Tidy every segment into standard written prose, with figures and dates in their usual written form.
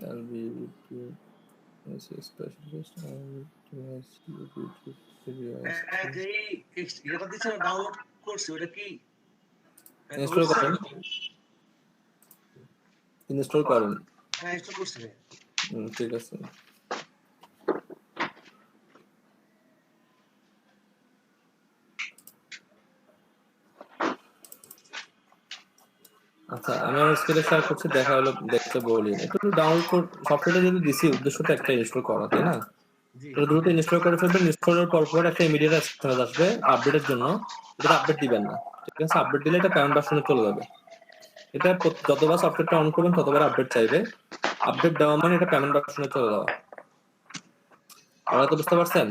I'll be able to as a specialist to YouTube videos. এটা দিছে download করছি ওটা কি ইনস্টল করেন হ্যাঁ ইনস্টল করছি ঠিক আছে আচ্ছা আমি আমার স্ক্রিনে শেয়ার করছি দেখা হলো দেখতে বলি একটু ডাউনলোড কর সফটওয়্যারটা যদি দিছি উদ্দেশ্যটা একটা ইনস্টল করা তাই না তো দ্রুত ইনস্টল করে ফেলবেন ইনস্টলের পর একটা ইমিডিয়েট এসএমএস আসবে আপডেটের জন্য এটা আপডেট দিবেন না ঠিক আছে আপডেট দিলে এটা পেমেন্ট ভার্সনে চলে যাবে এটা যতবার সফটওয়্যারটা অন করবেন ততবার আপডেট চাইবে আপডেট দেওয়া মানে এটা পেমেন্ট ভার্সনে চলে যাওয়া আপনারা তো বুঝতে পারছেন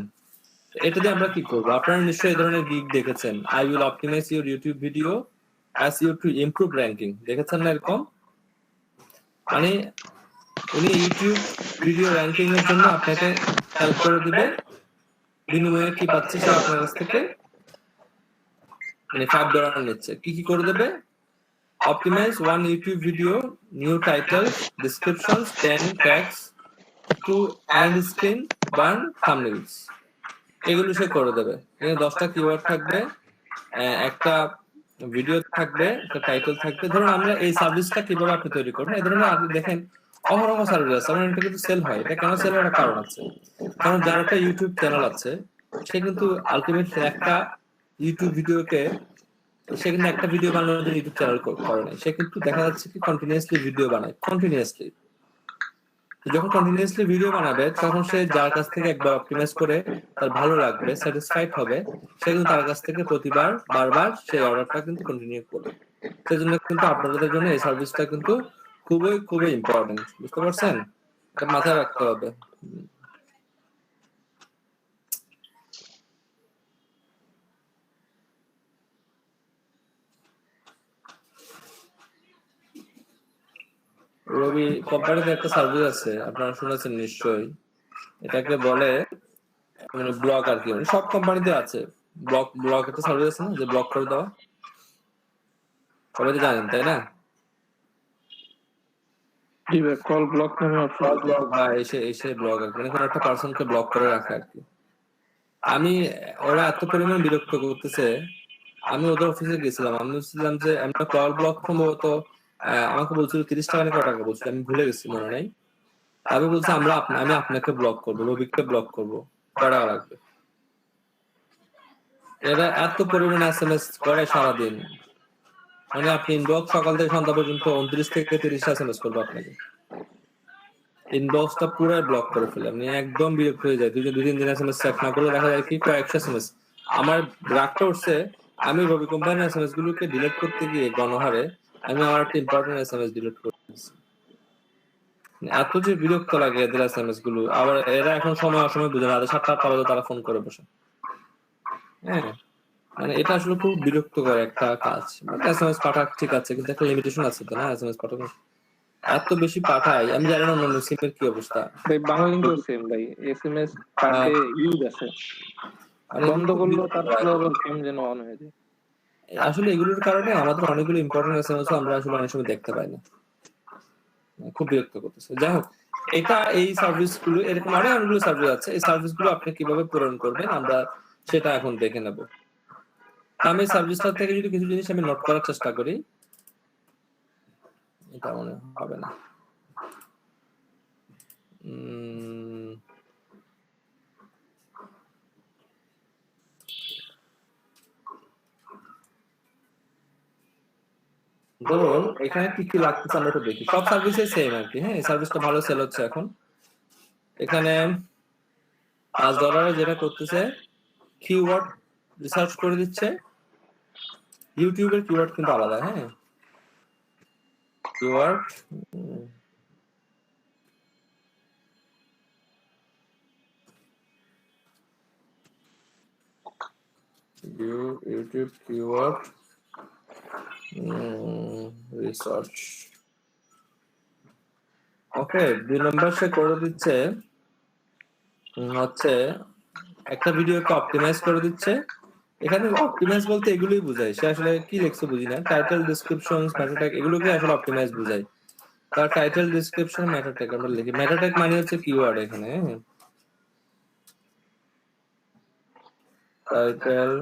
এটা দিয়ে আমরা কি করবো আপনারা নিশ্চয়ই এই ধরনের গিগ দেখেছেন I will optimise your YouTube video as you to improve ranking দেখেছেন না এরকম মানে উনি ইউটিউব ভিডিও র্যাঙ্কিং এর জন্য আপনাকে হেল্প করে দিবে বিনিময়ে কি পাচ্ছে সে আপনার কাছ থেকে মানে $5 নিচ্ছে কি কি করে দেবে optimize one YouTube video new title descriptions 10 tags to end screen burn thumbnails এগুলো সে করে দেবে এখানে 10টা কিওয়ার্ড থাকবে একটা ভিডিও থাকবে একটা টাইটেল থাকবে ধরুন আমরা এই সার্ভিসটা কিভাবে আপনি তৈরি করবেন এই ধরনের আপনি দেখেন অহরহ সার্ভিস আছে আমার এটা কিন্তু সেল হয় এটা কেন সেল হয় একটা কারণ আছে কারণ যার একটা ইউটিউব চ্যানেল আছে সে কিন্তু আলটিমেটলি একটা ইউটিউব ভিডিওকে সে কিন্তু একটা ভিডিও বানানোর জন্য ইউটিউব চ্যানেল করে না সে কিন্তু দেখা যাচ্ছে কি কন্টিনিউয়াসলি ভিডিও বানায় কন্টিনিউয়াসলি যখন কন্টিনিউয়াসলি ভিডিও বানাবে তখন সে যার কাছ থেকে একবার অপটিমাইজ করে তার ভালো লাগবে স্যাটিসফাইড হবে সে কিন্তু তার কাছ থেকে প্রতিবার বারবার সেই অর্ডারটা কিন্তু কন্টিনিউ করবে সেজন্য কিন্তু আপনাদের জন্য এই সার্ভিসটা কিন্তু খুবই খুবই ইম্পর্টেন্ট বুঝতে পারছেন এটা মাথায় রাখতে হবে রবি কোম্পানিতে একটা সার্ভিস আছে আপনারা শুনেছেন নিশ্চয়ই এটাকে বলে মানে ব্লক আর কি মানে সব কোম্পানিতে আছে ব্লক একটা সার্ভিস আছে না যে ব্লক করে দেওয়া সবাই তো জানেন তাই না কল ব্লক নামে অপশন ব্লক বা এসে ব্লক আর মানে কোনো একটা পারসনকে ব্লক করে রাখা আর কি আমি ওরা এত পরিমাণ বিরক্ত করতেছে আমি ওদের অফিসে গেছিলাম আমি বলছিলাম যে আমরা কল ব্লক সম্ভবত আমাকে বলছিল 30 টাকা না কত টাকা বলছিল আমি ভুলে গেছি মনে নাই আমি বলছি আমি আপনাকে ব্লক করবো রবিককে ব্লক করবো কটা লাগবে এরা এত পরিমাণে এসএমএস করে সারাদিন মানে আপনি ইনবক্স সকাল থেকে সন্ধ্যা পর্যন্ত 29 থেকে 30 এসএমএস করবো আপনাকে ইনবক্সটা পুরো ব্লক করে ফেলে আপনি একদম বিরক্ত হয়ে যায় দুই তিন দিন এসএমএস চেক না করলে দেখা যায় কি কয়েকশো এসএমএস আমার রাগটা উঠছে আমি রবি কোম্পানির এসএমএস গুলোকে ডিলিট করতে গিয়ে গণহারে আমি আমার একটা ইম্পর্টেন্ট এসএমএস ডিলিট করে দিয়েছি এত যে বিরক্ত লাগে এদের এসএমএস গুলো আবার এরা এখন সময় অসময় বুঝে না 7-8 বাজে তারা ফোন করে বসে হ্যাঁ মানে এটা আসলে খুব বিরক্তকর একটা কাজ মানে এসএমএস পাঠা ঠিক আছে কিন্তু একটা লিমিটেশন আছে তো না এসএমএস পাঠানো এত বেশি পাঠাই আমি জানি না অন্য সিমের কি অবস্থা ভাই বাংলালিংকও সেম ভাই এসএমএস পাঠে ইউজ আছে বন্ধ করলো তারপরে আবার কেম যেন অন হয়ে যায় আসলে এগুলোর কারণে আমাদের অনেকগুলো ইম্পর্টেন্ট এসএমএস আমরা আসলে অনেক সময় দেখতে পাই না খুব বিরক্ত করতেছে যাই হোক এটা এই সার্ভিস গুলো এরকম আরো অনেকগুলো সার্ভিস আছে এই সার্ভিস গুলো আপনি কিভাবে পূরণ করবেন আমরা সেটা এখন দেখে নেব আমি সার্ভিসটা থেকে যদি কিছু জিনিস আমি নোট করার চেষ্টা করি এটা মনে হবে না ধরুন এখানে কি কি লাগতেছে আমরা একটু দেখি সব সার্ভিসে সেম আর কি হ্যাঁ এই সার্ভিসটা ভালো সেল হচ্ছে এখন এখানে $5 যেটা করতেছে কিওয়ার্ড রিসার্চ করে দিচ্ছে ইউটিউবের কিওয়ার্ড কিন্তু আলাদা হ্যাঁ কিওয়ার্ড YouTube keyword research ওকে 2 নম্বর সে করে দিচ্ছে হচ্ছে একটা ভিডিওকে অপটিমাইজ করে দিচ্ছে এখানে অপটিমাইজ বলতে এগুলোই বোঝায় সে আসলে কি লিখছে বুঝি না টাইটেল ডেসক্রিপশনস মেটা ট্যাগ এগুলোকে আসলে অপটিমাইজ বোঝায় তার টাইটেল ডেসক্রিপশন মেটা ট্যাগ আমরা লিখি। মেটা ট্যাগ মানে হচ্ছে কিওয়ার্ড এখানে। Title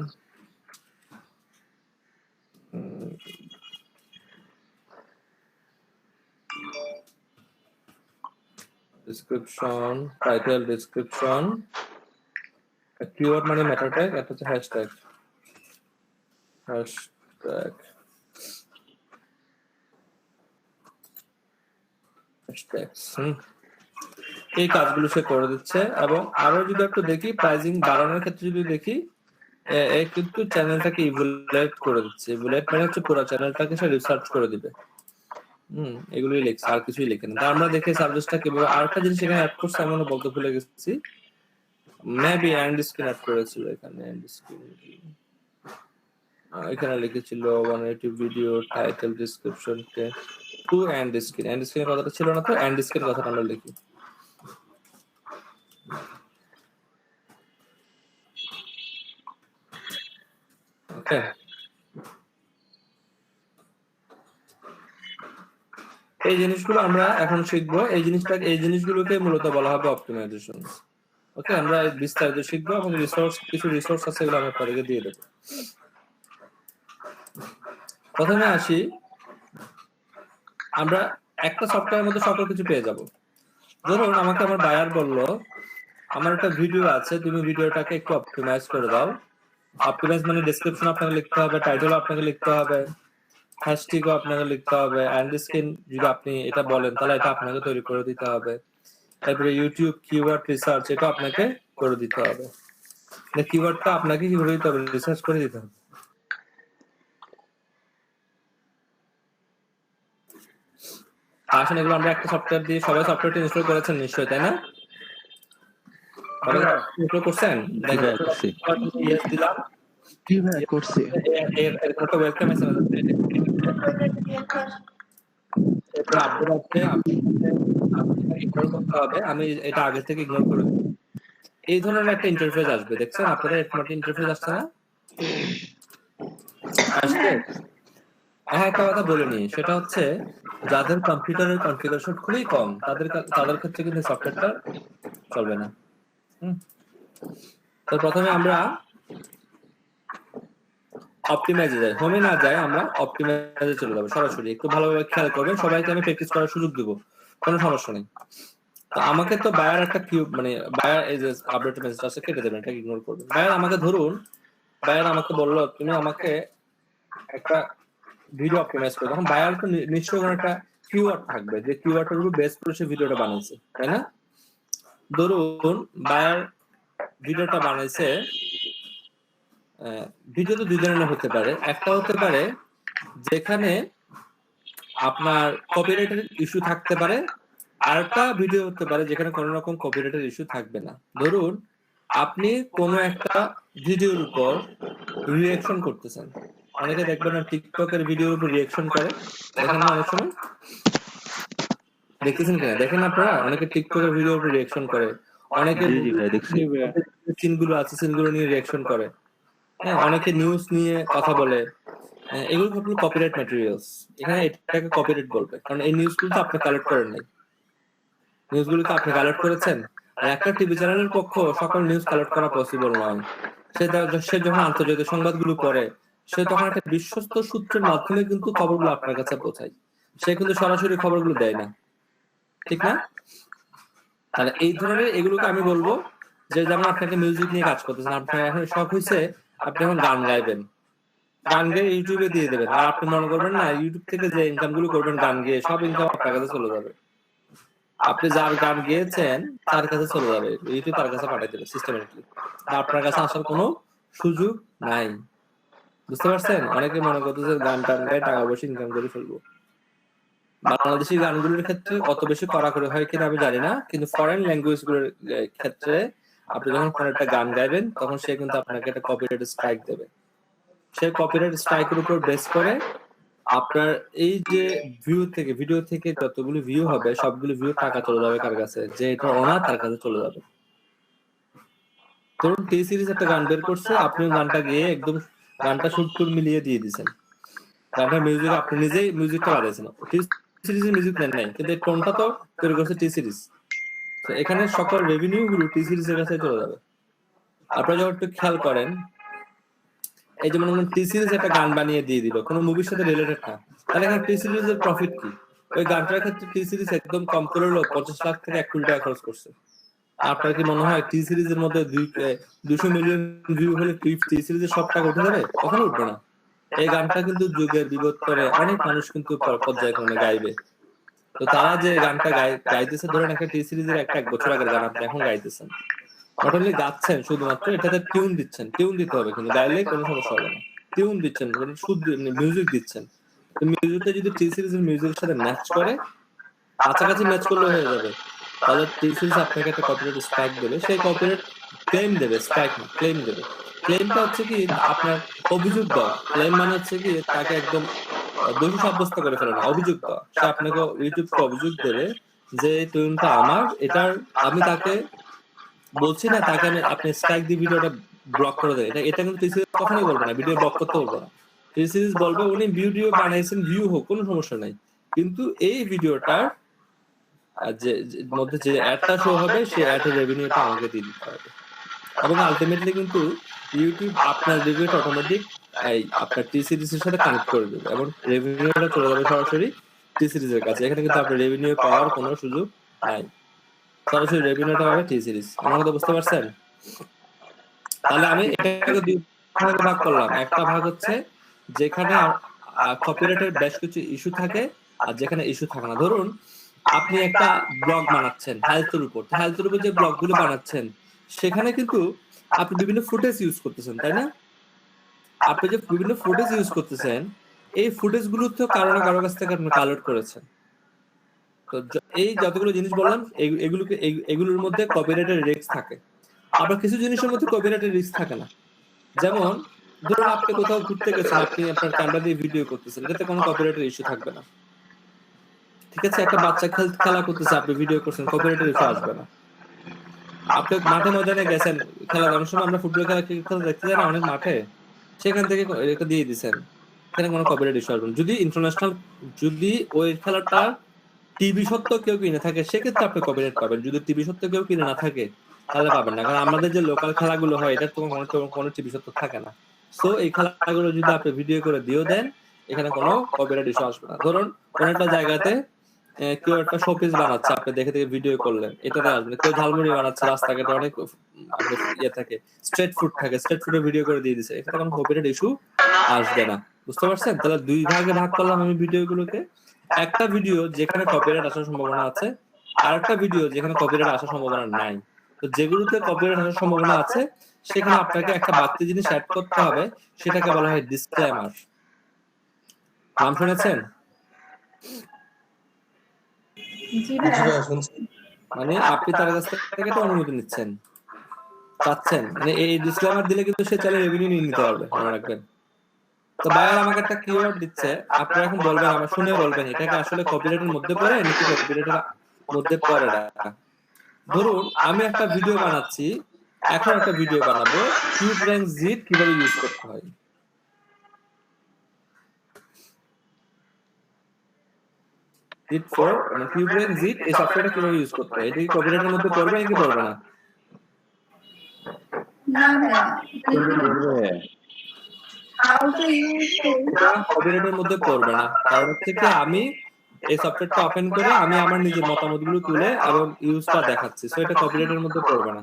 description, title description, keyword মানে meta tag, এটা হচ্ছে hashtag hashtags এই কাজগুলো সে করে দিচ্ছে। এবং আরো যদি একটু দেখি প্রাইসিং বাড়ানোর ক্ষেত্রে যদি দেখি কিন্তু চ্যানেলটাকে ইভ্যালুয়েট করে দিচ্ছে। ইভ্যালুয়েট মানে হচ্ছে পুরো চ্যানেলটাকে সে রিসার্চ করে দিবে। এগুলোই লিখছে, আর কিছুই লিখে না। আমরা দেখে সাবজেক্টটা কিভাবে আরেকটা জিনিস এখানে অ্যাড করছে আমি বলতে ভুলে গেছি, মেবি এন্ড স্ক্রিন অ্যাড করেছিল এখানে। এন্ড স্ক্রিন এখানে লিখেছিল 180 video title description to end screen. End screen কথাটা ছিল না, তো এন্ড স্ক্রিন কথাটা আমরা লিখি। ওকে, এই জিনিসগুলো আমরা এখন শিখবো। এই জিনিসগুলোকে মূলত বলা হবে অপটিমাইজেশন। ওকে, আমরা বিস্তারিত শিখবো এবং কিছু রিসোর্স আছে এগুলো আমি আপনাদেরকে দিয়ে দেবো। প্রথমে আসি, আমরা একটা সফটওয়্যারের মধ্যে সকল কিছু পেয়ে যাব। ধরুন আমাকে আমার বায়ার বললো আমার একটা ভিডিও আছে, তুমি ভিডিওটাকে একটু অপটিমাইজ করে দাও। অপটিমাইজ মানে ডেসক্রিপশন আপনাকে লিখতে হবে, টাইটেল আপনাকে লিখতে হবে, হ্যাশট্যাগও আপনাকে লিখতে হবে, এন্ড স্ক্রিন যদি আপনি এটা বলেন তাহলে এটা আপনাকে তৈরি করে দিতে হবে। তারপরে ইউটিউব কিওয়ার্ড রিসার্চ এটা আপনাকে করে দিতে হবে। কিওয়ার্ডটা আপনাকে কি করে দিতে হবে? রিসার্চ করে দিতে হবে। আসলে এগুলো আমরা একটা সফটওয়্যার দিয়ে, সবাই সফটওয়্যারটা ইনস্টল করেছেন নিশ্চয়ই, তাই না? ইনস্টল করছেন? দেখেন ইয়েস দিলাম, কি ভাই করছি। এর একটা ওয়েলকাম মেসেজ আছে, এটা আপডেট আছে, আপনি ইগনোর করতে হবে। আমি এটা আগে থেকে ইগনোর করে দিই। এই ধরনের একটা ইন্টারফেস আসবে, দেখছেন আপনারা? এরকম একটা ইন্টারফেস আসছে না? আসছে। একটা কথা বলে নিই, সেটা হচ্ছে যাদের কম্পিউটারের কনফিগারেশন খুবই কম তাদের ক্ষেত্রে কিন্তু সফটওয়্যারটা চলবে না। তো প্রথমে আমরা অপটিমাইজে যাই, হোমে না যাই, আমরা অপটিমাইজে চলে যাবো সরাসরি। একটু ভালোভাবে খেয়াল করবেন, সবাইকে আমি প্র্যাকটিস করার সুযোগ দিব, কোনো সমস্যা নেই। তো আমাকে তো বায়ার একটা মানে বায়ার এই যে আপডেট মেসেজ আছে কেটে দেবেন, এটা ইগনোর করবেন। বায়ার আমাকে ধরুন, বায়ার আমাকে বললো তুমি আমাকে একটা ভিডিও অপটিমাইজ করে। তখন বায়ার তো নিশ্চয়ই কোনো একটা কিওয়ার্ড থাকবে, যে কিওয়ার্ডের উপর বেস করে সে ভিডিওটা বানাইছে, তাই না? ধরুন বায়ার ভিডিওটা বানাইছে, ভিডিও তো দুই ধরনের হতে পারে। একটা হতে পারে যেখানে আপনার কপিরাইটের ইস্যু থাকতে পারে, আরেকটা ভিডিও হতে পারে যেখানে কোনো রকম কপিরাইটের ইস্যু থাকবে না। ধরুন আপনি কোনো একটা ভিডিওর উপর রিঅ্যাকশন করতেছেন, অনেকে দেখবেন না টিকটকের ভিডিওর উপর রিঅ্যাকশন করে, দেখেন না অনেক সময়? দেখতেছেন কিনা দেখেন আপনারা? অনেকে টিকটকের ভিডিওর উপর রিঅ্যাকশন করে, অনেকে সিনগুলো আছে সিনগুলো নিয়ে রিঅ্যাকশন করে, হ্যাঁ, অনেকে নিউজ নিয়ে কথা বলে। এগুলো হলো কপিরাইট ম্যাটেরিয়ালস। এখানে এটাকে কপিরাইট বলবে, কারণ এই নিউজগুলো তো আপনি কালেক্ট করেন নাই। নিউজগুলো তো আপনি কালেক্ট করেছেন। আর একটা টিভি চ্যানেলের পক্ষ সকল নিউজ কালেক্ট করা পসিবল নয়। সে যখন আন্তর্জাতিক সংবাদগুলো পড়ে, সে তখন একটা বিশ্বস্ত সূত্রের মাধ্যমে কিন্তু খবরগুলো আপনার কাছে পৌঁছায়। সে কিন্তু সরাসরি খবরগুলো দেয় না, ঠিক না? তাহলে এই ধরনের এগুলোকে আমি বলবো যে, যেমন আপনাকে মিউজিক নিয়ে কাজ করতেছেন, আপনার এখন শখ হয়েছে আপনি এখন গান গাইবেন, গান গেয়ে ইউটিউবে দিয়ে দেবেন। আর আপনি মনে করবেন না ইউটিউব থেকে যে ইনকাম গুলো করবেন গান গেয়ে, সব ইনকাম আপনার কাছে চলে যাবে। আপনি যার গান গেয়েছেন তার কাছে চলে যাবে, ইউটিউব তার কাছে পাঠিয়ে দেবে সিস্টেমেটিকলি। আপনার কাছে আসার কোনো সুযোগ নাই। বুঝতে পারছেন? অনেকে মনে করতেছে গান টান গায়ে টাকা পয়সা ইনকাম করে ফেলবো। বাংলাদেশি গানগুলোর ক্ষেত্রে অত বেশি কড়াকড়ি হয় কিনা আমি জানি না, কিন্তু ফরেন ল্যাঙ্গুয়েজ গুলোর ক্ষেত্রে আপনি যখন কোনো একটা গান গাইবেন তখন সে কিন্তু আপনাকে একটা কপিরাইট স্ট্রাইক দেবে। সে কপিরাইট স্ট্রাইকের উপর বেস করে আপনার এই যে ভিডিও থেকে যতগুলো ভিউ হবে সবগুলো ভিউ টাকা চলে যাবে কার কাছে? যে এটা ওনার, তার কাছে চলে যাবে। ধরুন টি সিরিজ একটা গান বের করছে, আপনি গানটা গিয়ে একদম গানটা সুর মিলিয়ে দিয়ে দিয়েছেন, গানটার মিউজিক আপনি নিজেই মিউজিকটা বাজাইছেন, সিরিজের মিউজিক নেন নাই, কিন্তু এই টোনটা তো তৈরি করছে টি সিরিজ। তো এখানে সকল রেভিনিউ গুলো টি সিরিজের কাছে চলে যাবে। আপনারা যখন একটু খেয়াল করেন, এই যে মনে করেন টি সিরিজ একটা গান বানিয়ে দিয়ে দিল, কোনো মুভির সাথে রিলেটেড না, তাহলে এখানে টি সিরিজের প্রফিট কি? ওই গানটার ক্ষেত্রে টি সিরিজ একদম কম করে হলো 50 লাখ থেকে 1 কোটি টাকা খরচ করছে। আপনার কি মনে হয় টি সিরিজের মধ্যে 200 মিলিয়ন ভিউ হলে টি সিরিজের সব টাকা উঠে যাবে? কখনো উঠবে না। এই গানটা কিন্তু যুগের বিবর্তনে অনেক মানুষ কিন্তু পর্যায়ক্রমে গাইবে। তো তারা যে গানটা গাইতেছে, ধরেন একটা টি সিরিজের এক বছর আগের গান আপনি এখন গাইতেছেন, নট অনলি গাচ্ছেন, শুধুমাত্র এটাতে টিউন দিচ্ছেন। টিউন দিতে হবে, কিন্তু গাইলে কোনো সমস্যা হবে না। টিউন দিচ্ছেন, শুদ্ধ মিউজিক দিচ্ছেন। তো মিউজিকটা যদি টি সিরিজের মিউজিকের সাথে ম্যাচ করে, কাছাকাছি ম্যাচ করলে হয়ে যাবে, তাহলে টি সিরিজ আপনাকে একটা কপিরাইট স্ট্রাইক দেবে। সেই কপিরাইট ক্লেম দেবে, স্ট্রাইক না, ক্লেম দেবে। ক্লেমটা হচ্ছে কি আপনার অভিযোগ দেওয়া। ক্লেম মানে হচ্ছে কি তাকে একদম দোষী সাব্যস্ত করে ফেলে না, অভিযোগ দেওয়া। সে আপনাকে ইউটিউবকে অভিযোগ দেবে যে টিউনটা আমার, এটার আমি তাকে বলছি না তাকে আপনি স্ট্রাইক দিয়ে ভিডিওটা ব্লক করে দেয়। এটা কিন্তু টি সিরিজ কখনোই বলবে না, ভিডিও ব্লক করতে বলবে না। টি সিরিজ বলবে উনি ভিডিও বানাইছেন, ভিউ হোক, কোনো সমস্যা নাই, কিন্তু এই ভিডিওটার যে মধ্যে যে অ্যাডটা শো হবে সেই অ্যাডের রেভিনিউটা আমাকে দিয়ে দিতে হবে। এবং আলটিমেটলি কিন্তু ইউটিউব আপনার রিভিউটা অটোমেটিক এই আপনার টি সিরিজের সাথে কানেক্ট করে দেবে এবং রেভিনিউটা চলে যাবে সরাসরি টি সিরিজের কাছে। এখানে কিন্তু আপনার রেভিনিউ পাওয়ার কোনো সুযোগ নাই, সরাসরি রেভিনিউটা পাবে টি সিরিজ। আমার কথা বুঝতে পারছেন? তাহলে আমি এটাকে দুই ভাগে ভাগ করলাম। একটা ভাগ হচ্ছে যেখানে কপিরাইটের বেশ কিছু ইস্যু থাকে আর যেখানে ইস্যু থাকে না। ধরুন আপনি একটা ব্লগ বানাচ্ছেন হেলথের উপর, হেলথের উপর যে ব্লগগুলো বানাচ্ছেন সেখানে কিন্তু আপনি বিভিন্ন ফুটেজ ইউজ করতেছেন, তাই না? আপনি যে বিভিন্ন ফুটেজ ইউজ করতেছেন, এই ফুটেজ গুলো তো কারো না কারো কাছ থেকে আপনি কালেক্ট করেছেন। তো এই যতগুলো জিনিস বললাম এগুলোর মধ্যে কপিরাইটের রিস্ক থাকে। আবার কিছু জিনিসের মধ্যে কপিরাইটের রিস্ক থাকে না। যেমন ধরুন আপনি কোথাও ঘুরতে গেছেন, আপনি আপনার ক্যামেরা দিয়ে ভিডিও করতেছেন, এটাতে কোনো কপিরাইটের ইস্যু থাকবে না। ঠিক আছে, একটা বাচ্চা খেলা করতেছে, আপনি ভিডিও করছেন, কপিরাইটের ইস্যু আসবে না। আপনি মাঠে ময়দানে গেছেন খেলা, অনেক সময় আমরা ফুটবল খেলা, ক্রিকেট খেলা দেখতে যাই না অনেক মাঠে, সেখান থেকে এটা দিয়ে দিচ্ছেন, এখানে কোনো কপিরাইট ইস্যু আসবে না। যদি ইন্টারন্যাশনাল, যদি ওই খেলাটা টিভি সত্ত্বেও কেউ কিনে থাকে সেক্ষেত্রে আপনি কপিরাইট পাবেন। যদি টিভি সত্ত্বেও কেউ কিনে না থাকে তাহলে পাবেন না, কারণ আমাদের যে লোকাল খেলাগুলো হয় এটা তো কোনো টিভি সত্ত্ব থাকে না। সো এই খেলাগুলো যদি আপনি ভিডিও করে দিয়েও দেন, এখানে কোনো কপিরাইট ইস্যু আসবে না। ধরুন কোন একটা জায়গাতে কেউ একটা শোপিস বানাচ্ছে, আপনি দেখে দেখে ভিডিও করলেন, এটাতে আসবে। কেউ ঝালমুড়ি বানাচ্ছে, রাস্তাঘাটে অনেক ইয়ে থাকে, স্ট্রিট ফুড থাকে, স্ট্রিট ফুডের ভিডিও করে দিয়ে দিচ্ছে, এটাতে কোনো কপিরাইট ইস্যু আসবে না। বুঝতে পারছেন? তাহলে দুই ভাগে ভাগ করলাম আমি ভিডিওগুলোকে। একটা ভিডিও যেখানে কপিরাইট আসার সম্ভাবনা আছে, আর একটা ভিডিও যেখানে কপিরাইট আসার সম্ভাবনা নাই। তো যেগুলোতে কপিরাইট আসার সম্ভাবনা আছে সেখানে আপনাকে একটা বাড়তি জিনিস অ্যাড করতে হবে, সেটাকে বলা হয় ডিসক্লেমার। নাম শুনেছেন? মানে আপনি তার কাছ থেকে একটা অনুমতি নিচ্ছেন, চাচ্ছেন, মানে এই ডিসক্লেমার দিলে কিন্তু সে চাইলে রেভিনিউ নিয়ে নিতে পারবে, মনে রাখবেন। তো বায়ার আমাকে একটা কিওয়ার্ড দিচ্ছে, আপনারা এখন বলবেন, আমার শুনে বলবেন এটাকে আসলে কপিরাইটের মধ্যে পড়ে নাকি কপিরাইটের মধ্যে পড়ে না। ধরুন আমি একটা ভিডিও বানাচ্ছি, এখন একটা ভিডিও বানাবো কিউব র্যাঙ্ক জিট কিভাবে ইউজ করতে হয়। জিট ফর মানে কিউব র্যাঙ্ক জিট, এই সফটওয়্যারটা কিভাবে ইউজ করতে হয়, এটা কি কপিরাইটের মধ্যে পড়বে নাকি পড়বে না? কপিরাইটের মধ্যে পড়বে না, কারণ হচ্ছে কি আমি এই সফটওয়্যারটা ওপেন করে আমি আমার নিজের মতামতগুলো তুলে এবং ইউজটা দেখাচ্ছি, সো এটা কপিরাইটের মধ্যে পড়বে না।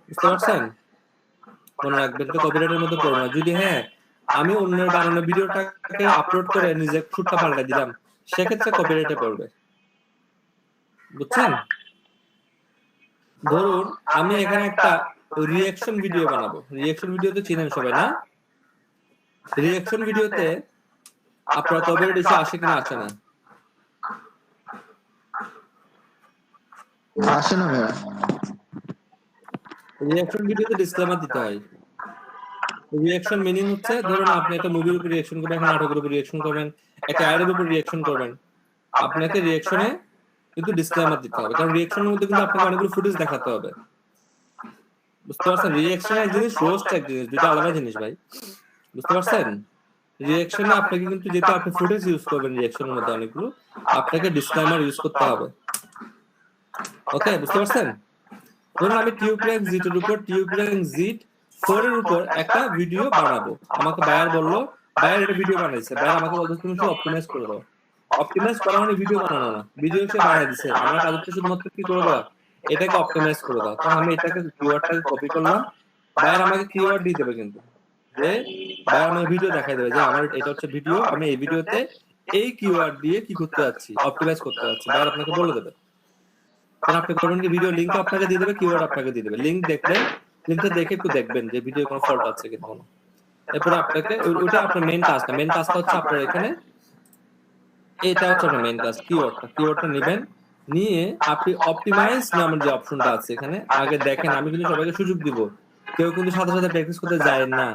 বুঝতে পারছেন? মনে রাখবেন, এটা কপিরাইটের মধ্যে পড়বে না। যদি হ্যাঁ আমি অন্যের বানানো ভিডিওটাকে আপলোড করে নিজের সুরটা পাল্টে দিলাম, সেক্ষেত্রে কপিরাইটে পড়বে। বুঝছেন? ধরুন আমি এখানে একটা রিঅ্যাকশন ভিডিও বানাবো, রিঅ্যাকশন ভিডিও তো চিনেন সবাই না? রিঅ্যাকশন ভিডিওতে আপনার কপিরাইট ইস্যু আসে কিনা আসে না? আসে না ভাইয়া। রিঅ্যাকশন ভিডিওতে ডিসক্লেমার দিতে হয়। রিঅ্যাকশন মিনিং হচ্ছে, ধরুন আপনি একটা মুভির উপর রিঅ্যাকশন করবেন, একটা নাটকের উপর রিঅ্যাকশন করবেন, একটা অ্যাডের উপর রিঅ্যাকশন করবেন, আপনাকে রিঅ্যাকশনে কিন্তু ডিসক্লেমার দিতে হবে, কারণ রিঅ্যাকশনের মধ্যে কিন্তু আপনাকে অনেকগুলো ফুটেজ দেখাতে হবে। বুঝতে পারছেন? রিঅ্যাকশন এক জিনিস, রোস্ট এক জিনিস, দুটো আলাদা জিনিস ভাই। বুঝতে পারছেন? রিঅ্যাকশনে আপনাকে কিন্তু যেহেতু আপনি ফুটেজ ইউজ করবেন রিঅ্যাকশনের মধ্যে অনেকগুলো, আপনাকে ডিসক্লেমার ইউজ করতে হবে। ওকে, বুঝতে পারছেন? ধরুন আমি টিউবক্র্যাঙ্ক জিটের উপর টিউবক্র্যাঙ্ক জিট 4 এর উপর একটা ভিডিও বানাবো। আমাকে বায়ার বললো, বায়ার এটা ভিডিও বানাইছে, বায়ার আমাকে বলতো তুমি শুধু অপটিমাইজ করে দাও। অপটিমাইজ করা মানে ভিডিও বানানো না, ভিডিও সে বানিয়ে দিছে, আমার কাজ হচ্ছে শুধুমাত্র কি করে দাও, এটাকে অপটিমাইজ করে দাও। তখন আমি এটাকে কিওয়ার্ডটাকে কপি করলাম, বায়ার আমাকে কিওয়ার্ড দিয়ে দেবে কিন্তু, যে বায়ার আমাকে ভিডিও দেখাই দেবে যে আমার এটা হচ্ছে ভিডিও, আমি এই ভিডিওতে এই কিওয়ার্ড দিয়ে কি করতে যাচ্ছি, অপটিমাইজ করতে যাচ্ছি, বায়ার আপনাকে বলে দেবে। তখন আপনি করবেন কি, ভিডিও লিংক আপনাকে দিয়ে দেবে, কিওয়ার্ড আপনাকে দিয়ে দেবে। লিংক দেখবেন, লিংকটা দেখে একটু দেখবেন যে ভিডিও কোনো ফল্ট আছে কিনা। এরপরে আপনাকে ওটা আপনার মেইন কাজটা, মেইন কাজটা হচ্ছে আপনার এখানে এটা হচ্ছে আপনার মেইন কাজ, কিওয়ার্ডটা নেবেন, নিয়ে আপনি অপটিমাইজ নামের যে অপশনটা আছে এখানে আগে দেখেন। আমি কিন্তু সবাইকে সুযোগ দিব, কেউ কিন্তু সাথে সাথে প্র্যাকটিস করতে যায় না,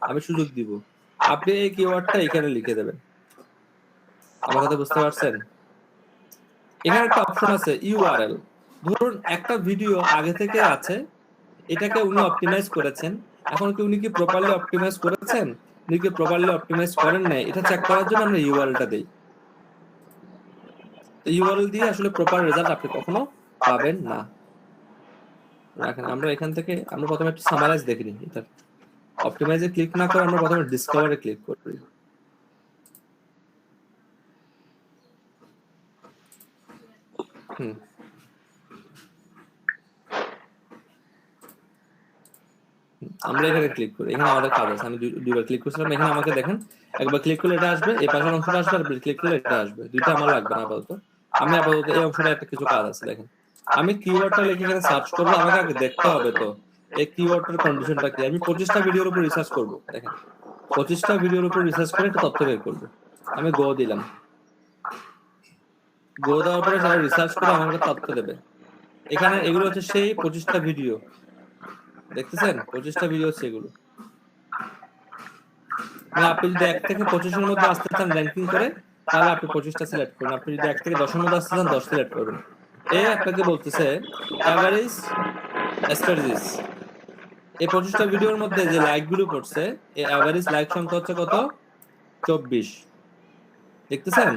আমি সুযোগ দিব। আপনি এই কিওয়ার্ডটা এখানে লিখে দেবেন। আমার কথা বুঝতে পারছেন? এখানে একটা অপশন আছে ইউআরএল। ধরুন একটা ভিডিও আগে থেকে আছে, এটাকে উনি অপটিমাইজ করেছেন, এখন কি উনি কি প্রপারলি অপটিমাইজ করেছেন, উনি কি প্রপারলি অপটিমাইজ করেন নাই, এটা চেক করার জন্য আমরা ইউআরএলটা দেই। ইউআরএল দিয়ে আসলে প্রপার রেজাল্ট আপনি কখনো পাবেন না। রাখেন, আমরা এখান থেকে আমরা প্রথমে একটু সামারাইজ দেখে নিই। এটা অপটিমাইজে ক্লিক না করে আমরা প্রথমে ডিসকভারে ক্লিক করি। আমরা এখানে ক্লিক করি, এখানে আমাদের কাজ আছে। আমি দুইবার ক্লিক করছিলাম, এখানে আমাকে দেখেন, একবার ক্লিক করলে এটা আসবে, এই পাশের অংশটা আসবে, আর ক্লিক করলে এটা আসবে। দুইটা আমার লাগবে না আপাতত। আমি আপাতত এই অংশটা একটা কিছু কাজ আছে। দেখেন, আমি কিওয়ার্ডটা লিখে এখানে সার্চ করবো, আমাকে আগে দেখতে হবে তো এই কিওয়ার্ডটার কন্ডিশনটা কি। আমি 25টা ভিডিওর উপর রিসার্চ করবো। দেখেন, 25টা ভিডিওর উপর রিসার্চ করে একটা তথ্য বের করবো। আমি গো দিলাম, গো দেওয়ার পরে সবাই রিসার্চ করে আমাকে তথ্য দেবে। এখানে এগুলো হচ্ছে সেই 25টা ভিডিও, দেখতেছেন 25টা ভিডিও হচ্ছে এগুলো। আপনি যদি 1 থেকে 25-এর মধ্যে আসতে চান র্যাঙ্কিং করে, তাহলে আপনি 25টা সিলেক্ট করুন। আপনি যদি 1 থেকে 10-এর মধ্যে আসতে চান 10 সিলেক্ট করবেন। এই আপনাকে বলতেছে অ্যাভারেজ স্ট্র্যাটেজিস। এই 25টা ভিডিওর মধ্যে যে লাইক গুলো পড়ছে, এই অ্যাভারেজ লাইক সংখ্যা হচ্ছে কত? 24। দেখতেছেন?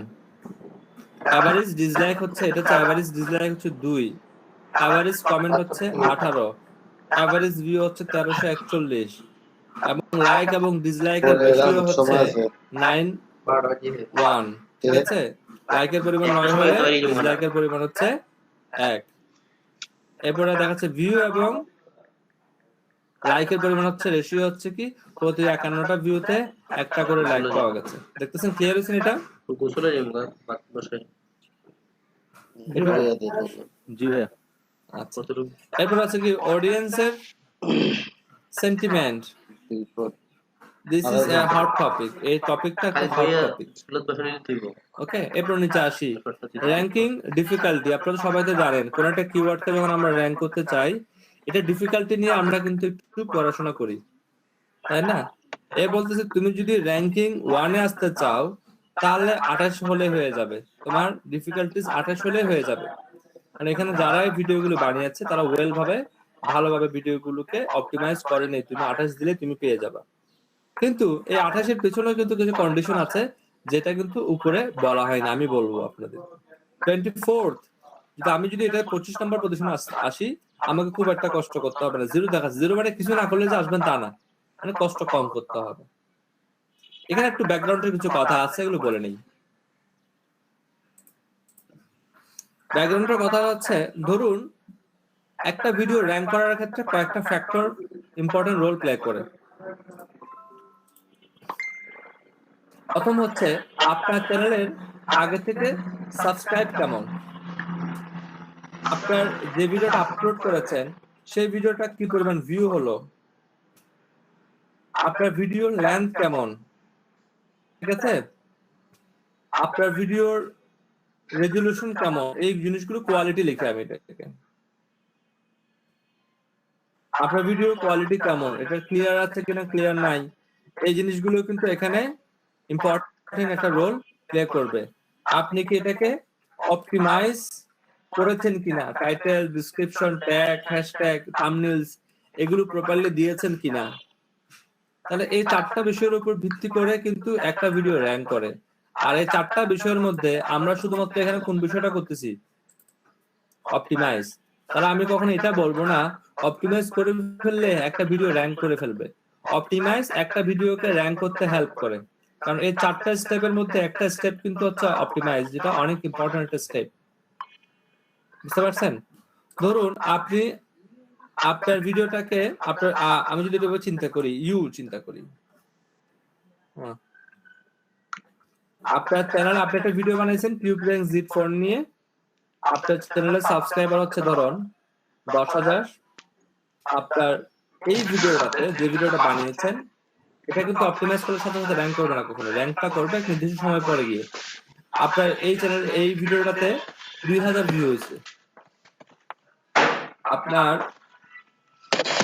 অ্যাভারেজ ডিসলাইক হচ্ছে, এটা হচ্ছে অ্যাভারেজ ডিসলাইক হচ্ছে 2, অ্যাভারেজ কমেন্ট হচ্ছে 18, অ্যাভারেজ ভিউ হচ্ছে 1341, এবং লাইক এবং ডিসলাইকের রেশিও হচ্ছে 9:1। ঠিক আছে? লাইকের পরিমাণ 9 হলে ডিসলাইকের পরিমাণ হচ্ছে 1। এরপরে দেখাচ্ছে ভিউ এবং লাইকের পরিমাণ হচ্ছে রেশিও হচ্ছে কি, প্রতি 51টা ভিউতে একটা করে লাইক পাওয়া গেছে। দেখতেছেন? ক্লিয়ার হয়েছে এটা? জি ভাইয়া। আচ্ছা, এরপর আছে কি অডিয়েন্সের sentiment. This is a hot topic. এই টপিকটা একটা হট টপিক। ওকে, এরপর নিচে আসি র্যাঙ্কিং ডিফিকাল্টি। আপনারা সবাই তো জানেন কোন একটা কিওয়ার্ডকে যখন আমরা র্যাঙ্ক করতে চাই, এটা ডিফিকাল্টি নিয়ে আমরা কিন্তু একটু পড়াশোনা করি, তাই না? এ বলতেছে তুমি যদি র্যাঙ্কিং 1 এ আসতে চাও তাহলে 28 হলে হয়ে যাবে, তোমার ডিফিকাল্টিস 28 হলে হয়ে যাবে। মানে এখানে যারা এই ভিডিওগুলো বানিয়েছে তারা ওয়েল ভাবে ভালোভাবে ভিডিওগুলোকে অপটিমাইজ করে নেই, তুমি 28 দিলে তুমি পেয়ে যাবে। কিন্তু এই 28 এর পেছনে কিন্তু কিছু কন্ডিশন আছে, যেটা কিন্তু উপরে বলা হয় না, আমি বলবো আপনাদের। 24th, আমি যদি এটা 25 নম্বর পজিশনে আসি, আমাকে খুব একটা কষ্ট করতে হবে না। জিরো দেখাচ্ছে, জিরো মানে কিছু না করলে যে আসবেন তা না, মানে কষ্ট কম করতে হবে। এখানে একটু ব্যাকগ্রাউন্ডের কিছু কথা আছে, এগুলো বলে নেই। ব্যাকগ্রাউন্ডের কথা হচ্ছে, ধরুন একটা ভিডিও র্যাঙ্ক করার ক্ষেত্রে কয়েকটা ফ্যাক্টর ইম্পর্টেন্ট রোল প্লে করে। প্রথম হচ্ছে আপনার চ্যানেলের আগে থেকে সাবস্ক্রাইব কেমন, আপনার যে ভিডিওটা আপলোড করেছেন সেই ভিডিওটা কি পরিমাণ ভিউ হলো, আপনার ভিডিওর লেন্থ কেমন, ঠিক আছে, আপনার ভিডিওর রেজলিউশন কেমন, এই জিনিসগুলো কোয়ালিটি লিখে আমি এটাকে, আপনার ভিডিওর কোয়ালিটি কেমন, এটা ক্লিয়ার আছে কিনা ক্লিয়ার নাই, এই জিনিসগুলো কিন্তু এখানে ইম্পর্টেন্ট একটা রোল প্লে করবে। আপনি কি এটাকে অপটিমাইজ করেছেন কিনা, টাইটেল, ডেসক্রিপশন, ট্যাগ, হ্যাশট্যাগ, থাম্বনেইলস এগুলো প্রপারলি দিয়েছেন কিনা, তাহলে এই 4টা বিষয়ের উপর ভিত্তি করে কিন্তু একটা ভিডিও র্যাঙ্ক করে। আর এই 4টা বিষয়ের মধ্যে আমরা শুধুমাত্র এখানে কোন বিষয়টা করতেছি, অপটিমাইজ। তাহলে আমি কখনো এটা বলবো না অপটিমাইজ করে ফেললে একটা ভিডিও র্যাঙ্ক করে ফেলবে। অপটিমাইজ একটা ভিডিওকে র্যাঙ্ক করতে হেল্প করে, কারণ এই 4টা স্টেপের মধ্যে একটা স্টেপ কিন্তু হচ্ছে অপটিমাইজ, যেটা অনেক ইম্পর্টেন্ট একটা স্টেপ। বুঝতে পারছেন? ধরুন আপনি আপনার ভিডিওটাকে আপনার আমি যদি এভাবে চিন্তা করি, চিন্তা করি আপনার চ্যানেলে আপনি একটা ভিডিও বানাইছেন কিউব র্যাঙ্ক Z4 নিয়ে। আপনার চ্যানেলের সাবস্ক্রাইবার হচ্ছে ধরুন 10,000। আপনার এই ভিডিওটাতে যে ভিডিওটা বানিয়েছেন এটা কিন্তু অপটিমাইজ করার সাথে সাথে র্যাঙ্ক করবে না কখনো, র্যাঙ্কটা করবে এক নির্দিষ্ট সময় পরে গিয়ে। আপনার এই চ্যানেল এই ভিডিওটাতে 2,000 ভিউ হয়েছে, আপনার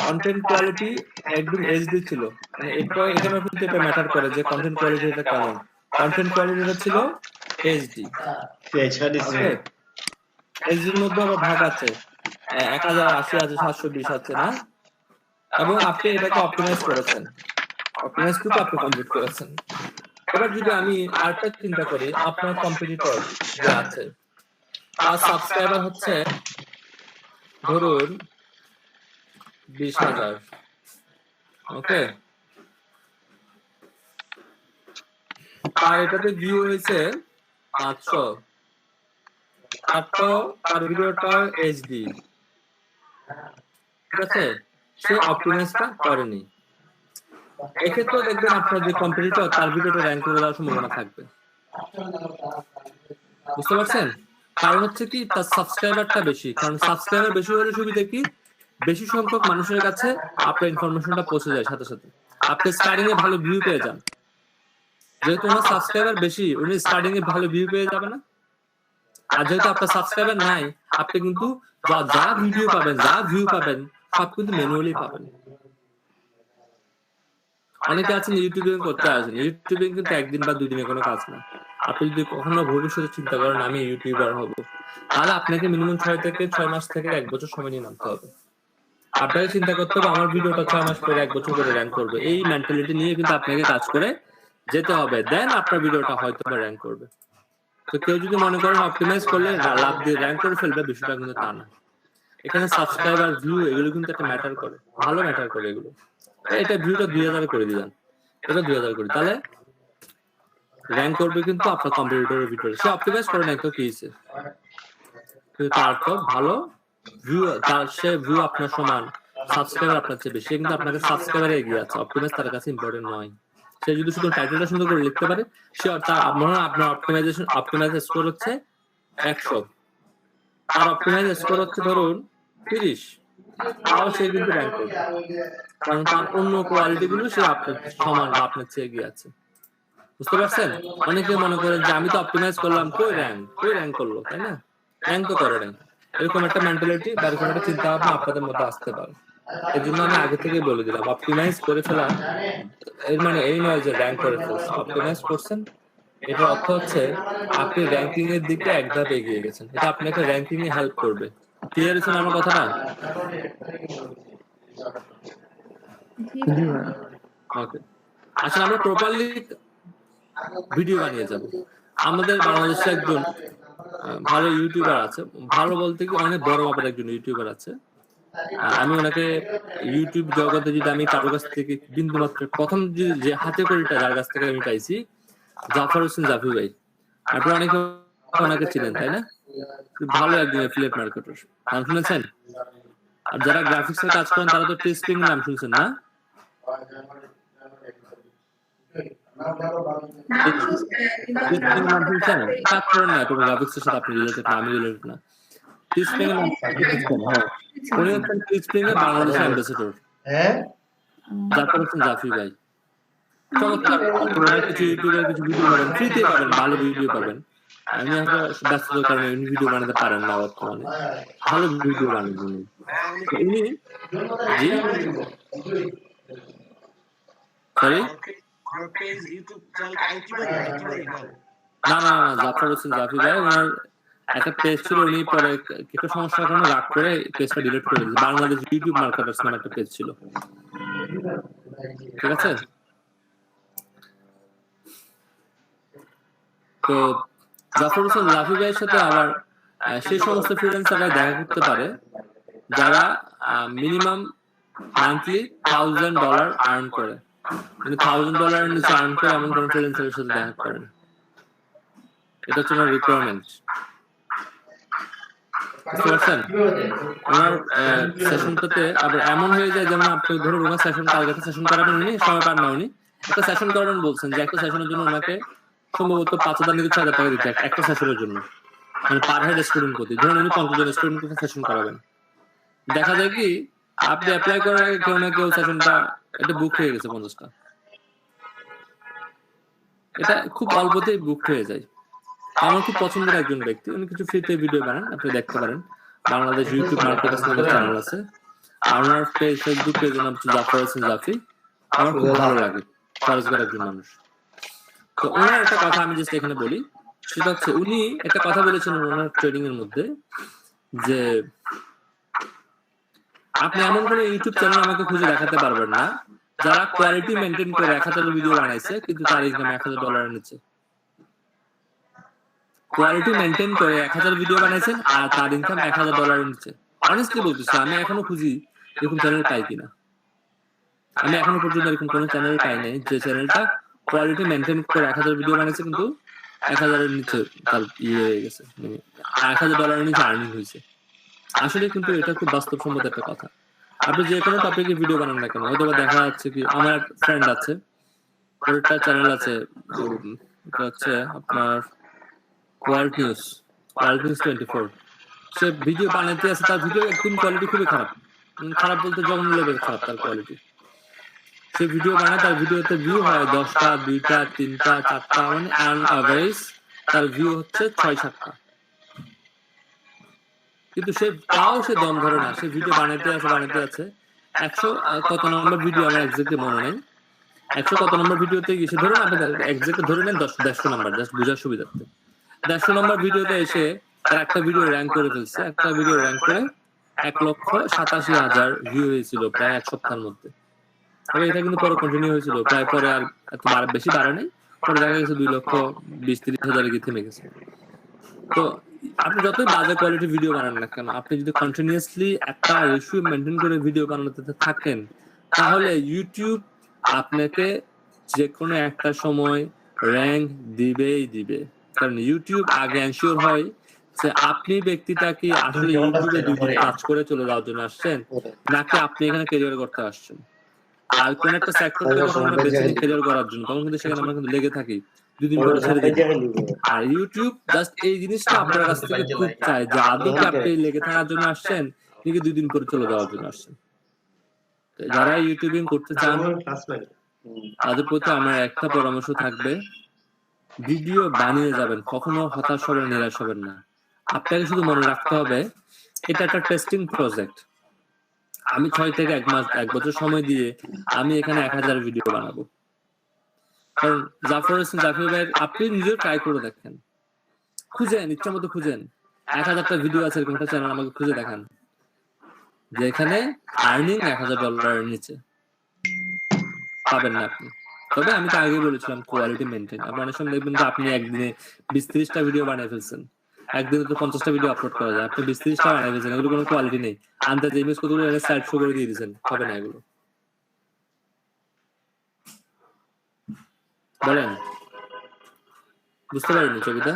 কন্টেন্ট কোয়ালিটি একদম এইচডি ছিল, মানে এখানে কিন্তু এটা ম্যাটার করে যে কন্টেন্ট কোয়ালিটিটা কেমন। কন্টেন্ট কোয়ালিটিটা ছিল এইচডি। এইচডির মধ্যে আবার ভাগ আছে, 1080 আছে, 720 আছে না, এবং আপনি এটাকে অপটিমাইজ করেছেন, অপটিমাইজ টুকু আপনি কমপ্লিট করেছেন। এবার যদি আমি আরেকটা চিন্তা করি, আপনার কম্পিটিটর যে আছে তার সাবস্ক্রাইবার হচ্ছে ধরুন 20,000, ওকে, আর এটাতে ভিউ হয়েছে 500, তার ভিডিওটা এইচডি, ঠিক আছে, সে অপটিমাইজটা করেনি। এক্ষেত্রে দেখবেন আপনার যে কম্পিটিটর তার ভিডিওটা র্যাঙ্ক করে দেওয়ার সম্ভাবনা থাকবে। বুঝতে পারছেন? কারণ হচ্ছে কি, তার সাবস্ক্রাইবারটা বেশি, কারণ সাবস্ক্রাইবার বেশি হলে সুবিধা কি, বেশি সংখ্যক মানুষের কাছে আপনার ইনফরমেশনটা পৌঁছে যায় সাথে সাথে, আপনি স্টার্টিং এ ভালো ভিউ পেয়ে যান। যেহেতু ওনার সাবস্ক্রাইবার বেশি, উনি স্টার্টিং এ ভালো ভিউ পেয়ে যাবে না। আর যেহেতু আপনার সাবস্ক্রাইবার নাই, আপনি কিন্তু যা ভিডিও পাবেন, যা ভিউ পাবেন, সব কিন্তু ম্যানুয়ালি পাবেন। অনেকে আছেন ইউটিউবিং করতে আসেন, ইউটিউবিং কিন্তু একদিন বা 2 দিনে কোনো কাজ না। আপনি যদি কখনো ভবিষ্যতে চিন্তা করেন আমি ইউটিউবার হব, তাহলে আপনাকে মিনিমাম 6 মাস থেকে 1 বছর সময় নিয়ে নামতে হবে। আপনাকে চিন্তা করতে হবে আমার ভিডিওটা 6 মাস পরে 1 বছর করে র্যাঙ্ক করবে, এই মেন্টালিটি নিয়ে কিন্তু আপনাকে কাজ করে যেতে হবে, দেন আপনার ভিডিওটা হয়তো বা র্যাঙ্ক করবে। তো কেউ যদি মনে করেন অপটিমাইজ করলে লাভ দিয়ে র্যাঙ্ক করে ফেলবে, বিষয়টা কিন্তু তা না। এখানে সাবস্ক্রাইবার, ভিউ এগুলো কিন্তু একটা ম্যাটার করে, ভালো ম্যাটার করে এগুলো। এটা ভিউটা 2000 করে দিলেন, এটা 2000 করি, তাহলে র্যাঙ্ক করবে কিন্তু আপনার কম্পিটিটরের ভিতরে। সে অপটিমাইজ করে নাই তো কি হয়েছে, তার তো ভালো ভিউ, তার সে ভিউ আপনার সমান, সাবস্ক্রাইবার আপনার চেয়ে বেশি, কিন্তু আপনাকে সাবস্ক্রাইবারে এগিয়ে আছে, অপটিমাইজ তার কাছে ইম্পর্টেন্ট নয়। সে যদি শুধু টাইটেলটা সুন্দর করে লিখতে পারে, সে আপনার অপটিমাইজ স্কোর হচ্ছে 100, আর অপটিমাইজ স্কোর হচ্ছে ধরুন 30, তাও সে কিন্তু র্যাঙ্ক করবে, কারণ তার অন্য কোয়ালিটি গুলো সে আপনার সমান বা আপনার চেয়ে এগিয়ে আছে। বুঝতে পারছেন? অনেকে মনে করেন যে আমি তো অপটিমাইজ করলাম, কই র্যাঙ্ক করলো, তাই না? র্যাঙ্ক তো করে নাই। এরকম একটা মেন্টালিটি বা এরকম একটা চিন্তা ভাবনা আপনাদের মধ্যে আসতে পারে। এর জন্য আমি আগে থেকে বলে দিলাম, অপটিমাইজ করে ফেলা এর মানে এই নয় যে র্যাঙ্ক করে ফেলছেন। অপটিমাইজ করছেন, এটার অর্থ হচ্ছে আপনি র্যাঙ্কিং এর দিকে এক ধাপ এগিয়ে গেছেন, এটা আপনাকে র্যাঙ্কিং এ হেল্প করবে। ক্লিয়ার হয়েছে আমার কথাটা? ওকে, আসলে আমরা প্রপারলি ভিডিও বানিয়ে যাব। আমাদের বাংলাদেশে একজন ভালো ইউটিউবার আছে, ভালো বলতে কি অনেক বড় মাপের একজন ইউটিউবার আছে। আমি ওনাকে ইউটিউব জগতে যদি আমি কারো কাছ থেকে বিন্দু মাত্র প্রথম যে হাতে করিটা যার কাছ থেকে আমি পাইছি, জাফর হোসেন জাফি ভাই। আপনারা অনেকে ওনাকে চিনেন তাই না? ভালো একজন অ্যাফিলিয়েট মার্কেটার, নাম শুনেছেন? আর যারা গ্রাফিক্স এর কাজ করেন তারা তো টেস্টিং নাম শুনছেন না? গ্রাফিক্স এর সাথে আপনি রিলেটেড না, আমি রিলেটেড না। উনি হচ্ছেন টিস্প্রিং এর বাংলাদেশের অ্যাম্বাসেডর, জাফর হোসেন জাফি ভাই। চমৎকার কিছু ইউটিউবের কিছু ভিডিও পাবেন, ফ্রিতে পাবেন, ভালো ভিডিও পাবেন। আমি একটা ব্যস্ততার কারণে উনি ভিডিও বানাতে পারেন না বর্তমানে, ভালো ভিডিও বানান উনি। জি সরি, না, জাফর হোসেন জাফি ভাই, ওনার একটা পেজ ছিল, উনি পরে কিছু সমস্যার কারণে রাগ করে পেজটা ডিলিট করে দিয়েছে। বাংলাদেশ ইউটিউব মার্কেটার্স নামে একটা পেজ ছিল। ঠিক আছে? তো জাফর হোসেন রাফি ভাইয়ের সাথে আবার সেই সমস্ত ফ্রিল্যান্সাররা দেখা করতে পারে যারা মিনিমাম মান্থলি $1,000 আর্ন করে, মানে $1,000 নিচে আর্ন করে এমন কোন ফ্রিল্যান্সারের সাথে দেখা করেন। এটা হচ্ছে ওনার রিকোয়ারমেন্ট। বুঝতে পারছেন? ওনার সেশনটাতে আবার এমন হয়ে যায়, যেমন আপনি ধরুন ওনার সেশন কালকে সেশন করাবেন, উনি সময় পান না, উনি একটা সেশন করাবেন বলছেন যে একটা সেশনের জন্য ওনাকে সম্ভবত 5,000 থেকে 6,000 টাকা দিচ্ছে একটা সেশনের জন্য, মানে পার হেড স্টুডেন্ট প্রতি। ধরুন উনি 50 জন স্টুডেন্টকে সেশন করাবেন, দেখা যায় কি আপনি অ্যাপ্লাই করার আগে কেউ না কেউ সেশনটা এটা বুক হয়ে গেছে 50টা। এটা খুব অল্পতেই বুক হয়ে যায়। আমার খুব পছন্দের একজন ব্যক্তি, উনি কিছু ফ্রিতে ভিডিও বানান, আপনি দেখতে পারেন। বাংলাদেশ ইউটিউব মার্কেটার্স নামে চ্যানেল আছে, আর ওনার ফেসবুক পেজের নাম হচ্ছে জাফর হোসেন জাফি। আমার খুব ভালো লাগে, খরচগার একজন মানুষ। তো ওনার একটা কথা আমি জাস্ট এখানে বলি, সেটা হচ্ছে উনি একটা কথা বলেছেন ওনার ট্রেনিং এর মধ্যে, যে আপনি এমন কোন ইউটিউব চ্যানেল আমাকে খুঁজে দেখাতে পারবেন না যারা কোয়ালিটি মেনটেন করে 1000 ভিডিও বানাইছে কিন্তু তার ইনকাম $1,000 নিচে। কোয়ালিটি মেনটেন করে 1000 ভিডিও বানাইছেন আর তার ইনকাম $1,000 নিচে। অনেস্টলি বলতেছি, আমি এখনো খুঁজি এরকম চ্যানেল পাই কিনা। আমি এখনো পর্যন্ত এরকম কোনো চ্যানেল পাই নাই যে চ্যানেলটা কোয়ালিটি মেনটেন করে 1000 ভিডিও বানাইছে কিন্তু 1000 এর নিচে তার ইয়ে হয়ে গেছে, মানে $1,000 নিচে আর্নিং হয়েছে। আসলে কিন্তু এটা খুব বাস্তবসম্মত একটা কথা। আপনি যে কোনো টপিকে ভিডিও বানান না কেন, হয়তো দেখা যাচ্ছে কি আমার ফ্রেন্ড আছে, ওর একটা চ্যানেল আছে, এটা হচ্ছে আপনার ওয়ার্ল্ড নিউজ 24। সে ভিডিও বানাইতে আছে, তার ভিডিও একদম কোয়ালিটি খুবই খারাপ, খারাপ বলতে জঘন্য লেভেল খারাপ তার কোয়ালিটি। সে ভিডিও বানায়, তার ভিডিওতে ভিউ হয় 10টা, 2টা, 3টা, 4টা, মানে অন এভারেজ তার ভিউ হচ্ছে 6-7টা। কিন্তু সে তাও সে দম ধরে না, সে ভিডিও বানাইতে আছে 100 কত নম্বর ভিডিও আমার এক্স্যাক্টলি মনে নেই, 100 কত নম্বর ভিডিওতে গিয়ে ধরুন আপনি এক্স্যাক্টলি ধরে নেন 150 নাম্বার, জাস্ট বুঝার সুবিধার্থে 150 নম্বর ভিডিওতে এসে তার একটা ভিডিও র্যাঙ্ক করে ফেলছে, একটা ভিডিও র্যাঙ্ক করে 1,87,000 ভিউ হয়েছিল প্রায় এক সপ্তাহের মধ্যে। তবে এটা কিন্তু পরে কন্টিনিউ হয়েছিল, প্রায় পরে আর এত বেশি বাড়ে নাই, পরে দেখা গেছে 2,20,000-30,000 গিয়ে থেমে গেছে। তো আপনি যতই বাজে কোয়ালিটি ভিডিও বানান না কেন, আপনি যদি কন্টিনিউয়াসলি একটা রেশিও মেনটেন করে ভিডিও বানাতে থাকেন, তাহলে ইউটিউব আপনাকে যে কোনো একটা সময় র্যাঙ্ক দিবেই দিবে। কারণ ইউটিউব আগে এনশিওর হয় যে আপনি ব্যক্তিটা কি আসলে ইউটিউবে 2 দিন কাজ করে চলে যাওয়ার জন্য আসছেন, নাকি আপনি এখানে ক্যারিয়ার করতে আসছেন। আর কোন একটা সেক্টরকে যখন আমরা বেছে নিই ক্যারিয়ার করার জন্য, তখন কিন্তু সেখানে আমরা কিন্তু লেগে থাকি, 2 দিন পরে ছেড়ে দিই। আর ইউটিউব জাস্ট এই জিনিসটা আপনার কাছ থেকে খুব চায় যে আদৌ কি আপনি লেগে থাকার জন্য আসছেন নাকি 2 দিন পরে চলে যাওয়ার জন্য আসছেন। যারা ইউটিউবিং করতে চান তাদের প্রতি আমার একটা পরামর্শ থাকবে, ভিডিও বানিয়ে যাবেন, কখনো হতাশ হবেন, নিরাশ হবেন না। আপনাকে শুধু মনে রাখতে হবে এটা একটা টেস্টিং প্রজেক্ট। আমি 6 থেকে 1 মাস 1 বছর সময় দিয়ে আমি এখানে 1000 ভিডিও বানাবো। কারণ জাফর হোসেন জাফি ভাই আপনি নিজেও ট্রাই করে দেখেন, খুঁজেন, ইচ্ছা মতো খুঁজেন, 1000টা ভিডিও আছে এরকম একটা চ্যানেল আমাকে খুঁজে দেখান যেখানে আর্নিং $1,000 এর নিচে, পাবেন না আপনি। তবে আমি তো আগে বলেছিলাম কোয়ালিটি মেনটেন। আপনি অনেক সময় দেখবেন যে আপনি একদিনে 20-30টা ভিডিও বানিয়ে ফেলছেন, একদিনে তো 50টা ভিডিও আপলোড করা যায়, আপনি 20-30টা বানিয়ে ফেলছেন, এগুলো কোনো কোয়ালিটি নেই, আন্দাজে ইমেজ কতগুলো এনে সাইড শো করে দিয়ে দিয়েছেন, হবে না এগুলো। বলেন, বুঝতে পারিনি কবিতা?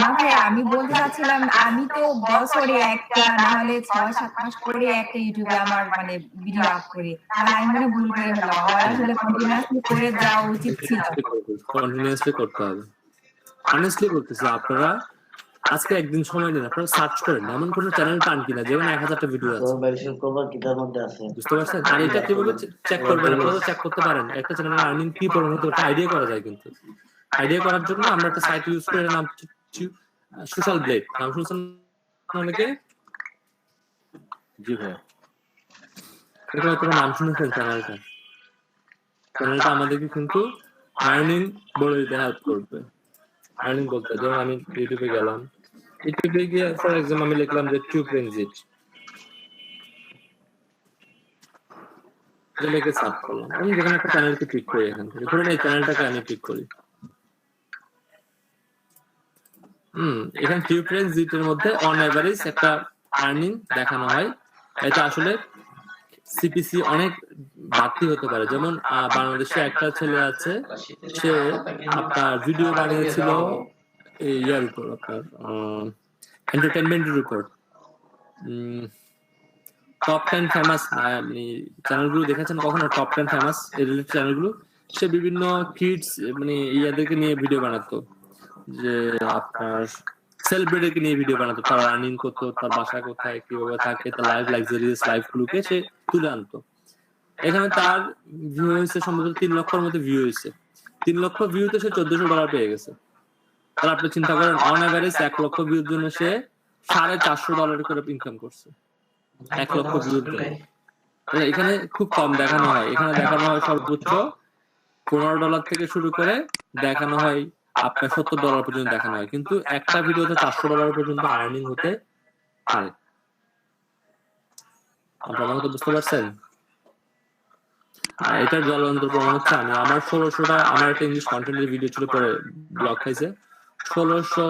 না ভাই, আমি বলতে চাচ্ছিলাম আমি তো বছরে একটা না হলে 6-7 মাস করে একটা ইউটিউবে আমার মানে ভিডিও আপ করি, তাহলে আমি মানে ভুল করে ফেললাম। আমার আসলে কন্টিনিউয়াসলি করে যাওয়া উচিত ছিল। কন্টিনিউয়াসলি করতে হবে। অনেস্টলি বলতেছি, আপনারা আজকে একদিন সময় নিন, আপনারা সার্চ করেন এমন কোনো চ্যানেল পান কিনা যেখানে 1000টা ভিডিও আছে, বুঝতে পারছেন? আর এটা কিভাবে চেক করবেন, আপনারা চেক করতে পারেন একটা চ্যানেলের আর্নিং কি পরিমাণ হতে পারে, আইডিয়া করা যায়। কিন্তু আইডিয়া করার জন্য আমরা একটা সাইট ইউজ করে, নাম সোশ্যাল ব্লেড, নাম শুনছেন অনেকে? জি ভাই, এটা হয়তো নাম শুনেছেন চ্যানেলটা আমাদেরকে কিন্তু আর্নিং বলে দিতে হেল্প করবে। আর্নিং বলতে যেমন আমি ইউটিউবে গেলাম, ইউটিউবে গিয়ে ফর এক্সাম্পল আমি লিখলাম যে টিউব রেঞ্জিট, এটা লিখে সার্চ করলাম, আমি যেখানে একটা চ্যানেলকে পিক করি, এখান থেকে ধরুন এই চ্যানেলটাকে আমি পিক করি। এখানে টিউটোরিয়াল জিটের মধ্যে অন এভারেজ একটা আর্নিং দেখানো হয়। এটা আসলে সিপিসি অনেক বাড়তি হতে পারে। যেমন বাংলাদেশে একটা ছেলে আছে, সে আপনার ভিডিও বানিয়েছিল ইয়ার উপর, আপনার এন্টারটেনমেন্টের উপর। টপ 10 ফেমাস, আপনি চ্যানেলগুলো দেখেছেন কখনো? টপ 10 ফেমাস এই রিলেটেড চ্যানেলগুলো, সে বিভিন্ন কিডস মানে ইয়াদেরকে নিয়ে ভিডিও বানাতো, যে আপনার সেলিব্রিটিকে নিয়ে ভিডিও বানাতো, তার আর্নিং করতো, তার বাসা কোথায়, কিভাবে থাকে, তার লাইফ, লাক্সারিয়াস লাইফ গুলোকে সে তুলে আনতো। এখানে তার ভিউ হয়েছে সম্ভবত 3 লক্ষের মতো ভিউ হয়েছে। 3 লক্ষ ভিউতে সে $1400 পেয়ে গেছে। তাহলে আপনি চিন্তা করেন, অন এভারেজ 1 লক্ষ ভিউর জন্য সে $450 করে ইনকাম করছে, 1 লক্ষ ভিউর জন্য। তাহলে এখানে খুব কম দেখানো হয়, এখানে দেখানো হয় সর্বোচ্চ $15 থেকে শুরু করে দেখানো হয় আপনার $70 পর্যন্ত দেখানো হয়, কিন্তু একটা ভিডিওতে $400 পর্যন্ত আর্নিং হতে পারে। আপনারা হয়তো বুঝতে পারছেন। এটার জ্বলন্ত প্রমাণ হচ্ছে আমি আমার 1600টা, আমার একটা ইংলিশ কন্টেন্টের ভিডিও ছিল, পরে ব্লগ খাইছে 1600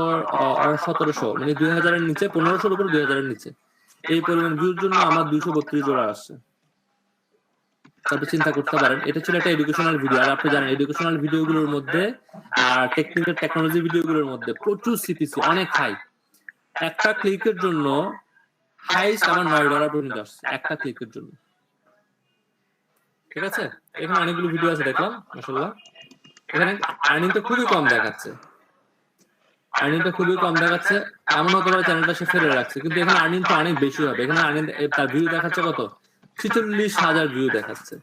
আর 1700, মানে 2000 এর নিচে, 1500 উপর 2000 এর নিচে, এই পরিমাণ ভিউর জন্য আমার $232 আসছে। তারপর চিন্তা করতে পারেন, এটা ছিল একটা এডুকেশনাল ভিডিও। আর আপনি জানেন এডুকেশনাল ভিডিওগুলোর মধ্যে আর টেকনিক্যাল টেকনোলজি ভিডিওগুলোর মধ্যে প্রচুর সিপিসি, অনেক হাই। একটা ক্লিকের জন্য হাইস্ট আমার $9 পর্যন্ত আসছে, একটা ক্লিকের জন্য। ঠিক আছে, এখানে অনেকগুলো ভিডিও আছে দেখলাম, মাশাআল্লাহ। এখানে আর্নিংটা খুবই কম দেখাচ্ছে, আর্নিংটা খুবই কম দেখাচ্ছে। এমন হতে পারে চ্যানেলটা সে ফেলে রাখছে, কিন্তু এখানে আর্নিংটা অনেক বেশি হবে। এখানে আর্নিং, তার ভিউ দেখাচ্ছে কত, 46,000 ভিউ দেখাচ্ছে।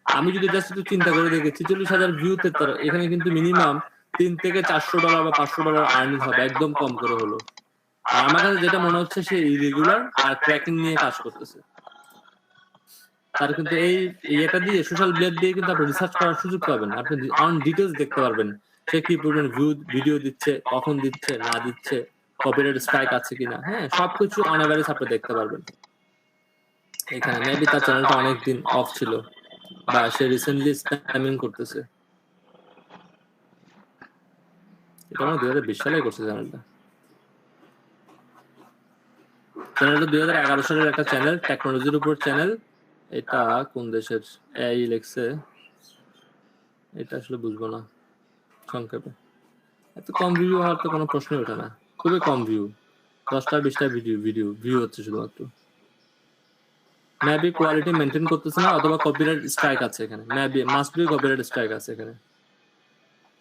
আমি যদি জাস্ট একটু চিন্তা করে দেখি, 46,000 ভিউতে তার এখানে কিন্তু মিনিমাম $300 থেকে $400 বা $500 আর্নিং হবে, একদম কম করে হলো। আর আমার কাছে যেটা মনে হচ্ছে, সে ইরেগুলার আর ট্র্যাকিং নিয়ে কাজ করতেছে। তার কিন্তু এই এটা দিয়ে, সোশ্যাল ব্লেড দিয়ে কিন্তু আপনি রিসার্চ করার সুযোগ পাবেন, আপনি অন ডিটেইলস দেখতে পারবেন সে কি পরিমাণ ভিডিও দিচ্ছে, কখন দিচ্ছে, না দিচ্ছে, কপিরাইট স্ট্রাইক আছে কিনা, হ্যাঁ, সবকিছু অন এভারেজ আপনি দেখতে পারবেন এখানে। মেবি তার চ্যানেলটা অনেকদিন অফ ছিল, বা সে রিসেন্টলি স্প্যামিং করতেছে। এটা আমার 2020 সালে করছে চ্যানেলটা। 2011 সালের একটা চ্যানেল, টেকনোলজির উপর চ্যানেল। এটা কোন দেশের এই লেখছে, এটা আসলে বুঝবো না সংক্ষেপে। এত কম ভিউ হওয়ার তো কোনো প্রশ্নই ওঠে না, খুবই কম ভিউ, 10টা 20টা ভিউ হচ্ছে শুধুমাত্র। মেবি কোয়ালিটি মেনটেন করতেছে না, অথবা কপিরাইট স্ট্রাইক আছে এখানে, maybe must be copyright strike আছে এখানে।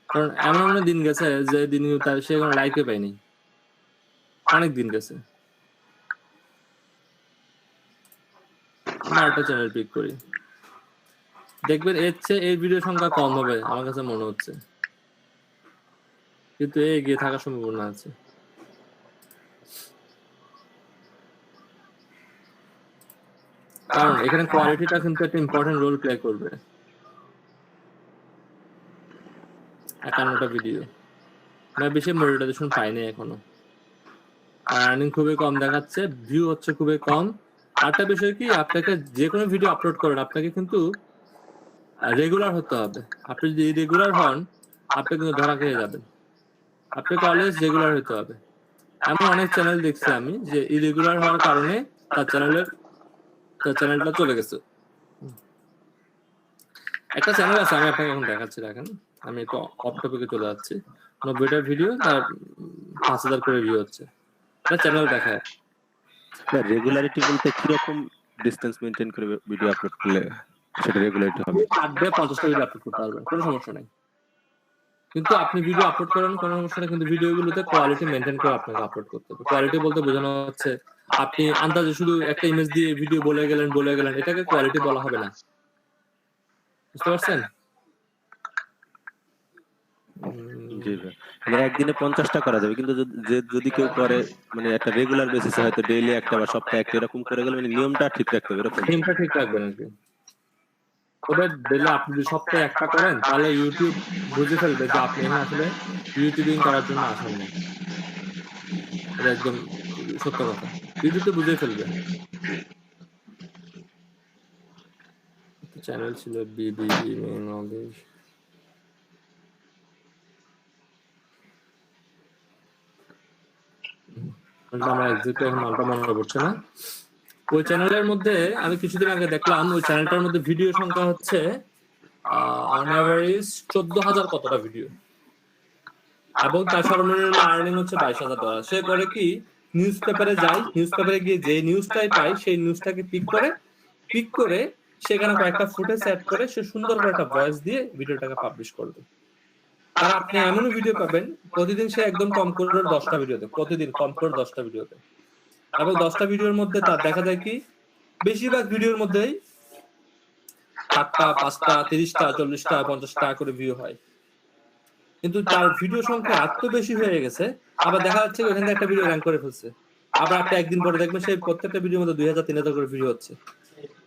কারণ এমন এমন দিন গেছে যে দিন সে কোনো লাইকে পাইনি, অনেক দিন গেছে। আমরা একটা চ্যানেল পিক করি, দেখবেন এর চেয়ে এই ভিডিও সংখ্যা কম হবে আমার কাছে মনে হচ্ছে, কিন্তু এগিয়ে থাকার সম্ভাবনা আছে। কারণ এখানে কোয়ালিটিটা কিন্তু একটা ইম্পর্টেন্ট রোল প্লে করবে। 51টা ভিডিও, আমি বেশি মনিটাইজেশন পাইনি এখনো, আর্নিং খুবই কম দেখাচ্ছে, ভিউ হচ্ছে খুবই কম। আরেকটা বিষয় কি, আপনাকে যে কোনো ভিডিও আপলোড করেন, আপনাকে কিন্তু রেগুলার হতে হবে। আপনি যদি ইরেগুলার হন, আপনি কিন্তু ধরা খেয়ে যাবেন। আপনাকে অলওয়েজ রেগুলার হতে হবে। এমন অনেক চ্যানেল দেখছি আমি, যে ইরেগুলার হওয়ার কারণে তার চ্যানেলটা চলে গেছে। একটা চ্যানেল আছে, আমি আপনাকে এখন দেখাচ্ছি, দেখেন, আমি একটু অফ টপিকে চলে যাচ্ছি। 90টা ভিডিও, তার 5000 করে ভিউ হচ্ছে, চ্যানেল দেখায়। রেগুলারিটি বলতে কিরকম ডিসটেন্স মেইনটেইন করে ভিডিও আপলোড করলে সেটা রেগুলারিটি হবে? 50টা ভিডিও আপলোড করতে পারবেন, কোনো সমস্যা নাই। কিন্তু আপনি ভিডিও আপলোড করেন, কোনো সমস্যা নেই, কিন্তু ভিডিওগুলোতে কোয়ালিটি মেনটেন করে আপনাকে আপলোড করতে হবে। কোয়ালিটি বলতে বোঝানো হচ্ছে, আপনি আন্দাজে শুধু একটা ইমেজ দিয়ে ভিডিও বলে গেলেন, এটাকে কোয়ালিটি বলা হবে না। বুঝতে পারছেন? জি ভাই, মানে একদিনে 50টা করা যাবে, কিন্তু যদি কেউ করে মানে একটা রেগুলার বেসিসে, হয়তো ডেইলি একটা বা সপ্তাহে একটা, এরকম করে গেলে মানে নিয়মটা ঠিক রাখতে হবে। এরকম নিয়মটা ঠিক রাখবেন আর কি। তবে দিলে আপনি যদি সপ্তাহে একটা করেন, তাহলে ইউটিউব বুঝে ফেলবে যে আপনি এখানে আসলে ইউটিউবিং করার জন্য আসেন না। এটা একদম সত্য কথা, ইউটিউব তো বুঝে ফেলবে। চ্যানেল ছিল বিবি নলেজ, আমার এক্সাক্টলি এখন নামটা মনে পড়ছে না। ওই চ্যানেলের মধ্যে আমি কিছুদিন আগে দেখলাম ওই চ্যানেলটার মধ্যে ভিডিও সংখ্যা হচ্ছে অন এভারেজ 14,000 কতটা ভিডিও, এবং তার সর্বনিম্ন আর্নিং হচ্ছে $22,000। সে করে কি, নিউজ পেপারে যায়, নিউজ পেপারে গিয়ে যে নিউজটাই পায় সেই নিউজটাকে পিক করে সেখানে কয়েকটা ফুটেজ অ্যাড করে সে সুন্দর করে একটা ভয়েস দিয়ে ভিডিওটাকে পাবলিশ করবে। আর আপনি এমনও ভিডিও পাবেন প্রতিদিন সে একদম কম করে 10টা ভিডিও দেয়, প্রতিদিন কম করে 10টা ভিডিও দেয়, এবং 10টা ভিডিওর মধ্যে তার দেখা যায় কি বেশিরভাগ ভিডিওর মধ্যেই 4টা 5টা 30টা 40টা 50টা করে ভিউ হয়। কিন্তু তার ভিডিও সংখ্যা এত বেশি হয়ে গেছে, আবার দেখা যাচ্ছে ওখান থেকে একটা ভিডিও র্যাঙ্ক করে ফেলছে, আবার আপনি একদিন পরে দেখবেন সেই প্রত্যেকটা ভিডিওর মধ্যে 2,000-3,000 করে ভিডিও হচ্ছে।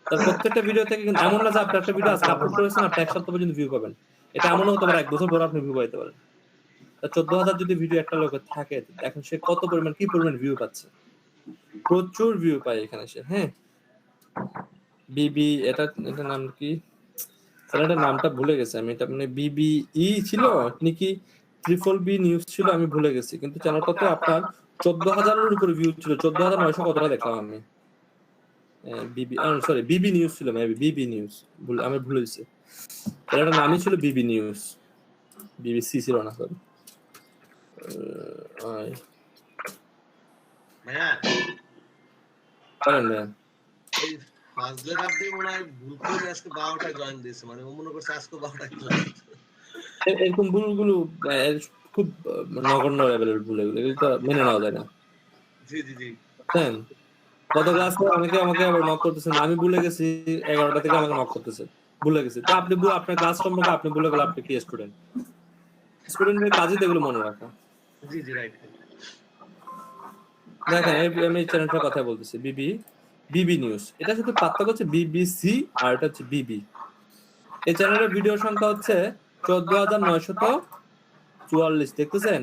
তার প্রত্যেকটা ভিডিও থেকে কিন্তু এমন না যে আপনি একটা ভিডিও আজকে আপলোড করেছেন আপনি এক সপ্তাহ পর্যন্ত ভিউ পাবেন, এটা এমনও হতে পারে 1 বছর পর আপনি ভিউ পাইতে পারেন। 14,000 যদি ভিডিও একটা লোকের থাকে, এখন সে কত পরিমাণ কি পরিমাণ ভিউ পাচ্ছে, প্রচুর ভিউ পায় এখানে সে। হ্যাঁ, বিবি এটা নাম কি, চ্যানেলটার নামটা ভুলে গেছি আমি, এটা মানে বিবিই ছিল নাকি BBB নিউজ ছিল, আমি ভুলে গেছি। কিন্তু চ্যানেলটা তো আপনার 14,000-এর উপরে ভিউ ছিল, 14,900 কতটা দেখলাম আমি। বিবি নিউজ ছিল, মেবি বিবি নিউজ, আমি ভুলে গেছি। চ্যানেলটার নামই ছিল বিবি নিউজ, বিবিসি ছিল না, সরি। ভাইয়া পারেন না এই ফাজলে রাব্বি মনে হয় ভুল করে আজকে 12টায় জয়েন দিয়েছে, মানে ও মনে করছে আজকে 12টায় ক্লাস। এরকম ভুলগুলো খুব নগণ্য লেভেলের ভুল, এগুলো তো মেনে নেওয়া যায় না। জি জি জি বুঝছেন, গত ক্লাসে অনেকে আমাকে আবার নক করতেছেন, আমি ভুলে গেছি 11টা থেকে আমাকে নক করতেছে, ভুলে গেছি। তো আপনি আপনার ক্লাস সম্পর্কে আপনি ভুলে গেলে আপনি কি স্টুডেন্টের কাজই তো এগুলো মনে রাখা। জি জি রাইট। দেখেন আমি এই চ্যানেলটার কথা বলতেছি, বিবি নিউজ। এটা শুধু পার্থক্য হচ্ছে বিবিসি আর এটা হচ্ছে বিবি। এই চ্যানেলের ভিডিও সংখ্যা হচ্ছে 14,944। দেখতেছেন,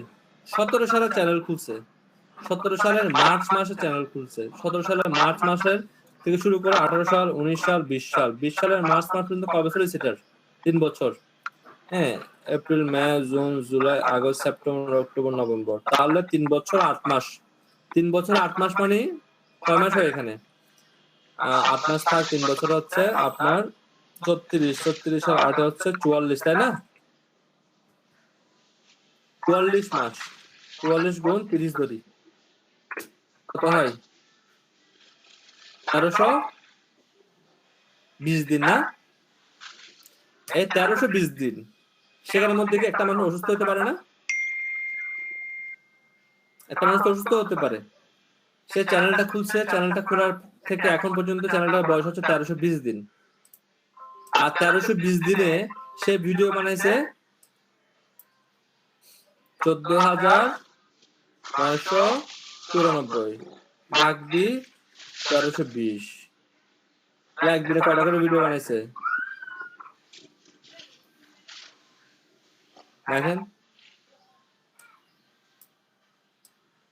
17 সালে চ্যানেল খুলছে, 17 সালের মার্চ মাসে চ্যানেল খুলছে, 17 সালের মার্চ মাসের থেকে শুরু করে 18 সাল 19 সাল 20 সাল 20 সালের মার্চ মাস পর্যন্ত কয় বছর হয়েছে এটার? 3 বছর। হ্যাঁ, April May June July August September October November, তাহলে 3 বছর 8 মাস। 3 বছর 8 মাস মানে কয় মাস হয় এখানে? 8 মাস থাক 3 বছর হচ্ছে আপনার 36 আর 8 হচ্ছে 44, তাই না? 44 মাস, 44 গুণ 30 ধরি, কত হয়? 1320 দিন না? এই 1320 দিন, সেখানের মধ্যে কি একটা মানুষ অসুস্থ হতে পারে না? একটা মানুষ তো অসুস্থ হতে পারে। সে চ্যানেলটা খুলছে, চ্যানেলটা খোলার থেকে এখন পর্যন্ত চ্যানেলটার বয়স হচ্ছে 1320 দিন, আর 1320 দিনে সে ভিডিও বানাইছে 14,994 ভাগ দি 1320, একদিনে কয়টা করে ভিডিও বানাইছে দেখেন,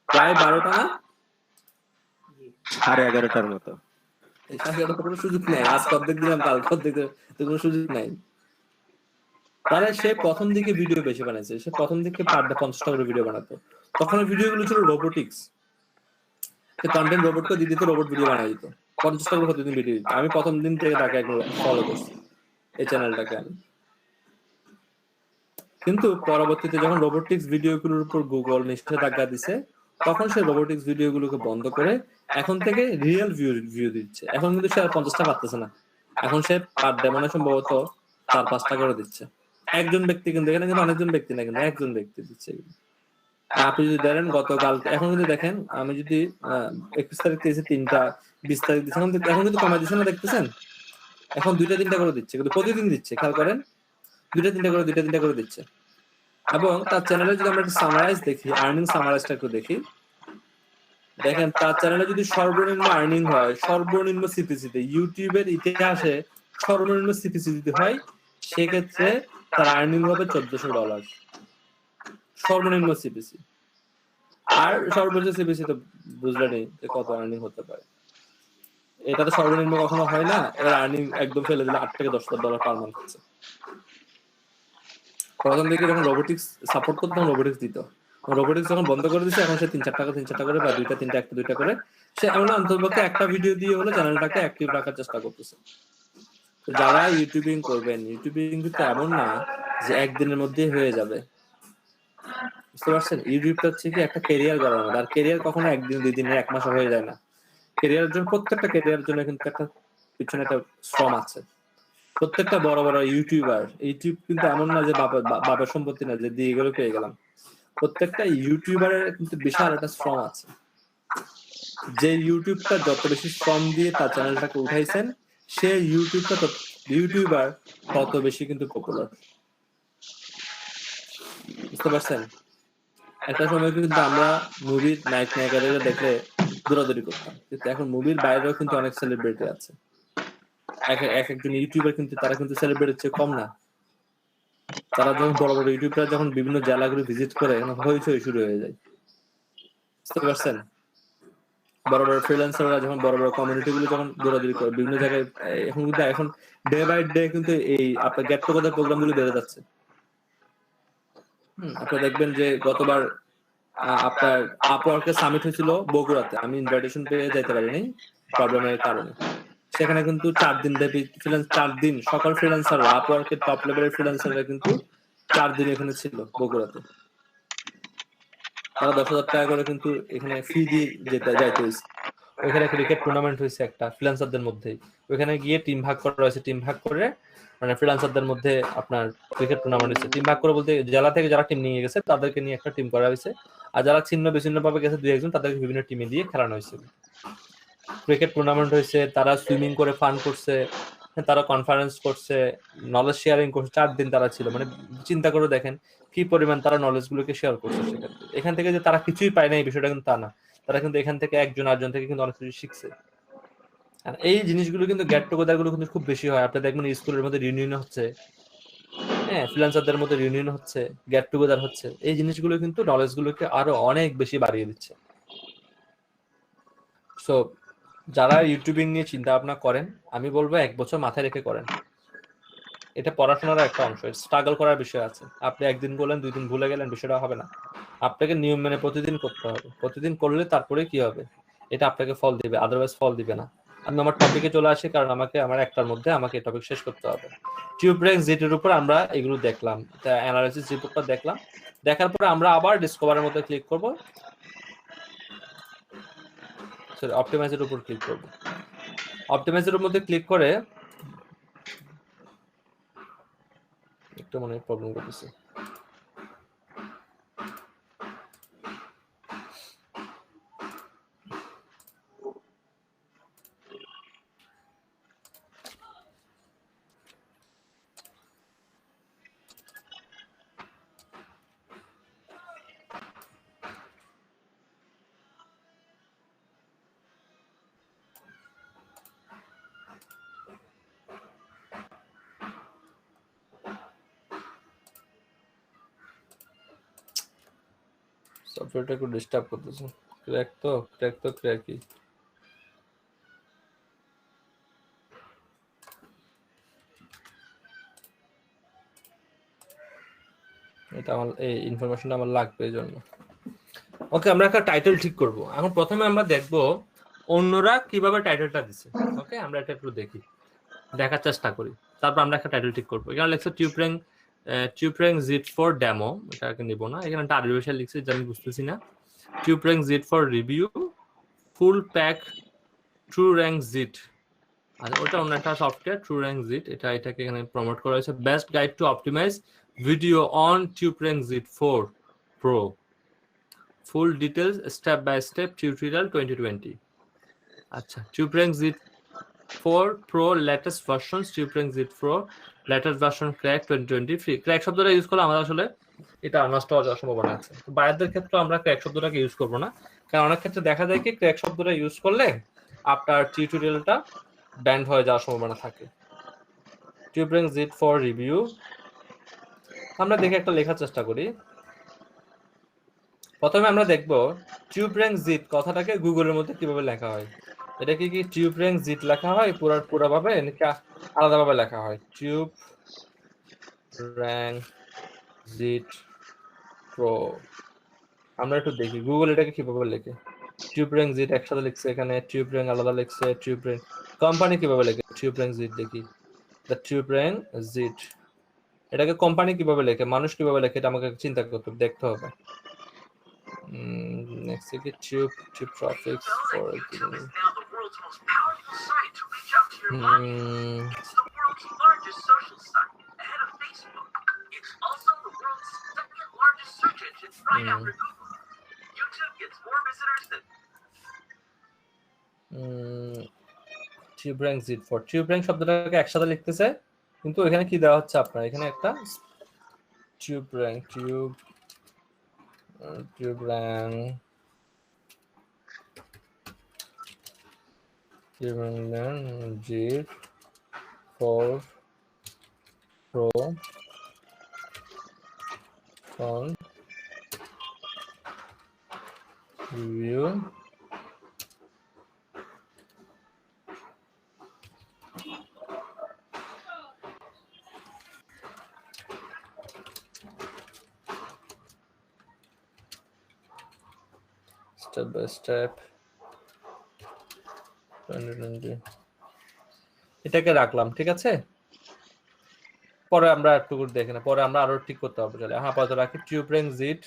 প্রায় 12টা না? 11:30টার মতো। কোনো সুযোগ নেই, আজ অর্ধেক দিলাম কাল অর্ধেক, কোনো সুযোগ নাই। তাহলে সে প্রথম দিকে ভিডিও বেশি বানাইছে, সে প্রথম দিকে পার ডে 50টা করে ভিডিও বানাতো। তখন ভিডিওগুলো ছিল রোবোটিক্স, কন্টেন্ট রোবটকে দিয়ে দিত, রোবট ভিডিও বানাই দিত, 50টা করে প্রতিদিন ভিডিও দিত। আমি প্রথম দিন থেকে তাকে একদম ফলো করছি এই চ্যানেলটাকে আমি। কিন্তু পরবর্তীতে যখন রোবোটিক্স ভিডিওগুলোর উপর গুগল নিষেধাজ্ঞা দিছে, তখন সে রোবোটিক্স ভিডিওগুলোকে বন্ধ করে এখন থেকে রিয়েল ভিউ দিচ্ছে। এখন কিন্তু সে আর 50টা পারতেছে না, এখন সে পার ডে মানে সম্ভবত 4-5টা করে দিচ্ছে। একজন ব্যক্তি, কিন্তু এখানে কিন্তু অনেকজন ব্যক্তি না, কিন্তু একজন ব্যক্তি দিচ্ছে। আপনি যদি দেখেন গতকাল, এখন যদি দেখেন আমি যদি 21 তারিখ দিয়েছি 3টা, 20 তারিখ দিচ্ছি, এখন কিন্তু কমাই দিচ্ছে না, দেখতেছেন? এখন 2টা-3টা করে দিচ্ছে, কিন্তু প্রতিদিন দিচ্ছে, খেয়াল করেন, 2টা-3টা করে দিচ্ছে। এবং তার চ্যানেলে যদি আমরা একটা সামারাইজ দেখি, আর্নিং সামারাইজটা একটু দেখি, দেখেন তার চ্যানেলে যদি সর্বনিম্ন আর্নিং হয়, সর্বনিম্ন সিপিসিতে, ইউটিউবের ইতিহাসে সর্বনিম্ন সিপিসি যদি হয়, সেক্ষেত্রে তার আর্নিং হবে $1,400, সর্বনিম্ন সিপিসি। আর সর্বোচ্চ সিপিসি তো বুঝলেনই যে কত আর্নিং হতে পারে। এটা তো সর্বনিম্ন কখনো হয় না, এর আর্নিং একদম ফেলে দিলে $8 থেকে $10 পার মান্থ হচ্ছে। প্রথম দিকে যখন রোবোটিক্স সাপোর্ট করতো তখন রোবোটিক্স দিত, রোবোটিক্স যখন বন্ধ করে দিচ্ছে এখন সে 3-4 টাকা করে বা 2-3 1-2 করে সে এমন অন্ততপক্ষে একটা ভিডিও দিয়ে হলো চ্যানেলটাকে অ্যাক্টিভ রাখার চেষ্টা করতেছে। তো যারা ইউটিউবিং করবেন, ইউটিউবিং কিন্তু এমন না যে একদিনের মধ্যেই হয়ে যাবে, বুঝতে পারছেন? ইউটিউবটা হচ্ছে কি একটা ক্যারিয়ার গড়ার মতো, আর ক্যারিয়ার কখনো একদিন 2 দিনে 1 মাসে হয়ে যায় না। ক্যারিয়ারের জন্য প্রত্যেকটা ক্যারিয়ারের জন্য কিন্তু একটা পিছনে একটা শ্রম আছে। প্রত্যেকটা বড় বড় ইউটিউবার, ইউটিউব কিন্তু এমন না যে বাবার সম্পত্তি না যে দিয়ে গেলে পেয়ে গেলাম। প্রত্যেকটা ইউটিউবারের কিন্তু বিশাল একটা শ্রম আছে। যে ইউটিউবটা যত বেশি শ্রম দিয়ে তার চ্যানেলটাকে উঠাইছেন, সে ইউটিউবার তত বেশি কিন্তু পপুলার, বুঝতে পারছেন? একটা সময় কিন্তু আমরা মুভির নায়ক নায়িকাদের দেখলে দৌড়াদৌড়ি করতাম, কিন্তু এখন মুভির বাইরেও কিন্তু অনেক সেলিব্রিটি আছে। একজন ইউটিউবার কিন্তু তারা কিন্তু সেলিব্রিটির চেয়ে কম না। তারা যখন বড় বড় ইউটিউবার যখন বিভিন্ন জেলাগুলো ভিজিট করে হইচই শুরু হয়ে যায়, বুঝতে পারছেন? বড় বড় ফ্রিল্যান্সাররা যখন বড় বড় কমিউনিটি গুলো যখন দৌড়াদৌড়ি করে বিভিন্ন জায়গায়, এখন ডে বাই ডে কিন্তু এই আপনার গেট টুগেদার প্রোগ্রাম গুলো বেড়ে যাচ্ছে। আপনারা দেখবেন যে গতবার আপনার আপওয়ার্কের সামিট হয়েছিল বগুড়াতে, আমি ইনভাইটেশন পেয়ে যেতে পারিনি প্রবলেমের কারণে। সেখানে কিন্তু 4 দিন ব্যাপী 4 দিন সকল ফ্রিল্যান্সাররা, আপওয়ার্কের টপ লেভেলের ফ্রিল্যান্সাররা কিন্তু 4 দিন এখানে ছিল বগুড়াতে। তারা 10,000 টাকা করে কিন্তু এখানে ফি দিয়ে যাইতে হয়েছে। ওইখানে ক্রিকেট টুর্নামেন্ট হয়েছে একটা ফ্রিল্যান্সারদের মধ্যেই, ওইখানে গিয়ে টিম ভাগ করা হয়েছে, টিম ভাগ করে মানে ফ্রিল্যান্সারদের মধ্যে আপনার ক্রিকেট টুর্নামেন্ট হয়েছে। টিম ভাগ করে বলতে জেলা থেকে যারা টিম নিয়ে গেছে তাদেরকে নিয়ে একটা টিম করা হয়েছে, আর যারা ছিন্ন বিচ্ছিন্ন ভাবে গেছে 2-1 তাদেরকে বিভিন্ন টিমে দিয়ে খেলানো হয়েছিল। ক্রিকেট টুর্নামেন্ট হয়েছে, তারা সুইমিং করে ফান করছে, তারা কনফারেন্স করছে, নলেজ শেয়ারিং করছে। 4 দিন তারা ছিল, মানে চিন্তা করে দেখেন কি পরিমাণ তারা নলেজ গুলোকে শেয়ার করছে। সেখানে এখান থেকে যে তারা কিছুই পায় না এই বিষয়টা কিন্তু তা না, তারা কিন্তু এখান থেকে একজন আরেকজন থেকে কিন্তু অনেক কিছু শিখছে। আর এই জিনিসগুলো কিন্তু গেট টুগেদার গুলো কিন্তু খুব বেশি হয়। আপনি দেখবেন স্কুলের মধ্যে রিউনিয়ন হচ্ছে, হ্যাঁ, ফ্রিল্যান্সারদের মধ্যে রিউনিয়ন হচ্ছে, গেট টুগেদার হচ্ছে। এই জিনিসগুলো কিন্তু নলেজ গুলোকে আরো অনেক বেশি বাড়িয়ে দিচ্ছে। সো যারা ইউটিউবিং নিয়ে চিন্তা ভাবনা করেন, আমি বলবো 1 বছর মাথায় রেখে করেন। এটা পড়াশোনার একটা অংশ, স্ট্রাগল করার বিষয় আছে। আপনি একদিন বললেন 2 দিন ভুলে গেলেন, বিষয়টা হবে না। আপনাকে নিয়ম মেনে প্রতিদিন করতে হবে, প্রতিদিন করলে তারপরে কি হবে, এটা আপনাকে ফল দিবে, আদারওয়াইজ ফল দিবে না। আমি আমার টপিকে চলে আসি, কারণ আমার একটার মধ্যে আমাকে এই টপিক শেষ করতে হবে। টিউব র্যাঙ্ক জিটের উপর আমরা এগুলো দেখলাম, অ্যানালাইসিস রিপোর্টটা দেখলাম। দেখার পরে আমরা আবার ডিসকভারের মধ্যে ক্লিক করব, সরি অপটিমাইজের উপর ক্লিক করব। অপটিমাইজের মধ্যে ক্লিক করে একটু মনে প্রবলেম করতেছে। সফটওয়্যারটা একটু ডিস্টার্ব করতেছে। ক্র্যাকই এটা আমার এই ইনফরমেশনটা আমার লাগবে এই জন্য। ওকে, আমরা একটা টাইটেল ঠিক করব। এখন প্রথমে আমরা দেখব অন্যরা কিভাবে টাইটেলটা দিচ্ছে। ওকে, আমরা এটা একটু দেখার চেষ্টা করি, তারপর আমরা একটা টাইটেল ঠিক করব। এখানে লেখছে টিউবর্যাঙ্ক জিট ফর ডেমো, এটাকে নিব না। এখানে একটা আরবি ভাষায় লিখছে যেটা আমি বুঝতেছি না। Tube rank Jeet for review, full pack true rank Jeet. আর ওটা অন্য একটা সফটওয়্যার, ট্রু র্যাঙ্ক জিট, এটাকে এখানে প্রমোট করা হয়েছে। Best guide to optimize video on tube rank Jeet 4 pro, full details step by step tutorial 2020। আচ্ছা, tube rank Jeet 4 pro latest version, tube rank Jeet pro latest version crack 2020 free. Crack শব্দটা ইউজ করলে আমাদের আসলে এটা নষ্ট হওয়ার সম্ভাবনা আছে। বাইরের ক্ষেত্রে আমরা ক্র্যাক শব্দটাকে ইউজ করবো না, কারণ অনেক ক্ষেত্রে দেখা যায় কি ক্র্যাক শব্দটা ইউজ করলে আপনার টিউটোরিয়ালটা ব্যান্ড হয়ে যাওয়ার সম্ভাবনা থাকে। টিউবর্যাঙ্ক জিট ফর রিভিউ, আমরা দেখে একটা লেখার চেষ্টা করি। প্রথমে আমরা দেখব টিউবর্যাঙ্ক জিট কথাটাকে গুগলের মধ্যে কিভাবে লেখা হয়। এটা কি টিউব র্যাঙ্ক জিট লেখা হয় পুরো ভাবে নাকি আলাদা ভাবে লেখা হয়? টিউব র্যাঙ্ক জিট প্রো, আমরা একটু দেখি গুগল এটাকে কিভাবে লেখে। টিউব র্যাঙ্ক জিট একসাথে লিখছে এখানে, টিউব র্যাঙ্ক আলাদা লিখছে, টিউব র্যাঙ্ক কোম্পানি কিভাবে লেখে? টিউব র্যাঙ্ক জিট দেখি, দ্য টিউব র্যাঙ্ক জিট, এটাকে কোম্পানি কিভাবে লেখে, মানুষ কিভাবে লেখে, এটা আমাকে চিন্তা করতে দেখতে হবে। নেক্সট কি tube traffic for tube rank Jeet for, tube rank শব্দটাকে একসাথে লিখতেছে, কিন্তু এখানে কি দেওয়া হচ্ছে আপনার, এখানে একটা tube rank tube rank Jeet for pro font review step by step 2020, এটাকে রাখলাম, ঠিক আছে। পরে আমরা একটু করে দেখি না, পরে আমরা আরো ঠিক করতে হবে। চলে হ্যাঁ, আপাতত রাখি tube rank Jeet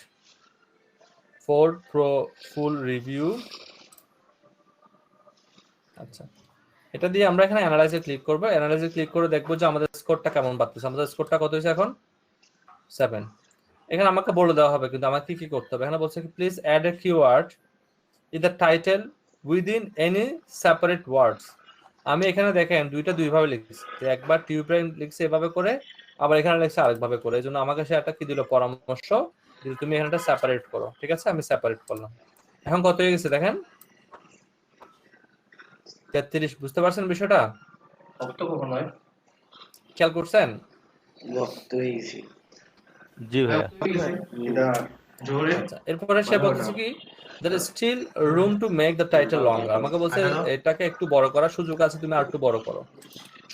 4 pro full review. আচ্ছা, এটা দিয়ে আমরা এখানে অ্যানালাইজে ক্লিক করব। অ্যানালাইজে ক্লিক করে দেখবো যে আমাদের স্কোরটা কেমন পাচ্ছে। আমাদের স্কোরটা কত হয়েছে এখন? 7। এখানে আমাকে বলে দেওয়া হবে কিন্তু আমাকে কি করতে হবে। এখানে বলছে কি please add a keyword in the title within any separate words. আমি এখানে দেখেন দুই ভাবে লিখছি, একবার টিউব র্যাঙ্ক লিখছি এভাবে করে, আবার এখানে লিখছি আরেকভাবে করে। এই জন্য আমাকে সে একটা কি দিল, পরামর্শ যে তুমি এখানটা সেপারেট করো। ঠিক আছে, আমি সেপারেট করলাম। এখন কত হয়ে গেছে দেখেন, 33। বুঝতে পারছেন বিষয়টা? খেয়াল করছেন? জি ভাইয়া। আচ্ছা, এরপরে সে বলছে কি there is still room to make the title longer। আমাকে বলছে এটাকে একটু বড় করার সুযোগ আছে, তুমি আর একটু বড় করো।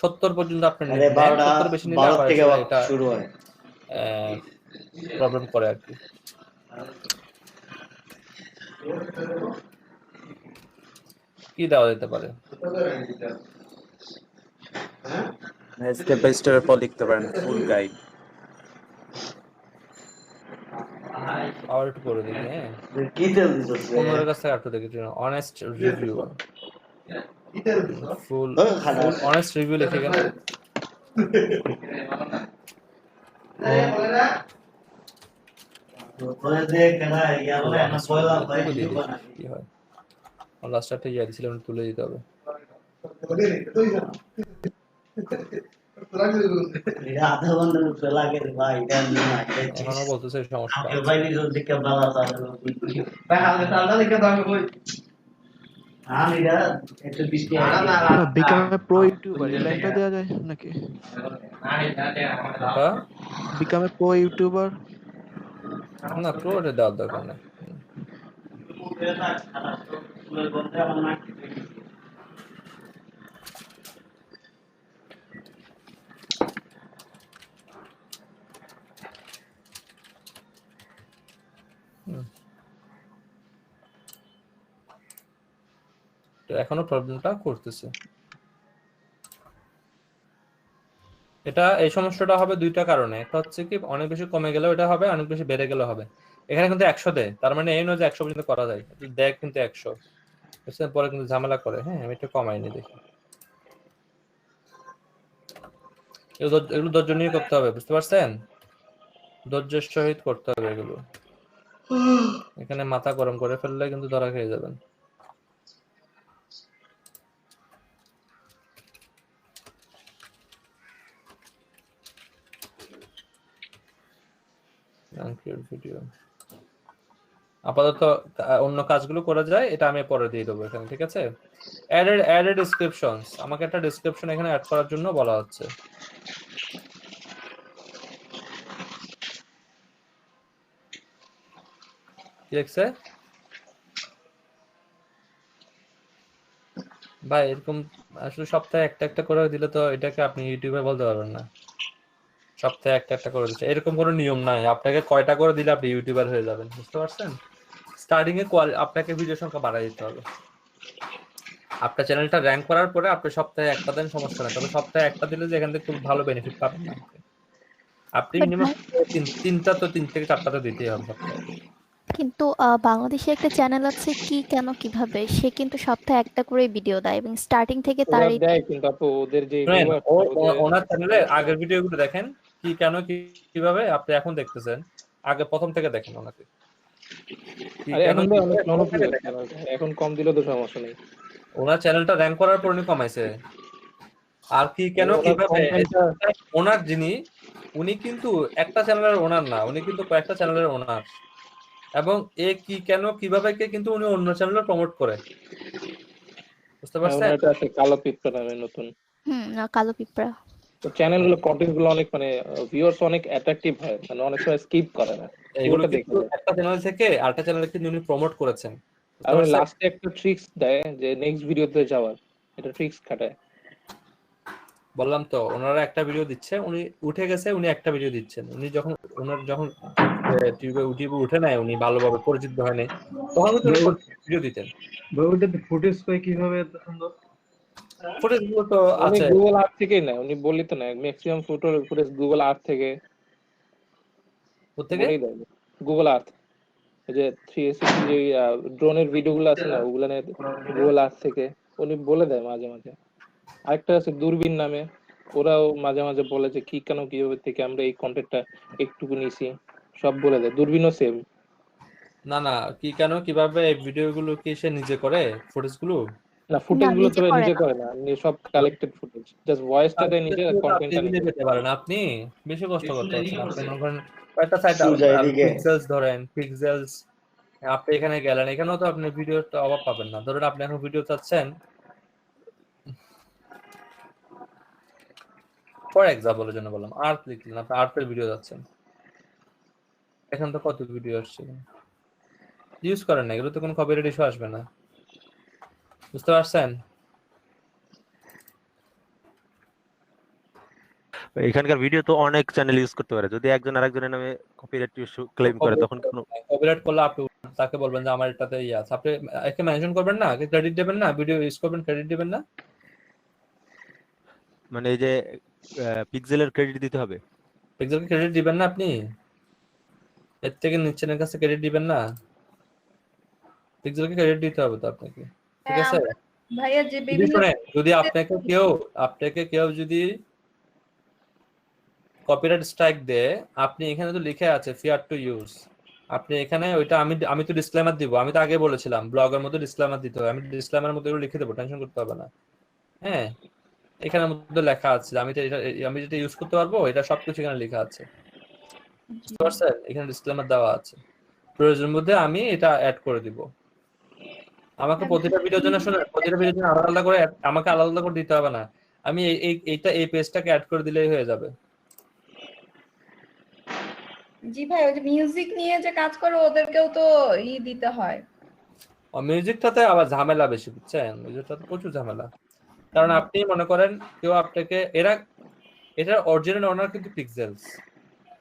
70 পর্যন্ত আপনি নেবেন, 70 বেশি নিলে আবার এটা শুরু হয়, প্রবলেম করে আর কি। কি দেওয়া যেতে পারে? স্টেপ বাই স্টেপের পর লিখতে পারেন ফুল গাইড। আবার একটু করে দেখি। হ্যাঁ, অন্যের কাছ থেকে একটু দেখি। অনেস্ট রিভিউ, ফুল অনেস্ট রিভিউ লিখে গেল। কি হয় লাস্টটা ইয়ে দিয়েছিলাম, তুলে দিতে হবে। এখনো বলতেছে সমস্যা। বিকামে প্রো ইউটিউবার এই লাইনটা দেওয়া যায় নাকি? বিকামে প্রো ইউটিউবার না, প্রো এটা দেওয়ার দরকার নেই। এখনো প্রবলেমটা করতেছে। এটা এই সমস্যাটা হবে দুইটা কারণে। একটা হচ্ছে কি অনেক বেশি কমে গেলেও এটা হবে, অনেক বেশি বেড়ে গেলেও হবে। এখানে কিন্তু 100 দেয়, তার মানে এই নয় যে 100 পর্যন্ত করা যায়। দেখ কিন্তু 100 পরে কিন্তু ঝামেলা করে। হ্যাঁ, আমি একটু কমাইনি দেখি। এগুলো ধৈর্য নিয়ে করতে হবে, বুঝতে পারছেন? ধৈর্যের সহিত করতে হবে এগুলো। এখানে মাথা গরম করে ফেললে কিন্তু ধরা খেয়ে যাবেন। ভিডিও আপাতত অন্য কাজগুলো করা যায়, এটা আমি পরে দিয়ে দেবো এখানে। ঠিক আছে, অ্যাডেড ডেসক্রিপশনস, আমাকে একটা ডেসক্রিপশন এখানে অ্যাড করার জন্য বলা হচ্ছে। কি লিখছে? ভাই এরকম আসলে সপ্তাহে একটা একটা করে দিলে তো এটাকে আপনি ইউটিউবে বলতে পারবেন না সপ্তাহে একটা একটা করে দিচ্ছে এরকম কোনো নিয়ম নাই আপনাকে কয়টা করে দিলে আপনি ইউটিউবার হয়ে যাবেন বুঝতে পারছেন স্টার্টিং এ আপনাকে ভিডিও সংখ্যা বাড়াই দিতে হবে আপনার চ্যানেলটা র্যাঙ্ক করার পরে আপনি সপ্তাহে একটা দেন সমস্যা নেই তবে সপ্তাহে একটা দিলে যে এখান থেকে খুব ভালো বেনিফিট পাবেন না আপনি But মিনিমাম ভাই, তিনটা তো 3 থেকে 4টা তো দিতেই হবে সপ্তাহে কিন্তু বাংলাদেশে একটা চ্যানেল আছে কি কেন কিভাবে, সে কিন্তু সপ্তাহে একটা করে ভিডিও দেয় এবং স্টার্টিং থেকে তার ওরা দেয়, কিন্তু আপু ওদের যে শুনেন, viewers, ওনার চ্যানেলে আগের ভিডিওগুলো দেখেন কি কেন কিভাবে আপনি এখন দেখতেছেন আগে প্রথম থেকে দেখেন ওনাকে কি আরে কেন এখন ভাই অনেক কিভাবে, প্রথম জনপ্রিয় থেকে দেখেন। channel টা। এখন কম দিলেও তো সমস্যা নেই। ওনার চ্যানেলটা র্যাঙ্ক করার পর উনি কমাইছে আর কি কেন ওনার কিভাবে content-টা- ওনার যিনি উনি কিন্তু একটা চ্যানেলের ওনার না উনি কিন্তু কয়েকটা চ্যানেলের ওনার এবং এ কি কেন কিভাবে কে কিন্তু উনি অন্য চ্যানেলে প্রমোট করে বুঝতে হ্যাঁ, পারছেন ওনার একটা আছে কালো পিঁপড়া নামে নতুন। কালো পিঁপড়া। তো চ্যানেল গুলো কন্টেন্ট গুলো অনেক মানে ভিউয়ার্স অনেক অ্যাট্রাকটিভ হয়, মানে অনেক সময় স্কিপ করে না, এগুলো পুরোটা দেখে কিন্তু যায়। একটা চ্যানেল থেকে আরেকটা চ্যানেলে কিন্তু উনি প্রমোট করেছেন বুঝতে আর পারছেন? লাস্টে একটা ট্রিক্স দেয় যে নেক্সট ভিডিওতে যাওয়ার, এটা ট্রিক্স খাটায়। বললাম তো ওনারা একটা ভিডিও দিচ্ছে উনি উঠে গেছে উনি একটা ভিডিও দিচ্ছেন উনি যখন ওনার যখন ইউটিউবে উঠে নেয় উনি ভালোভাবে পরিচিত হয় নাই তখন কিন্তু ভিডিও দিতেন ওইটাতে ফুটেজ পাই কিভাবে এত সুন্দর? ফুটেজ গুলো তো উনি আছে গুগল আর্ট থেকেই নেয়, উনি বললি তো না ম্যাক্সিমাম ফুটেজ গুগল আর্ট থেকে কোত্থেকে বলেই দেয়। গুগল আর্থ, যে 360 যে ড্রোনের ভিডিওগুলো আছে না, ওগুলো গুগল আর্থ থেকে উনি বলে দেয় মাঝে মাঝে। আরেকটা আছে দূরবীন নামে, ওরাও মাঝে মাঝে বলে যে কি কেন কিভাবে থেকে আমরা এই কন্টেন্টটা একটুকু নিছি, সব বলে দেয়। দূরবীনও সেম। না না কি কেন কিভাবে এই ভিডিও গুলো কি সে নিজে করে ফুটেজ গুলো না, ফুটেজ গুলো তো নিজে করে নিজে না। করে না, সব কালেক্টেড ফুটেজ, জাস্ট ভয়েসটা দেয় নিজে, আপনি কন্টেন্টটা easily নিজে। পেতে পারেন আপনি বেশি কষ্ট করতে হচ্ছে না আপনি মনে করেন কয়েকটা সাইট পিক্সেলস ধরেন পিক্সেলস আপনি এখানে গেলেন এখানেও তো আপনি ভিডিওটা অভাব পাবেন না ধরেন আপনি এখন ভিডিও চাচ্ছেন ফর এক্সাম্পলের জন্য বললাম আর্থ লিখলেন আপনি আর্থের ভিডিও যাচ্ছেন এখন তো কত ভিডিও আসছে ইউজ করেন না এগুলো তো কোনো কপিরাইট ইস্যু আসবে না বুঝতে পারছেন এখানকার ভিডিও তো অনেক চ্যানেল ইউজ করতে পারে, যদি একজন আরেকজনের নামে কপিরাইট ইস্যু ক্লেম করে তখন কোনো কপিরাইট করলে আপনি তাকে বলবেন যে আমার এটাতে ইয়ে আছে আপনি একে মেনশন করবেন না ক্রেডিট দেবেন না ভিডিও ইউজ করবেন ক্রেডিট দিবেন না মানে এই যে পিক্সেলের ক্রেডিট দিতে হবে। পিক্সেলকে ক্রেডিট দিবেন না আপনি এর থেকে নিচের কাছে ক্রেডিট দিবেন না পিক্সেলকে ক্রেডিট দিতে হবে তো আপনাকে ঠিক আছে ভাইয়া যে বিভিন্ন যদি আপনাকে কেউ যদি কপিরাইট স্ট্রাইক দেয় আপনি এখানে তো লিখে আছে ফেয়ার টু ইউজ আপনি এখানে ওইটা আমি তো ডিসক্লেমার দিব আমি তো আগে বলেছিলাম ব্লগের মধ্যে ডিসক্লেমার দিতে হবে আমি ডিসক্লেমারের মধ্যে এগুলো লিখে দেবো টেনশন করতে হবে না হ্যাঁ এখানের মধ্যে লেখা আছে আমি যেটা ইউজ করতে পারবো এটা সবকিছু এখানে লেখা আছে বুঝতে পারছেন এখানে ডিসক্লেমার দেওয়া আছে প্রয়োজনের মধ্যে আমি এটা অ্যাড করে দিব আমাকে প্রতিটা ভিডিওর জন্য শুনে প্রতিটা ভিডিওর জন্য আলাদা করে আমাকে আলাদা করে দিতে হবে না আমি এই পেজটাকে অ্যাড করে দিলেই হয়ে যাবে জি ভাই ওই যে মিউজিক নিয়ে যে কাজ করে ওদেরকেও তো দিতে হয় মিউজিকটাতে আবার ঝামেলা বেশি বুঝছেন মিউজিকটাতে প্রচুর ঝামেলা কারণ আপনি মনে করেন কেউ আপনাকে এটা অরিজিনাল ওনার কিন্তু পিক্সেলস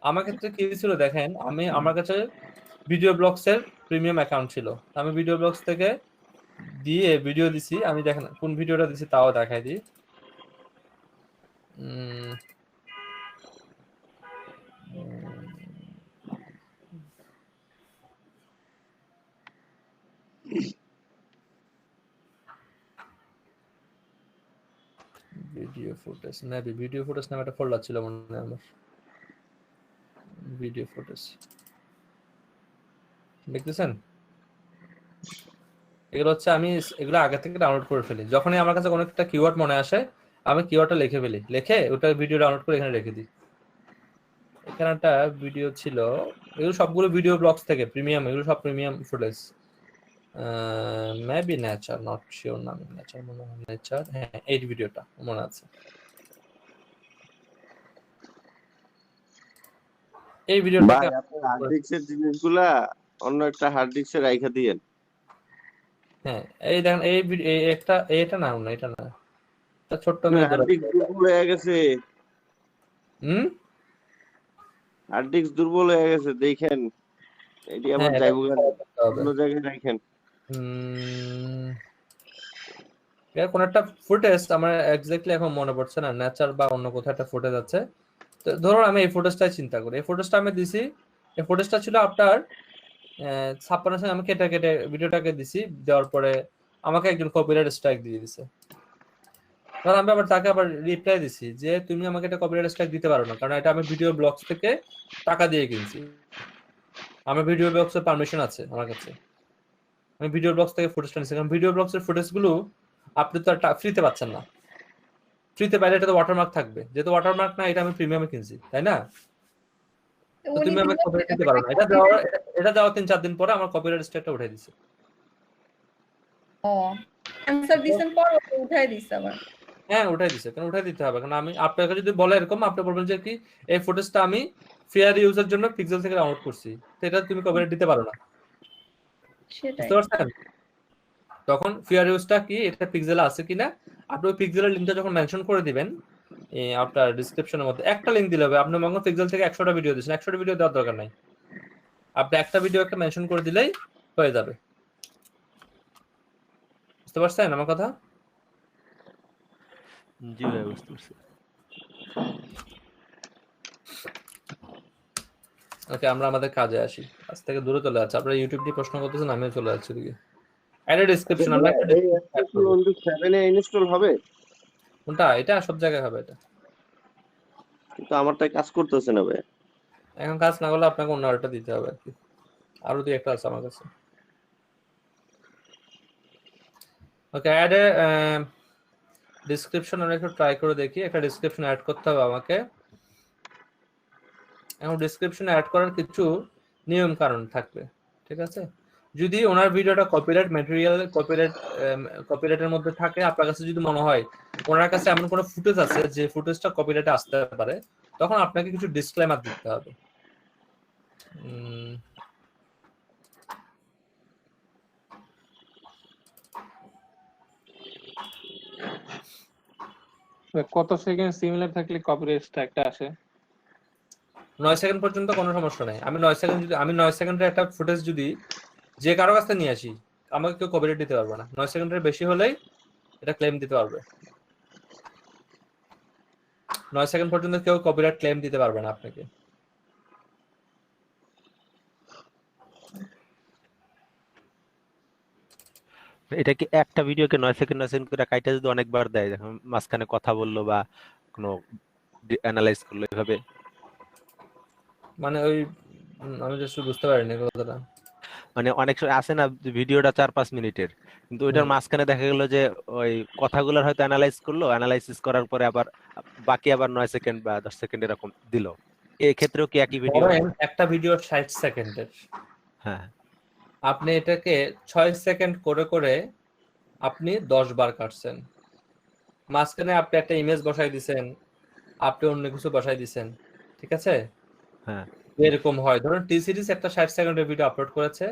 আমার ক্ষেত্রে কি ছিল দেখেন আমার কাছে ভিডিও ব্লগস এর প্রিমিয়াম অ্যাকাউন্ট ছিল আমি ভিডিও ব্লগস থেকে দিয়ে ভিডিও দিছি আমি দেখেন কোন ভিডিওটা দিছি তাও দেখাই দিই ভিডিও ফুটেজ নামে একটা ফোল্ডার ছিল মনে হয় আমার ভিডিও ফুটেজ দেখতেছেন এগুলো হচ্ছে আমি এগুলো আগে থেকে ডাউনলোড করে ফেলি যখনই আমার কাছে কোনো একটা কিওয়ার্ড মনে আসে আমি কিওয়ার্ডটা লিখে ফেলি লিখে ওটা ভিডিও ডাউনলোড করে এখানে রেখে দিই এখানে একটা ভিডিও ছিল এগুলো সবগুলো ভিডিও ব্লগস থেকে প্রিমিয়াম এগুলো সব premium footage maybe nature not sure নাম নেচার মনে হয় নেচার হ্যাঁ এই ভিডিওটা মনে আছে এই ভিডিওটা হার্ড ডিস্কের জিনিসগুলা অন্য একটা হার্ড ডিস্কে রাইখা দিয়েন হ্যাঁ, এই দেখেন এই একটা এটা না এটা না, একটা ছোট্ট মেয়ে ধরে। হার্ড ডিস্ক দুর্বল হয়ে গেছে, হুম, হার্ড ডিস্ক দুর্বল হয়ে গেছে, দেখেন এটি আবার হ্যাঁ এটা যাইবো কেন, করতে হবে। অন্য জায়গায় রাখেন। এর কোন একটা ফুটেজ আমার এক্স্যাক্টলি এখন মনে পড়ছে না, নেচার বা অন্য কোথাও একটা ফুটেজ আছে। তো ধরুন আমি এই ফুটেজটাই চিন্তা করি, এই ফুটেজটা আমি দিছি, এই ফুটেজটা ছিল আপনার 56 সেকেন্ড, আমি কেটে কেটে ভিডিওটাকে দিছি, দেওয়ার পরে আমাকে একজন কপিরাইট স্ট্রাইক দিয়ে দিছে। কারণ আমি আবার তাকে আবার রিপ্লাই দিছি যে তুমি আমাকে এটা কপিরাইট স্ট্রাইক দিতে পারো না, কারণ এটা আমি ভিডিও ব্লগস থেকে টাকা দিয়ে কিনছি, আমার ভিডিও ব্লগসের পারমিশন আছে আমার কাছে, আমি ভিডিও ব্লগস থেকে ফুটেজটা নিচ্ছি, কারণ ভিডিও ব্লগসের ফুটেজগুলো আপনি তো ফ্রিতে পাচ্ছেন না, ফ্রিতে পাইলে এটা তো ওয়াটারমার্ক থাকবে, যেহেতু ওয়াটারমার্ক না, এটা আমি প্রিমিয়ামে কিনছি, তাই না? তো তুমি আমাকে কপিরাইট দিতে পারো না, এটা দেওয়া 3-4 দিন পরে আমার কপিরাইট স্ট্রাইকটা উঠাই দিছে। ও অ্যানসার দিছেন পর উঠাই দিছে আবার। হ্যাঁ উঠাই দিছে, কারণ উঠাই দিতে হবে, কারণ আমি আপনাকে যদি বলে এরকম, আপনি বলবেন যে কি এই ফুটেজটা আমি ফেয়ার ইউজের জন্য পিক্সেল থেকে ডাউনলোড করছি, তো এটা তুমি কপিরাইট দিতে পারো না, সেটাই। বুঝতে পারছেন? তখন ফেয়ার ইউজটা কি, এটা পিক্সেলে আছে কিনা, আপনি ওই পিক্সেলের লিংকটা যখন মেনশন করে দিবেন আপনার ডেসক্রিপশনের মধ্যে, একটা লিংক দিলে হবে। আপনি মঙ্গল পিক্সেল থেকে 100টা ভিডিও দিয়েছেন, 100টা ভিডিও দেওয়ার দরকার নাই, আপনি একটা ভিডিও একটা মেনশন করে দিলেই হয়ে যাবে, বুঝতে পারছেন আমার কথা? জি ভাই, বুঝতে পারছি। ওকে, আমরা আমাদের কাজে আসি, আজ থেকে দূরে চলে যাচ্ছে। আপনারা ইউটিউব নিয়ে প্রশ্ন করতেছেন, আমিও চলে যাচ্ছি দিকে। অ্যাড ডেসক্রিপশন, আমরা একটা এই অ্যাপটা কি উইন্ডোজ 7 এ ইনস্টল হবে? কোনটা? এটা সব জায়গায় হবে এটা। কিন্তু আমারটাই কাজ করতেছে না ভাই। এখন কাজ না করলে আপনাকে অন্য আরেকটা দিতে হবে আর কি, আরো দুই একটা আছে আমার কাছে। ওকে, অ্যাড এ ডেসক্রিপশন আমরা একটু ট্রাই করে দেখি, একটা ডেসক্রিপশন অ্যাড করতে হবে আমাকে। এখন ডেসক্রিপশন অ্যাড করার কিছু নিয়ম কারণ থাকবে, ঠিক আছে? যদি ওনার ভিডিওটা কপিরাইট ম্যাটেরিয়াল কপিরাইটের মধ্যে থাকে, আপনার কাছে যদি মনে হয় ওনার কাছে এমন কোনো ফুটেজ আছে যে ফুটেজটা কপিরাইটে আসতে পারে, তখন আপনাকে কিছু ডিসক্লেমার দিতে হবে। কত সেকেন্ড সিমিলার থাকলে কপিরাইট স্ট্রাইকটা আসে? 9 সেকেন্ড পর্যন্ত কোনো সমস্যা নাই। আমি 9 সেকেন্ডের একটা ফুটেজ যদি যে কারো কাছে নিয়ে আসি, আমাকে কেউ কপিরাইট দিতে পারবে না। 9 সেকেন্ডের বেশি হলেই এটা ক্লেম দিতে পারবে। 9 সেকেন্ড পর্যন্ত কেউ কপিরাইট ক্লেম দিতে পারবে না আপনাকে। এটা কি একটা ভিডিওকে 9 সেকেন্ড 9 সেকেন্ড করে কাইটা যদি অনেকবার দেয়, দেখুন মাঝখানে কথা বললো বা কোনো অ্যানালাইজ করলো এভাবে, মানে ওই আমি জাস্ট বুঝতে পারিনি কথাটা। মানে অনেক সময় আসে না ভিডিওটা 4-5 মিনিটের, কিন্তু ওইটার মাঝখানে দেখা গেল যে ওই কথাগুলোর হয়তো অ্যানালাইজ করলো, অ্যানালাইসিস করার পরে আবার বাকি আবার 9 সেকেন্ড বা 10 সেকেন্ড এরকম দিল, এই ক্ষেত্রেও কি একই ভিডিও? ধরেন একটা ভিডিও 60 সেকেন্ডের, হ্যাঁ, আপনি এটাকে 6 সেকেন্ড করে করে আপনি 10 বার কাটছেন, মাঝখানে আপনি একটা ইমেজ বসাই দিছেন, আপনি অন্য কিছু বসাই দিছেন, ঠিক আছে? হ্যাঁ, এরকম হয়। ধরুন টি সিরিজ একটা 60 সেকেন্ডের ভিডিও আপলোড করেছে,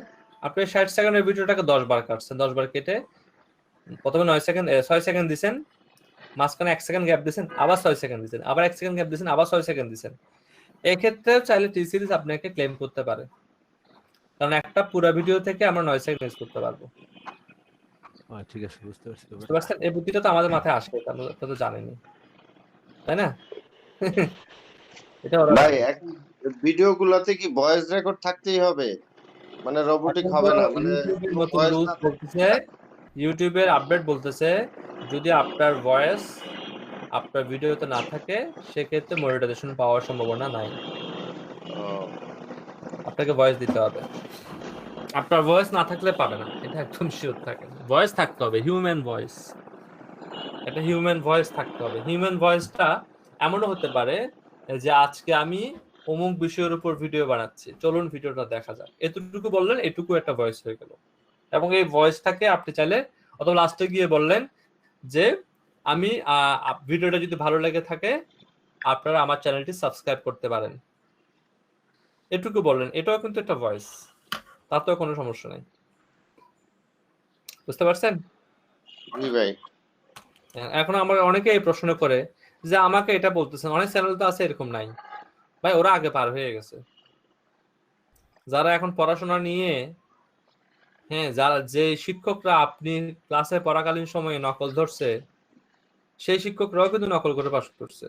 আপনি 60 সেকেন্ডের ভিডিওটাকে 10 বার কাটছেন, 10 বার কেটে প্রথমে 6 সেকেন্ড দিছেন, মাঝখানে 1 সেকেন্ড গ্যাপ দিছেন, আবার 6 সেকেন্ড দিছেন, আবার 1 সেকেন্ড গ্যাপ দিছেন, আবার 6 সেকেন্ড দিছেন। এই ক্ষেত্রে চাইলে টি সিরিজ আপনাকে ক্লেম করতে পারে, কারণ একটা পুরো ভিডিও থেকে আমরা 9 সেকেন্ড ইউজ করতে পারবো। ঠিক আছে, বুঝতে পারছি। বুঝতে পারছেন? এই বুদ্ধিটা তো আমাদের মাথায় আসে, আপনারা তো জানেনই, তাই না? এটা ওরা ভাই ভিডিও গুলাতে কি ভয়েস রেকর্ড থাকতেই হবে, মানে রোবোটিক হবে না? মানে ইউটিউবের নতুন রুলস বলতেছে, ইউটিউবের আপডেট বলতেছে যদি আপনার ভয়েস আপনার ভিডিওতে না থাকে, সেক্ষেত্রে মনিটাইজেশন পাওয়ার সম্ভাবনা নাই। আপনাকে ভয়েস দিতে হবে, আপনার ভয়েস না থাকলে পাবে না, এটা একদম শিওর থাকে। ভয়েস থাকতে হবে, হিউম্যান ভয়েস, একটা হিউম্যান ভয়েস থাকতে হবে। হিউম্যান ভয়েসটা এমনও হতে পারে যে আজকে আমি অমুক বিষয়ের উপর ভিডিও বানাচ্ছি, চলুন ভিডিওটা দেখা যাক, এতটুকু বললেন, এটুকু একটা ভয়েস হয়ে গেল। এবং এই ভয়েসটাকে আপনি চাইলে অথবা লাস্টে গিয়ে বললেন যে আমি ভিডিওটা যদি ভালো লেগে থাকে আপনারা আমার চ্যানেলটি সাবস্ক্রাইব করতে পারেন, এটুকু বললেন, এটাও কিন্তু একটা ভয়েস, তাতেও কোনো সমস্যা নেই। বুঝতে পারছেন? জি ভাই। এখন আমার অনেকে এই প্রশ্ন করে যে আমাকে এটা বলতেছেন, অনেক চ্যানেল তো আছে এরকম নাই ভাই, ওরা আগে পার হয়ে গেছে। যারা এখন পড়াশোনা নিয়ে, হ্যাঁ, যারা যে শিক্ষকরা আপনি ক্লাসে পড়াকালীন সময়ে নকল ধরছে, সেই শিক্ষকরাও কিন্তু নকল করে পাশ করছে।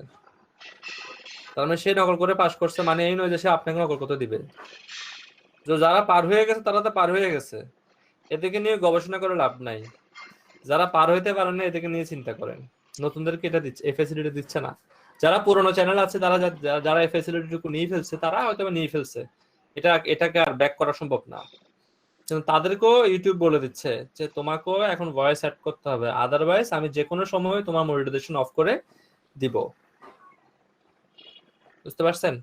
তার মানে সে নকল করে পাশ করছে মানে এই নয় যে সে আপনাকে নকল করতে দিবে। তো যারা পার হয়ে গেছে তারা তো পার হয়ে গেছে, এদিকে নিয়ে গবেষণা করে লাভ নাই। যারা পার হইতে পারেন না এদিকে নিয়ে চিন্তা করেন। নতুনদেরকে এটা দিচ্ছে, এই ফ্যাসিলিটি দিচ্ছে না। যারা পুরোনো চ্যানেল আছে তারা যারা এই ফ্যাসিলিটিটুকু নিয়ে ফেলছে তারা হয়তো নিয়ে ফেলছে, এটাকে আর ব্যাক করা সম্ভব না। কিন্তু তাদেরকেও ইউটিউব বলে দিচ্ছে যে তোমাকেও এখন ভয়েস অ্যাড করতে হবে, আদারওয়াইজ আমি যে কোনো সময় তোমার মনিটাইজেশন অফ করে দিব। বুঝতে পারছেন?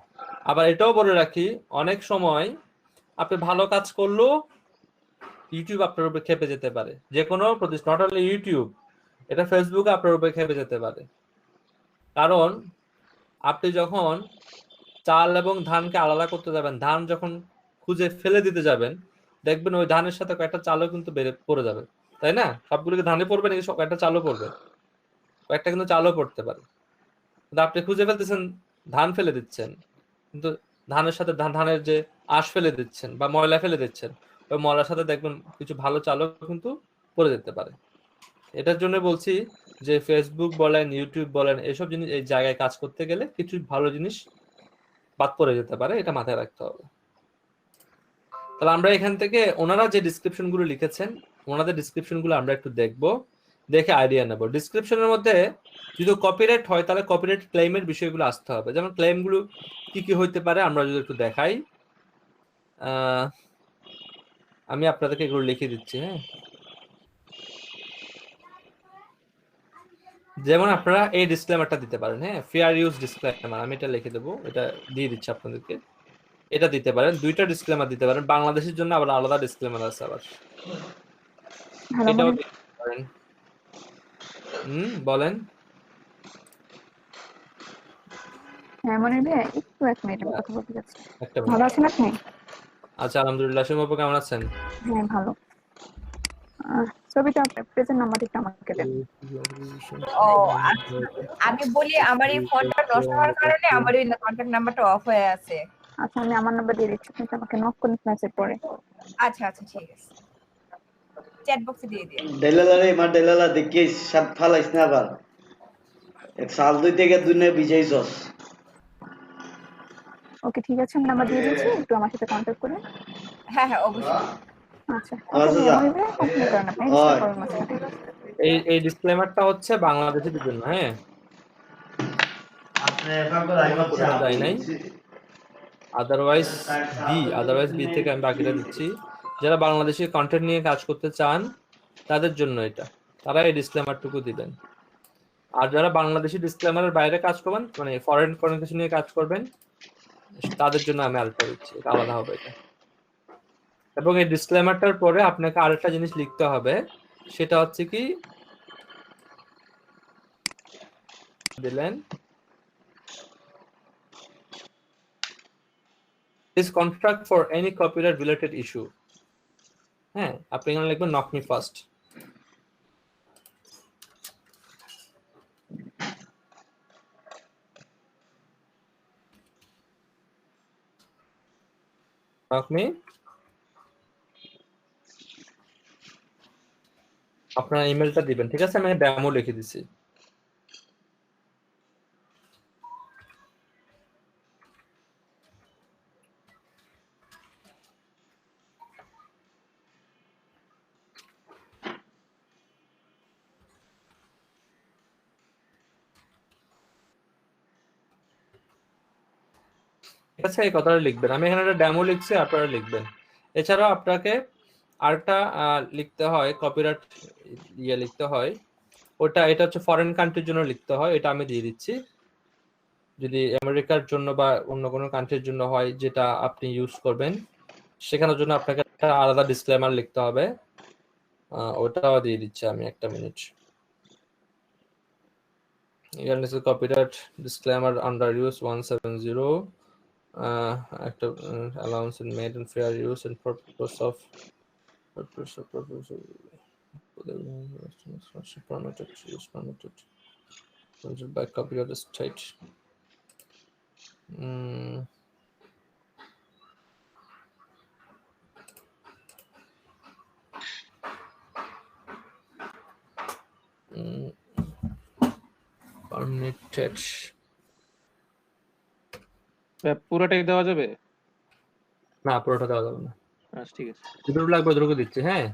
আবার এটাও বলে রাখি, অনেক সময় আপনি ভালো কাজ করলেও ইউটিউব আপনার উপরে খেপে যেতে পারে। যে কোনো প্রতিষ্ঠান, নট অনলি ইউটিউব, এটা ফেসবুক আপনার উপরে খেপে যেতে পারে। কারণ আপনি যখন চাল এবং ধানকে আলাদা করতে যাবেন, ধান যখন খুঁজে ফেলে দিতে যাবেন, দেখবেন ওই ধানের সাথে কয়েকটা চালও কিন্তু পড়ে যাবে, তাই না? সবগুলোকে ধানে পড়বে নাকি কয়েকটা চালও পড়বে? কয়েকটা কিন্তু চালও পড়তে পারে। কিন্তু আপনি খুঁজে ফেলতেছেন, ধান ফেলে দিচ্ছেন, কিন্তু ধানের সাথে ধানের যে আঁশ ফেলে দিচ্ছেন বা ময়লা ফেলে দিচ্ছেন, ওই ময়লার সাথে দেখবেন কিছু ভালো চালও কিন্তু পড়ে যেতে পারে। এটার জন্য বলছি যে ফেসবুক বলেন, ইউটিউব বলেন, এসব জিনিস এই জায়গায় কাজ করতে গেলে কিছু ভালো জিনিস বাদ পড়ে যেতে পারে, এটা মাথায় রাখতে হবে। তাহলে আমরা এখান থেকে ওনারা যে ডিসক্রিপশন গুলো লিখেছেন, ওনাদের ডিসক্রিপশন গুলো আমরা একটু দেখবো, দেখে আইডিয়া নেব। ডিসক্রিপশনের মধ্যে যদি কপিরাইট হয় তাহলে কপিরাইট ক্লেইমের বিষয়গুলো আসতে হবে। যেমন ক্লেইম গুলো কি কি হইতে পারে আমরা যদি একটু দেখাই, আমি আপনাদেরকে এগুলো লিখে দিচ্ছি। হ্যাঁ, যেমন আপনারা এই ডিসক্লেমারটা দিতে পারেন। হ্যাঁ, ফেয়ার ইউজ ডিসক্লেমার, আমি এটা লিখে দেবো, এটা দিয়ে দিচ্ছি আপনাদেরকে। এটা দিতে পারেন, দুইটা ডিসক্লেমার দিতে পারেন। বাংলাদেশের জন্য আবার আলাদা ডিসক্লেমার আছে আবার, এটাও দিতে পারেন। বলেন। হ্যাঁ মনে ভাই একটু এক মিনিট আমি কথা বলতে যাচ্ছি। একটা মিনিট। ভালো আছেন আপনি? আচ্ছা, আলহামদুলিল্লাহ। শিমু আপু কেমন আছেন? হ্যাঁ ভালো। ছবিটা আপনার প্রেজেন্ট নাম্বারটা একটু আমাকে দেন। ও আচ্ছা, আমি বলি আমার এই ফোনটা নষ্ট হওয়ার কারণে আমার এই কন্টাক্ট নাম্বারটা অফ হয়ে আছে। আচ্ছা আমি আমার নাম্বার দিয়ে দিচ্ছি, আপনি আমাকে নক করুন মেসেজ পরে। আচ্ছা আচ্ছা ঠিক আছে, চ্যাট বক্সে দিয়ে দিন। ডেলালা রে মা ডেলালা দেখিস সাত ফালাইস না আবার এক সাল দুই থেকে দুনে বিজয়ছস। ওকে ঠিক আছে, আমি নাম্বার দিয়ে দিচ্ছি, একটু আমার সাথে কন্টাক্ট করুন। হ্যাঁ হ্যাঁ অবশ্যই। আচ্ছা ওকে মনে ভাই কন্টিনিউ করেন আপনি, ডিসটার্ব করবেন না। এই ডিসক্লেমারটা হচ্ছে বাংলাদেশের জন্য। হ্যাঁ, আপনি পাগল আইছে যাই নাই, আদারওয়াইজ বি থেকে আমি বাকিটা দিচ্ছি। যারা বাংলাদেশি কন্টেন্ট নিয়ে কাজ করতে চান তাদের জন্য এটা, তারা এই ডিসক্লেমারটুকু দিবেন। আর যারা বাংলাদেশি ডিসক্লেমারের বাইরে কাজ করবেন, মানে ফরেন কোনো কিছু নিয়ে কাজ করবেন, তাদের জন্য আমি আরেকটা দিচ্ছি, এটা আলাদা হবে এটা। এবং এই ডিসক্লেমারটার পরে আপনাকে আরেকটা জিনিস লিখতে হবে, সেটা হচ্ছে কি দিলেন, this contract for any copyright related issue। হ্যাঁ, আপনি এখানে লিখবেন knock me first. Knock me, আপনার ইমেলটা দিবেন, ঠিক আছে? আমি ডেমো লিখে দিছি। ঠিক আছে, এই কথাটা লিখবেন। আমি এখানে একটা ডেমো লিখছি, আপনারা লিখবেন। এছাড়াও আপনাকে আরেকটা লিখতে হয়, কপিরাইট লিখতে হয়, এটা হচ্ছে ফরেন কান্ট্রির জন্য লিখতে হয়, এটা আমি দিয়ে দিচ্ছি। যদি আমেরিকার জন্য বা অন্য কোনো কান্ট্রির জন্য হয় যেটা আপনি ইউজ করবেন, সেখানের জন্য আপনাকে একটা আলাদা ডিসক্লেমার লিখতে হবে, ওটাও দিয়ে দিচ্ছি আমি, একটা minute. Here is a copyright disclaimer under use 170, একটা allowance in made and fair use and purpose of permitted, use permitted. Permitted by copyright state. Permitted. পুরোটাই দেওয়া যাবে? না, পুরোটা দেওয়া যাবে না। আচ্ছা ঠিক আছে। যতটুকু লাগবে ততটুকু দিচ্ছি। হ্যাঁ,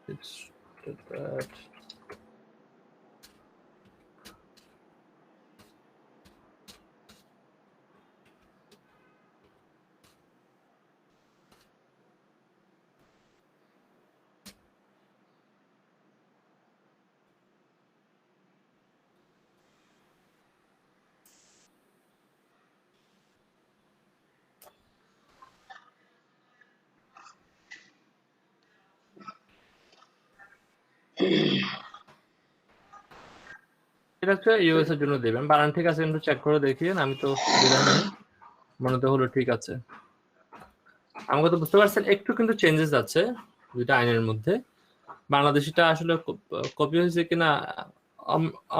let's get that. এটা হচ্ছে ইউএস এর জন্য দেবেন। বানান ঠিক আছে কিন্তু চেক করে দেখিয়েন। আমি তো দিলাম না, মনে তো হলো ঠিক আছে। আমাকে তো বুঝতে পারছেন একটু কিন্তু চেঞ্জেস আছে দুইটা আইনের মধ্যে। বাংলাদেশিটা আসলে কপি হয়েছে কিনা,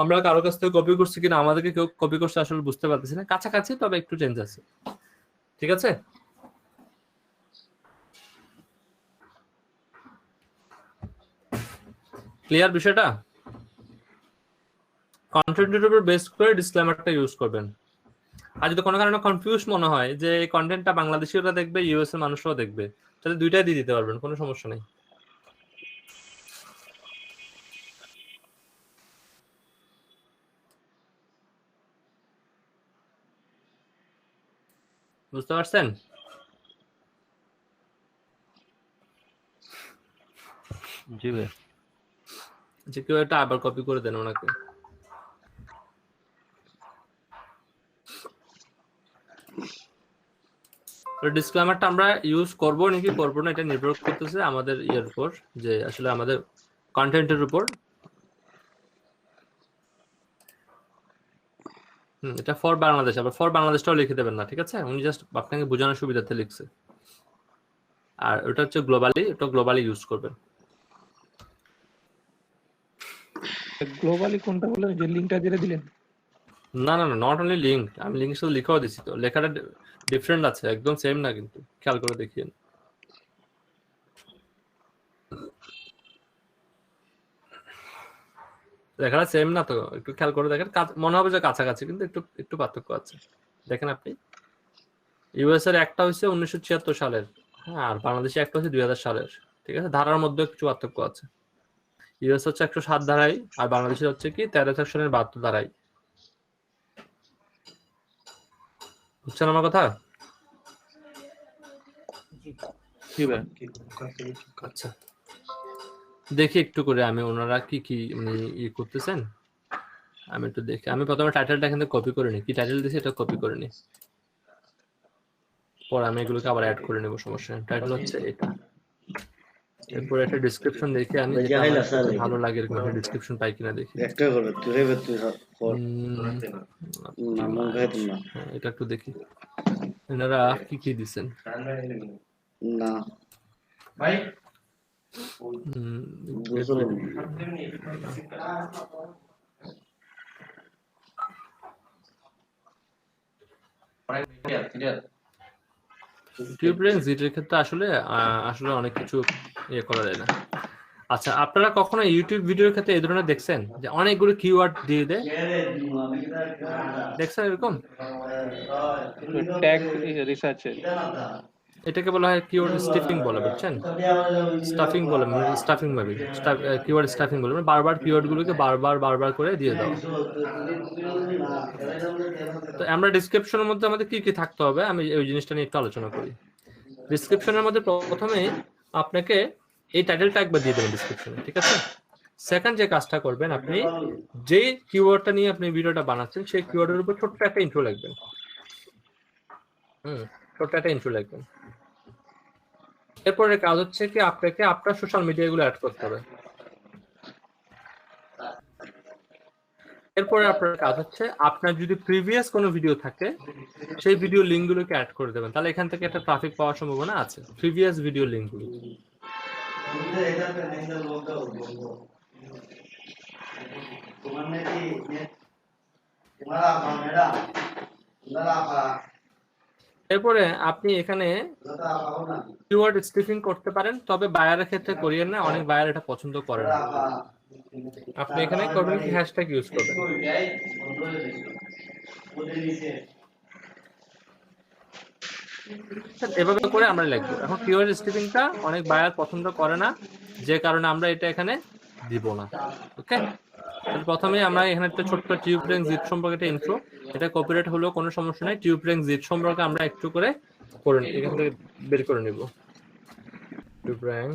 আমরা কারো কাছ থেকে কপি করছি কিনা, আমাদেরকে কেউ কপি করছে আসলে বুঝতে পারতেছি না। কাছাকাছি, তবে একটু চেঞ্জ আছে। ঠিক আছে, ক্লিয়ার বিষয়টা? কন্টেন্টের উপর বেস করে ডিসক্লেমারটা ইউজ করবেন। আর যদি কোনো কারণে কনফিউজ মনে হয় যে এই কন্টেন্টটা বাংলাদেশিরা দেখবে, ইউএস এর মানুষরাও দেখবে, তাহলে দুইটাই দিয়ে দিতে পারবেন, কোনো সমস্যা নেই। বুঝতে পারছেন? জি ভাই। যে কেউ এটা আবার কপি করে দেন ওনাকে। ডিসক্লেমারটা আমরা ইউজ করব নাকি করবো না, এটা নির্ভর করতেছে আমাদের ইয়ের উপর, যে আসলে আমাদের কন্টেন্টের উপর। এটা ফর বাংলাদেশ, আবার ফর বাংলাদেশটাও লিখে দেবেন না, ঠিক আছে? উনি জাস্ট আপনাকে বোঝানোর সুবিধার্থে লিখছে। আর ওটা হচ্ছে গ্লোবালি, এটা গ্লোবালি ইউজ করবেন। গ্লোবালি কোনটা বললেন, যে লিংকটা যেটা দিলেন? না না না, নট অনলি লিঙ্ক, আমি লিঙ্কের সাথে লিখাও দিছি তো। লেখাটা ডিফারেন্ট আছে, একদম সেম না কিন্তু, খেয়াল করে দেখিয়েন। লেখাটা সেম না তো, একটু খেয়াল করে দেখেন। মনে হবে যে কাছাকাছি, কিন্তু একটু একটু পার্থক্য আছে। দেখেন আপনি, ইউএস এর একটা হচ্ছে 1976 সালের, হ্যাঁ, আর বাংলাদেশে একটা হচ্ছে 2000 সালের। ঠিক আছে, ধারার মধ্যে কিছু পার্থক্য আছে। ইউএস হচ্ছে 107 ধারায়, আর বাংলাদেশের হচ্ছে কি 13 সেকশনের 72 ধারায়। বুঝছেন আমার কথা? আচ্ছা, দেখি একটু করে আমি ওনারা কি কি ই করতেছেন, আমি একটু দেখি। আমি প্রথমে টাইটেলটা এখান থেকে কপি করে নিই, কি টাইটেল দিয়েছি এটা কপি করে নিই, পর আমি এগুলোকে আবার অ্যাড করে নেব, সমস্যা নেই। টাইটেল হচ্ছে এটা, এরপর একটা ডেসক্রিপশন দেখি আমি, যেটা আমার ভালো লাগে এরকম একটা ডেসক্রিপশন পাই কিনা দেখি। একটা করে তুই হেবে তুই এটা একটু দেখি এনারা কি কি দিছেন। না ভাই বুঝলেন টিউবরেঞ্জ জিটের ক্ষেত্রে আসলে আসলে অনেক কিছু ইয়ে করা যায় না। আচ্ছা, আপনারা কখনো ইউটিউব ভিডিওর ক্ষেত্রে এই ধরনের দেখছেন যে অনেকগুলো কিওয়ার্ড দিয়ে দেয়? দেখছেন এরকম? ট্যাগ রিসার্চে এটাকে বলা হয় কিওয়ার্ড স্টাফিং বলে, বুঝছেন? স্টাফিং বলে, স্টাফিং ভাবে কিওয়ার্ড স্টাফিং বলে, মানে বারবার কিওয়ার্ড গুলোকে বারবার করে দিয়ে দাও। তো আমরা ডেসক্রিপশনের মধ্যে আমাদের কি কি থাকতে হবে, আমি ওই জিনিসটা নিয়ে একটু আলোচনা করি। ডেসক্রিপশনের মধ্যে প্রথমে আপনাকে এই টাইটেলটা একবার দিয়ে দেবেন ডেসক্রিপশনে, ঠিক আছে? সেকেন্ড যে কাজটা করবেন, আপনি যে কিওয়ার্ডটা নিয়ে আপনি ভিডিওটা বানাচ্ছেন সেই কিওয়ার্ডের উপর ছোট্ট একটা ইন্ট্রো লিখবেন। ছোট্ট একটা ইন্ট্রো লিখবেন। এরপরে কাজ হচ্ছে কি আপনাকে আপনার সোশ্যাল মিডিয়াগুলো অ্যাড করতে হবে। এরপরে আপনার কাজ হচ্ছে আপনার যদি প্রিভিয়াস কোনো ভিডিও থাকে সেই ভিডিও লিঙ্কগুলোকে অ্যাড করে দেবেন, তাহলে এখান থেকে একটা ট্রাফিক পাওয়ার সম্ভাবনা আছে। প্রিভিয়াস ভিডিও লিঙ্কগুলো এরপরে আপনি এখানে কিওয়ার্ড স্টাফিং করতে পারেন, তবে বায়ারের ক্ষেত্রে করিয়েন না, অনেক বায়ার এটা পছন্দ করে না। আপনি এখানে করবেন কি হ্যাশট্যাগ ইউজ করবেন। এভাবে করে আমরা লিখবো। এখন কিওয়ার্ড স্টাফিংটা অনেক বায়ার পছন্দ করে না, যে কারণে আমরা এটা এখানে দিব না। ওকে, প্রথমে আমরা এখানে একটা ছোট্ট টিউবরেঞ্জ জিট সম্পর্কে একটা ইন্ট্রো, এটা কপিরাইট হলেও কোনো সমস্যা নাই। টিউবরেঞ্জ জিট সম্পর্কে আমরা একটু করে এখান থেকে বের করে নিব। টিউবরেঞ্জ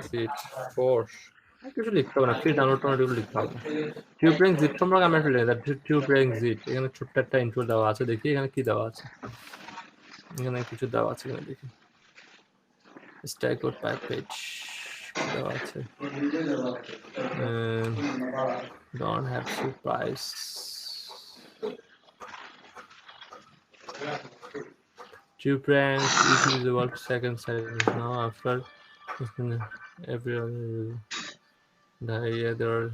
জিট ফোর্স কিছু লিখতে হবে না, ফ্রি ডাউনলোড লিখতে হবে। টিউবরেঞ্জ জিট সম্পর্কে আমরা একটু লিখি। টিউবরেঞ্জ জিট, এখানে ছোট্ট একটা ইন্ট্রো দেওয়া আছে, দেখি এখানে কি দেওয়া আছে। এখানে কিছু দেওয়া আছে, এখানে দেখি স্ট্যাক আউট প্যাকেজ দেওয়া আছে। Don't have to price. Q-Prank usually is about second seconds now after every other there are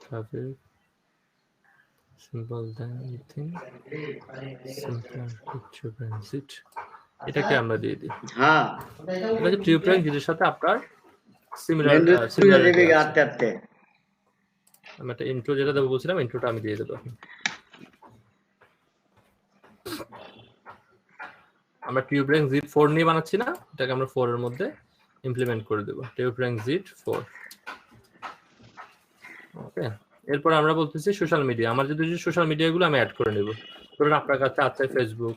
traffic simple than you think simple picture transit এটাকে আমরা দিয়ে দিই। হ্যাঁ, এটা হচ্ছে টিউবরেঞ্জ জিটের সাথে আপনার সিমিলার আমি একটা ইন্ট্রো যেটা দেবো বলছিলাম, ইন্ট্রোটা আমি দিয়ে দেবো। আমরা টিউবরেঞ্জ জিট 4 নিয়ে বানাচ্ছি না, এটাকে আমরা 4 এর মধ্যে ইমপ্লিমেন্ট করে দেবো। টিউবরেঞ্জ জিট 4। ওকে, এরপর আমরা বলতেছি সোশ্যাল মিডিয়া। আমার যদি সোশ্যাল মিডিয়াগুলো আমি অ্যাড করে নেব, ধরুন আপনার কাছে আছে ফেসবুক।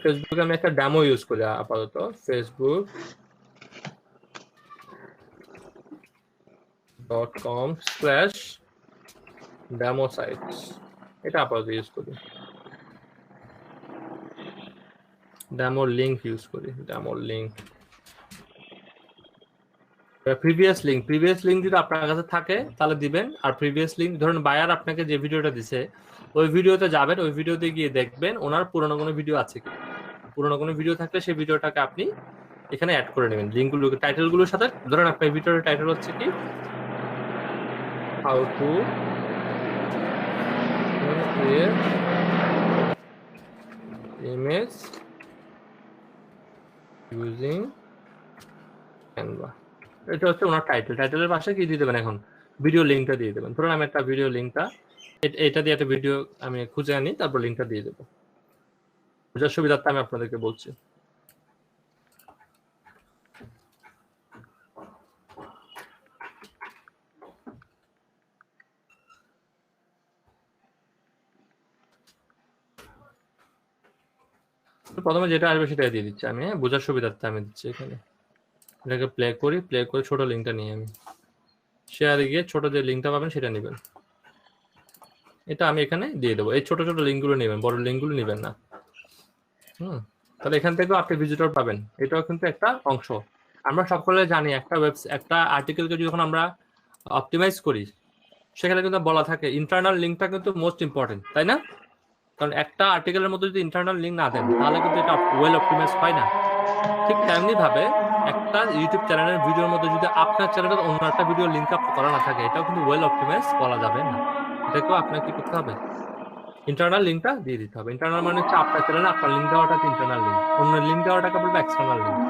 ফেসবুকে আমি একটা ডেমো ইউজ করি আপাতত, facebook.com/demo sites, এটা আপাতত ইউজ করি। ডেমো লিংক ইউজ করি, ডেমো লিংক। প্রিভিয়াস লিংক যদি আপনার কাছে থাকে তাহলে দিবেন। আর প্রিভিয়াস লিংক ধরুন বায়ার আপনাকে যে ভিডিওটা দিছে ওই ভিডিওতে যাবেন, ওই ভিডিওতে গিয়ে দেখবেন ওনার পুরনো কোনো ভিডিও আছে কি। পুরনো কোনো ভিডিও থাকলে সেই ভিডিওটাকে আপনি এখানে অ্যাড করে নেবেন লিঙ্কগুলোকে, টাইটেলগুলোর সাথে। ধরুন আপনার ভিডিওর টাইটেল হচ্ছে কি how to create image using Canva, এটা হচ্ছে ওনার টাইটেলের পাশে কি দিয়ে দেবেন, এখন ভিডিও লিঙ্কটা দিয়ে দেবেন। ধরুন আমি একটা ভিডিও লিঙ্কটা এটা দিয়ে একটা ভিডিও আমি খুঁজে আনি, তারপর লিঙ্কটা দিয়ে দেবো। বোঝার সুবিধার্থে আমি আপনাদেরকে বলছি। প্রথমে যেটা আসবে সেটাই দিয়ে দিচ্ছি আমি, বোঝার সুবিধার্থে আমি দিচ্ছি। এখানে এটাকে প্লে করে ছোট লিঙ্কটা নিয়ে আমি শেয়ারে গিয়ে ছোট যে লিঙ্কটা পাবেন সেটা নেবেন। এটা আমি এখানে দিয়ে দেবো। এই ছোট ছোট লিঙ্কগুলো নেবেন, বড় লিঙ্কগুলো নেবেন না। তাহলে এখান থেকেও আপনি ভিজিটর পাবেন, এটাও কিন্তু একটা অংশ। আমরা সকলে জানি একটা আর্টিকেলকে যখন আমরা অপটিমাইজ করি সেখানে কিন্তু বলা থাকে ইন্টারনাল লিঙ্কটা কিন্তু মোস্ট ইম্পর্টেন্ট, তাই না? কারণ একটা আর্টিকেলের মধ্যে যদি ইন্টারনাল লিঙ্ক না দেন তাহলে কিন্তু এটা ওয়েল অপটিমাইজ হয় না। ঠিক তেমনি ভাবে একটা ইউটিউব চ্যানেলের ভিডিওর মধ্যে যদি আপনার চ্যানেলের অন্য একটা ভিডিও লিঙ্ক আপ করা না থাকে, এটাও কিন্তু ওয়েল অপটিমাইজ বলা যাবে না। এটাকেও আপনাকে কি করতে হবে? ইন্টারনাল লিঙ্কটা দিয়ে দিতে হবে। ইন্টারনাল মানে হচ্ছে আপনার চ্যানেলে আপনার লিঙ্ক দেওয়াটা ইন্টারনাল লিঙ্ক, অন্য লিঙ্ক দেওয়াটাকে বলবে এক্সটার্নাল লিঙ্ক।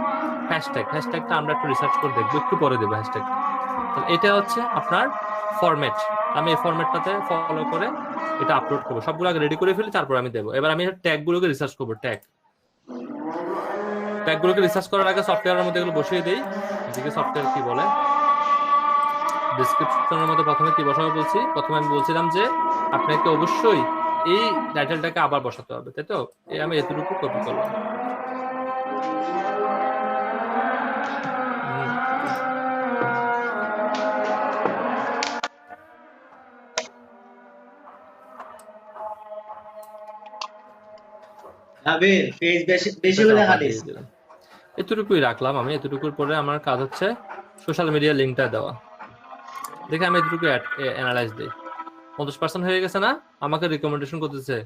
হ্যাশট্যাগটা আমরা একটু রিসার্চ করে দেখবো, একটু পরে দেবো হ্যাশট্যাগটা। তো এটা হচ্ছে আপনার ফরম্যাট। আমি এই ফরম্যাটটাতে ফলো করে এটা আপলোড করবো, সবগুলো আগে রেডি করে ফেলি, তারপর আমি দেবো। এবার আমি ট্যাগগুলোকে রিসার্চ করবো। ট্যাগগুলোকে রিসার্চ করার আগে সফটওয়্যারের মধ্যে এগুলো বসিয়ে দিই। এদিকে সফটওয়্যার কি বলে, ডেসক্রিপশনের মধ্যে প্রথমে কি বসাবো বলছি। প্রথমে আমি বলছিলাম যে আপনাকে অবশ্যই এই টাইটেলটাকে আবার বসাতে হবে, তাই তো? আমি এতটুকু কপি করলাম। এতটুকুই রাখলাম আমি। এতটুকুর পরে আমার কাজ হচ্ছে সোশ্যাল মিডিয়া লিঙ্কটা দেওয়া। দেখে আমি এতটুকু অ্যানালাইজ দিই। 50% হয়ে গেছে না? আমাকে রিকমেন্ডেশন করতেছে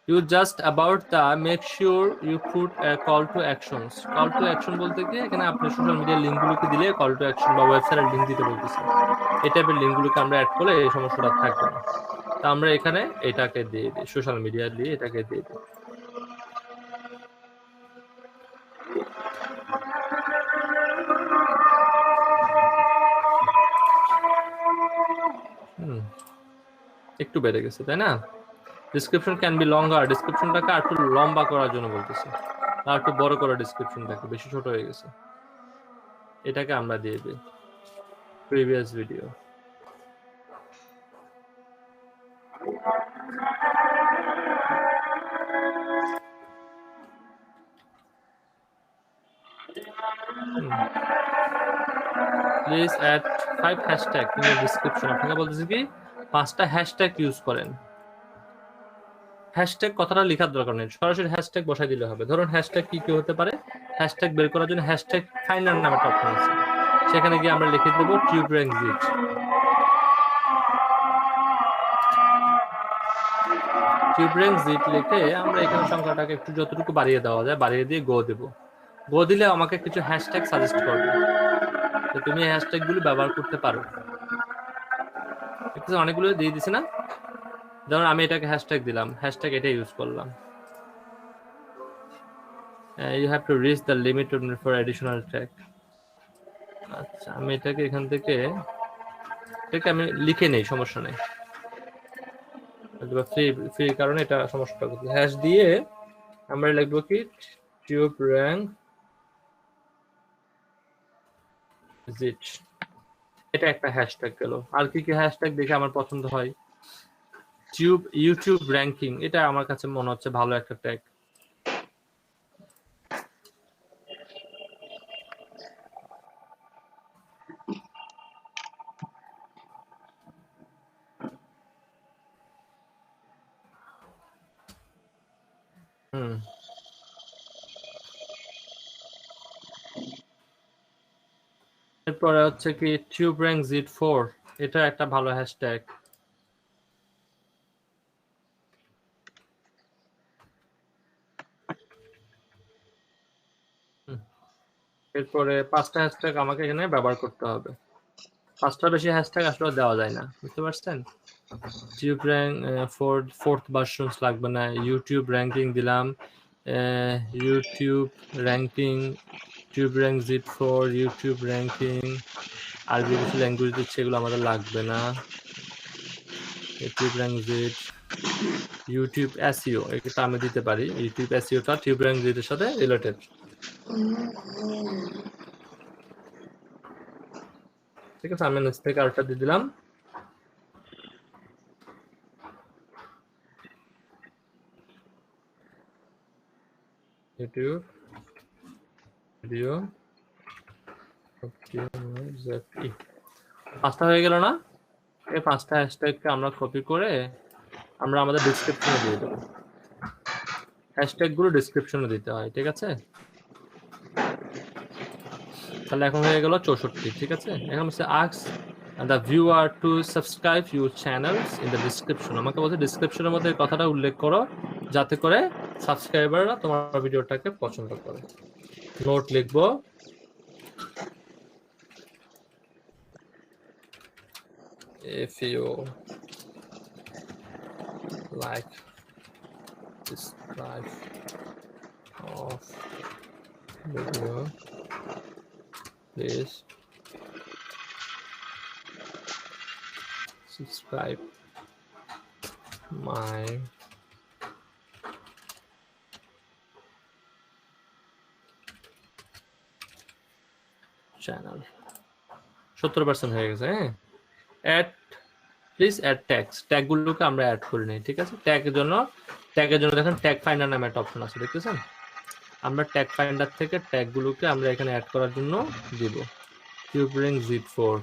you just about the make sure you put call to actions. Call to action বলতে কি, এখানে আপনি সোশ্যাল মিডিয়ার লিঙ্কগুলোকে দিলে কল টু অ্যাকশন বা ওয়েবসাইটের লিঙ্ক দিতে বলতেছে। এই টাইপের লিঙ্কগুলোকে আমরা অ্যাড করলে এই সমস্যাটা থাকবে না। তা আমরা এখানে এটাকে দিয়ে দিই, সোশ্যাল মিডিয়া দিয়ে এটাকে দিয়ে দিই। একটু বেড়ে গেছে, তাই না? Description can be longer. ডিসক্রিপশনটাকে আর একটু লম্বা করার জন্য বলতেছে, আর একটু বড় করা ডিসক্রিপশনটাকে, বেশি ছোট হয়ে গেছে। এটাকে আমরা দিয়ে দিই previous video. Please add 5 hashtag in the description. আপনাকে বলতেছি কি 5টা হ্যাশট্যাগ ইউজ করেন। হ্যাশট্যাগ কথাটা লেখার দরকার নেই, সরাসরি হ্যাশট্যাগ বসাই দিলে হবে। ধরুন হ্যাশট্যাগ কি হতে পারে, হ্যাশট্যাগ বের করার জন্য হ্যাশট্যাগ ফাইন্ডার নামে একটা অপশন আছে, সেখানে গিয়ে আমরা লিখে দেবো টিউবরেঞ্জিট। টিউবরেঞ্জিট লিখে আমরা এখানে সংখ্যাটাকে একটু যতটুকু বাড়িয়ে দেওয়া যায় বাড়িয়ে দিয়ে গো দেবো। গো দিলে আমাকে কিছু হ্যাশট্যাগ সাজেস্ট করবে, তো তুমি এই হ্যাশট্যাগগুলো ব্যবহার করতে পারো। অনেকগুলো দিয়ে দিছি না? যেমন আমি এটাকে হ্যাশট্যাগ দিলাম, হ্যাশট্যাগ এটা ইউজ করলাম। You have to reach the limit for additional tag. আচ্ছা, আমি এটাকে এখান থেকে আমি লিখে নেই, সমস্যা নেই। ফ্রি কারণে এটা সমস্যাটা করতে হ্যাশ দিয়ে আমরা লিখবো কি টিউবরেঞ্জিট। এটা একটা হ্যাশট্যাগ গেল। আর কি কি হ্যাশট্যাগ দেখে আমার পছন্দ হয়, ইউটিউব র্যাঙ্কিং, এটা আমার কাছে মনে হচ্ছে ভালো একটা ট্যাগ। এরপরে হচ্ছে কি টিউবরেঞ্জিট 4, এটা একটা ভালো হ্যাশট্যাগ। এরপরে 5টা হ্যাশট্যাগ আমাকে এখানে ব্যবহার করতে হবে। 5টার বেশি হ্যাশট্যাগ আসলে দেওয়া যায় না, বুঝতে পারছেন? টিউব র্যাঙ্ক ফোর্থ ভার্সনস লাগবে না। ইউটিউব র্যাঙ্কিং দিলাম, ইউটিউব র্যাঙ্কিং, টিউবরেঞ্জিট 4, ইউটিউব র্যাঙ্কিং। আর কিছু ল্যাঙ্গুয়েজ দিচ্ছে, এগুলো আমাদের লাগবে না। টিউবরেঞ্জিট, ইউটিউব এসইও, এটা আমি দিতে পারি। ইউটিউব এসইওটা টিউবরেঞ্জিটের সাথে রিলেটেড। ঠিক আছে, আমি নিচ থেকে আরেকটা দিয়ে দিলাম। ইউটিউব ভিডিও 5টা হয়ে গেল না? এই 5টা হ্যাশট্যাগকে আমরা কপি করে আমরা আমাদের ডেসক্রিপশনে দিয়ে দেবো। হ্যাশট্যাগুলো ডেসক্রিপশনে দিতে হয়, ঠিক আছে? তাহলে এখন হয়ে গেল 64, ঠিক আছে? এখন হচ্ছে ask and the viewer to subscribe your channels in the description. আমাকে বলছে ডেসক্রিপশনের মধ্যে এই কথাটা উল্লেখ করো যাতে করে সাবস্ক্রাইবাররা তোমার ভিডিওটাকে পছন্দ করে। নোট লিখবো, if you like describe of video, please subscribe my channel. 70% হয়ে গেছে। হ্যাঁ, অ্যাড প্লিজ অ্যাড ট্যাগস, ট্যাগগুলোকে আমরা অ্যাড করে নিই, ঠিক আছে? ট্যাগের জন্য দেখেন ট্যাগ ফাইন্ডার নামে একটা অপশন আছে, দেখতেছেন? আমরা ট্যাগ ফাইন্ডার থেকে ট্যাগগুলোকে আমরা এখানে অ্যাড করার জন্য দিব। Tubeling Z4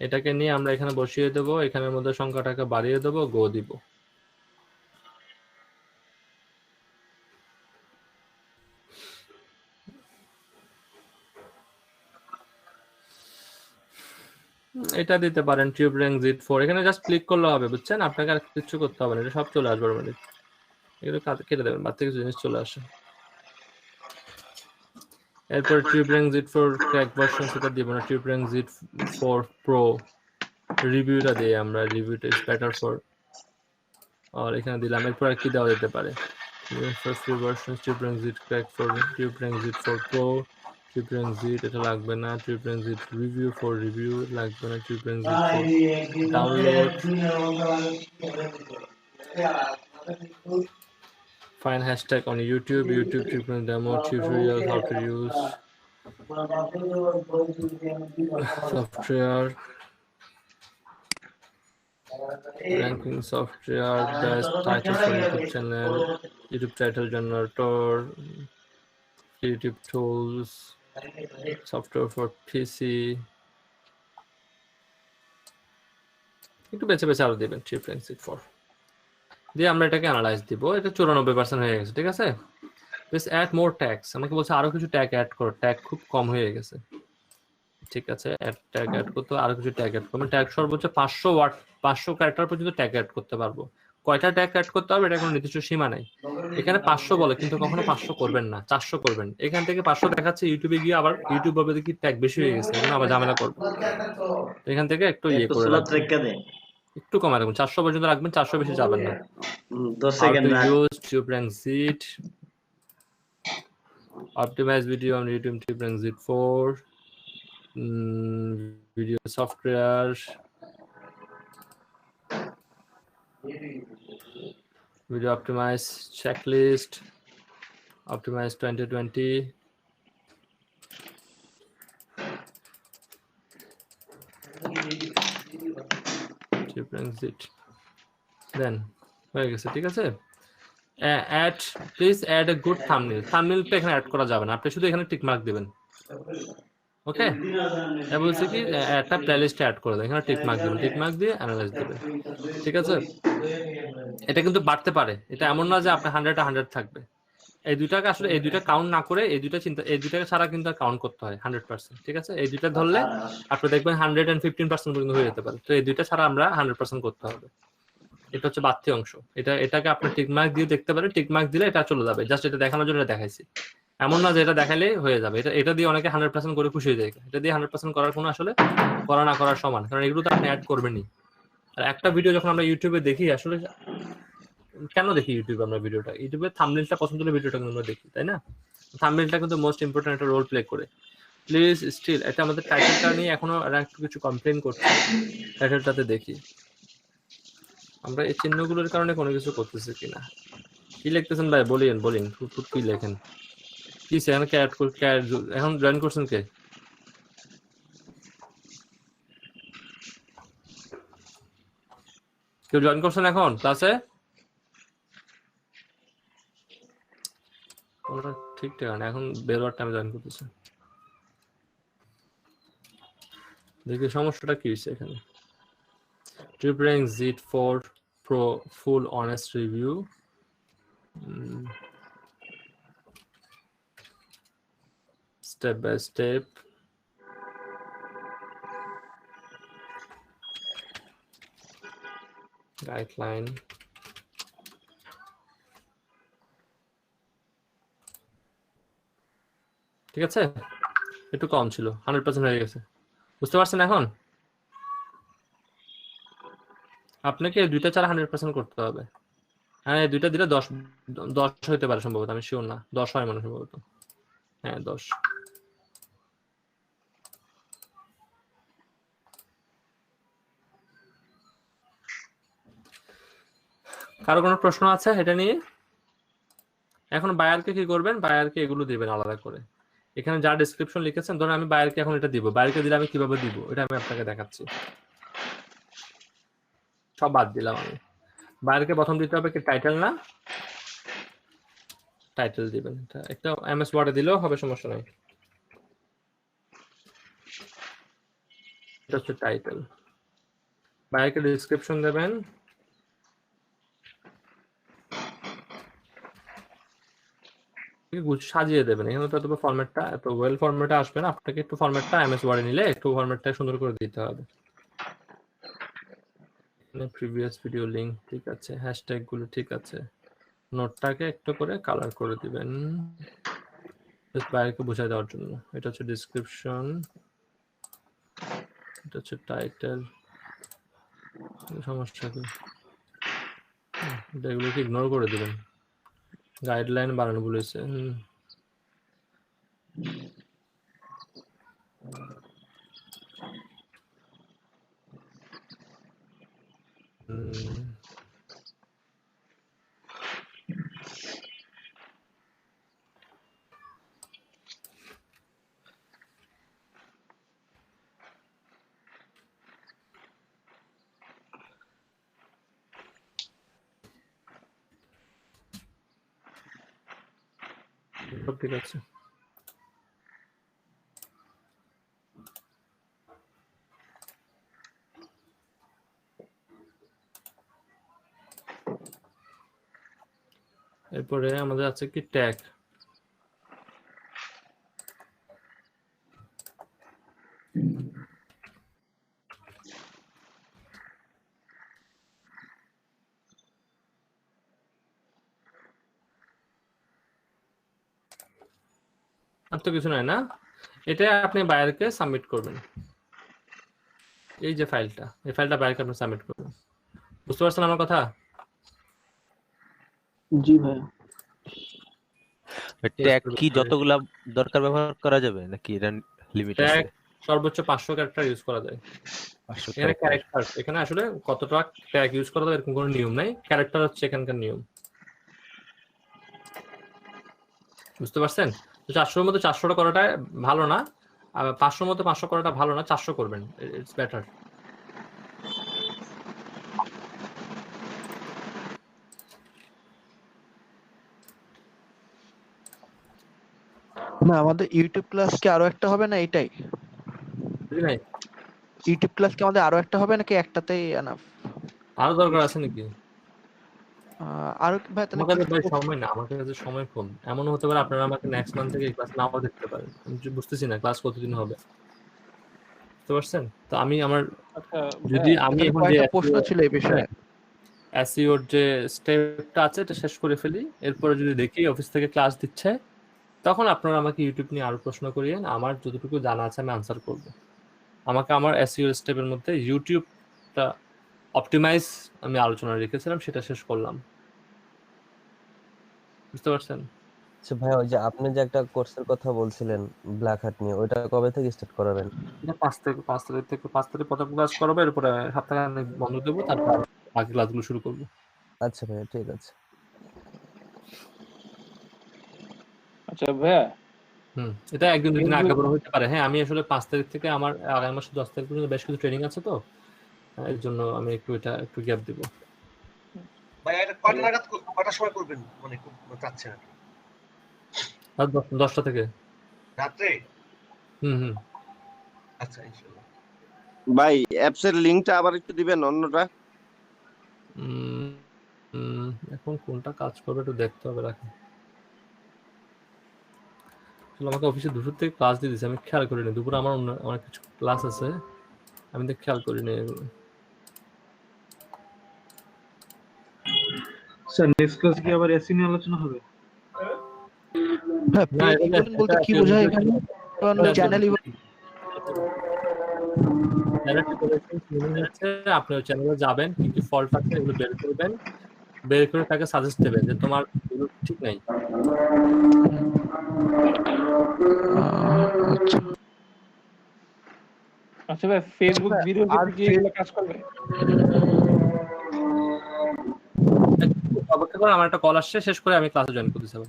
এটাকে নিয়ে আমরা এখানে বসিয়ে দেব, এখানের মধ্যে সংখ্যাটাকে বাড়িয়ে দেব, গো দিব। এটা দিতে পারেন Tubeling Z4, এখানে জাস্ট ক্লিক করলে হবে, বুঝছেন? আপনাকে আর কিছু করতে হবে না, এটা সব চলে আসবে মানে। এগুলো কেটে দেবেন, বাদ থেকে কিছু জিনিস চলে আসে। এরপর Tubeling Z4 ক্র্যাক ভার্সন সেটা দিব না, Tubeling Z4 Pro রিভিউটা দিই আমরা, রিভিউটা ইজ বেটার ফর, আর এখানে দিলাম। এরপর কি দেওয়া যেতে পারে? Free version Tubeling Z crack for, Tubeling Z4 Pro, Tubeling Z এটা লাগবে না, Tubeling Z review for review লাগবে না, Tubeling Z download, find hashtag on YouTube Tubeling demo tutorial, how to use software, ranking software, best title for YouTube channel, YouTube title generator, YouTube tools, software for PC, একটু বেছে বেছে আরো দিবেন Tubeling Z4 দিয়ে আমরা এটাকে analyse দিব। এটা 94% হয়ে গেছে, ঠিক আছে? প্লিজ অ্যাড মোর ট্যাগস, আমাকে বলছে আরো কিছু ট্যাগ অ্যাড করো, ট্যাগ খুব কম হয়ে গেছে, ঠিক আছে? ট্যাগ অ্যাড করতে আরো কিছু ট্যাগ অ্যাড করবো। ট্যাগ সর্বোচ্চ 500 ওয়ার্ড 500 ক্যারেক্টার পর্যন্ত ট্যাগ অ্যাড করতে পারবো। কয়টা ট্যাগ অ্যাড করতে হবে এটা কোনো নির্দিষ্ট সীমা নাই। এখানে 500 বলে, কিন্তু কখনো 500 করবেন না, 400 করবেন। এখান থেকে 500 দেখাচ্ছে, ইউটিউবে গিয়ে আবার ইউটিউব ভাবে দেখি ট্যাগ বেশি হয়ে গেছে, এখন আবার ঝামেলা করবো। এখান থেকে একটু ইয়ে করে রাখবেন, একটু কমা রাখবেন, 400 পর্যন্ত রাখবেন, 400 বেশি যাবেন না। 10 সেকেন্ড না। use Tubeling Z, optimize video on YouTube Tubeling Z4, video software, video optimize checklist, optimize 2020, Tubeling Z, then হয়ে গেছে, ঠিক আছে? Add please add a good thumbnail, থাম্বনেলটা এখানে অ্যাড করা যাবে না, আপনি শুধু এখানে টিক মার্ক দিবেন, ওকে? এটা বলছে কি একটা প্লেলিস্টে অ্যাড করে দেন, এখানে টিক মার্ক দিবেন, টিক মার্ক দিয়ে অ্যানালাইজ দিবেন, ঠিক আছে? এটা কিন্তু বাড়তে পারে, এটা এমন না যে আপনি 100 থাকবে। এই দুইটাকে আসলে এই দুইটা কাউন্ট না করে এই দুইটাকে ছাড়া কিন্তু কাউন্ট করতে হয় 100%, ঠিক আছে? এই দুইটা ধরলে আপনি দেখবেন 115% পর্যন্ত হয়ে যেতে পারে। তো এই দুইটা ছাড়া আমরা 100% করতে হবে। এটা হচ্ছে বাড়তি অংশ, এটাকে আপনি টিক মার্ক দিয়ে দেখতে পারেন, টিক মার্ক দিলে এটা চলে যাবে, জাস্ট এটা দেখানোর জন্য দেখাইছি। এমন না যে এটা দেখালে হয়ে যাবে, এটা দিয়ে অনেকে 100% করে খুশি হয়ে যায়। এটা দিয়ে 100% করার কোনো আসলে করা না করার সমান, কারণ এগুলো তো আপনি অ্যাড করবেনই। আর একটা ভিডিও যখন আমরা ইউটিউবে দেখি, আসলে কেন দেখি ইউটিউবে আমরা ভিডিওটা? ইউটিউবে থাম্বনেলটা পছন্দ হলে ভিডিওটা কিন্তু আমরা দেখি, তাই না? থাম্বনেলটা কিন্তু মোস্ট ইম্পর্টেন্ট একটা রোল প্লে করে। প্লিজ স্টিল এটা আমাদের টাইটেলটা নিয়ে এখনো একটু কিছু কমপ্লেন করছে, টাইটেলটাতে দেখি আমরা এই চিহ্নগুলোর কারণে কোনো কিছু করতেছি কিনা। কি লিখতেছেন ভাই? বলেন কি লেখেন? কি সেখানে এখন জয়েন করছেন কে? কেউ জয়েন করছেন এখন ক্লাসে? ঠিক না, এখন বেরোয়ার টাইমে জয়েন করতেছে। দেখি সমস্যাটা কি হয়েছে এখানে। Tubeling Z4 Pro full honest review. Step by step. Guideline ঠিক আছে, একটু কম ছিল, 100% হয়ে গেছে। বুঝতে পারছেন এখন? আপনাকে দুইটা ছাড়া 100% করতে হবে। হ্যাঁ, দুইটা দিলে 10 হইতে পারে সম্ভবত, আমি শিওর না, 10 হয় মনে সম্ভবত। হ্যাঁ 10। কারো কোনো প্রশ্ন আছে এটা নিয়ে? এখন বায়ারকে কি করবেন, বায়ারকে এগুলো দিবেন আলাদা করে। এখানে যা ডেসক্রিপশন লিখেছেন, ধরুন আমি বায়ারকে এখন এটা দিব, বায়ারকে দিলে আমি কিভাবে দিব এটা আমি আপনাকে দেখাচ্ছি। সব বাদ দিলাম আমি। বায়ারকে প্রথম দিতে হবে কি টাইটেল, না টাইটেল দিবেন, একটা এমএস ওয়ার্ডে দিলেও হবে, সমস্যা নাই। এটা হচ্ছে টাইটেল। বায়ারকে ডেসক্রিপশন দেবেন, সাজিয়ে দেবেন। এখানে তো তবে ফরম্যাটটা এত ওয়েল ফরম্যাটে আসবে না, আপনাকে একটু ফরম্যাটটা এমএস ওয়ার্ডে নিলে একটু ফরম্যাটটা সুন্দর করে দিতে হবে। প্রিভিয়াস ভিডিও লিংক ঠিক আছে, হ্যাশট্যাগ গুলো ঠিক আছে, নোটটাকে একটু করে কালার করে দিবেন বাইরেকে বোঝায় দেওয়ার জন্য। এটা হচ্ছে ডেসক্রিপশন, এটা হচ্ছে টাইটেল, সমস্যা কি এগুলোকে ইগনোর করে দিবেন। গাইডলাইন বানানো বলেছে, সব ঠিক আছে। এরপরে আমাদের আছে কি ট্যাগ। আর তো কিছু নয় না, এটা আপনি বায়ারকে সাবমিট করবেন। এই যে ফাইলটা, এই ফাইলটা বায়ারকে আপনি সাবমিট করবেন। বুঝতে পারছেন আমার কথা? জি ভাই। ট্যাগ কি যতগুলা দরকার ব্যবহার করা যাবে নাকি এটা লিমিট আছে? ট্যাগ সর্বোচ্চ 500 ক্যারেক্টার ইউজ করা যায়। এখানে ক্যারেক্টার, এখানে আসলে কতটা ট্যাগ ইউজ করা যায় এরকম কোনো নিয়ম নাই, ক্যারেক্টার হচ্ছে এখানকার নিয়ম। বুঝতে পারছেন? 400-এর মধ্যে 400টা করাটা ভালো না, আর 500-এর মধ্যে 500 করাটা ভালো না, 400 করবেন, ইটস বেটার। না আমাদের ইউটিউব ক্লাস কি আরো একটা হবে না এটাই? নাই ইউটিউব ক্লাস কি আমাদের আরো একটা হবে নাকি একটাতেই এনাফ? আরো দরকার আছে নাকি? আরো ভাই তাহলে আমার কাছে ভাই সময় না, আমার কাছে সময় কম। এমন হতে পারে আপনারা আমাকে নেক্সট মান্থ থেকে ক্লাস নাও দেখতে পারেন, আমি বুঝতেছি না ক্লাস কতদিন হবে। বুঝতে পারছেন? তো আমি আমার যদি আমি এখন যে প্রশ্ন ছিল এই বিষয়ে, এসইওর যে স্টেপটা আছে এটা শেষ করে ফেলি, এরপরে যদি দেখি অফিস থেকে ক্লাস দিচ্ছে, তখন আপনারা আমাকে ইউটিউব নিয়ে আরো প্রশ্ন করিয়েন, আমার যতটুকু জানা আছে আমি আনসার করব। আমাকে আমার এসইও স্টেপের মধ্যে ইউটিউবটা অপটিমাইজ আমি আলোচনা রেখেছিলাম, সেটা শেষ করলাম। বুঝতে পারছেন? আচ্ছা ভাই, ওই যে আপনি যে একটা কোর্সের কথা বলছিলেন ব্ল্যাক হ্যাট নিয়ে, ওইটা কবে থেকে স্টার্ট করাবেন? এটা 5 তারিখ থেকে 5 তারিখ প্রথম ক্লাস করাবো, এরপরে সপ্তাহে বন্ধ দেবো, তারপর বাকি ক্লাসগুলো শুরু করব। আচ্ছা ভাই, ঠিক আছে। আচ্ছা ভাইয়া, এটা একদিন দুদিন আগে পরে হতে পারে। হ্যাঁ, আমি আসলে 5 তারিখ থেকে আমার আগামী মাসে 10 তারিখ পর্যন্ত বেশ কিছু ট্রেনিং আছে, তো এর জন্য আমি একটু গ্যাপ দিব। ভাই এটা কয়টার সময় করবেন মানে খুব চাচ্ছেন আর কি? রাত 10টা থেকে রাতে? হুম। আচ্ছা ইনশাআল্লাহ। ভাই অ্যাপস এর লিংকটা আবার একটু দিবেন অন্যটা। এখন কোনটা কাজ করবে একটু দেখতে হবে, রাখেন। আমাকে অফিসে দুপুর থেকে ক্লাস দিয়ে দিচ্ছে, আমি খেয়াল করিনি। দুপুরে আমার অনেক কিছু ক্লাস আছে, আমি তো খেয়াল করিনি এগুলো। স্যার নেক্সট ক্লাস কি আবার এসি নিয়ে আলোচনা হবে? হ্যাঁ, পেজ ইভেন্ট বলতে কি বোঝায় এখানে? কারণ চ্যানেল ইভেন্ট আপনি ওই চ্যানেলে যাবেন, কি কি ফল্ট আছে এগুলো বের করবেন, বের করে তাকে সাজেস্ট দেবেন যে তোমার এগুলো ঠিক নাই। আচ্ছা ভাই, ফেসবুক ভিডিও কি এগুলো কাজ করবে? অপেক্ষা করে, আমার একটা কল আসছে, শেষ করে আমি ক্লাসে জয়েন করতে চাই।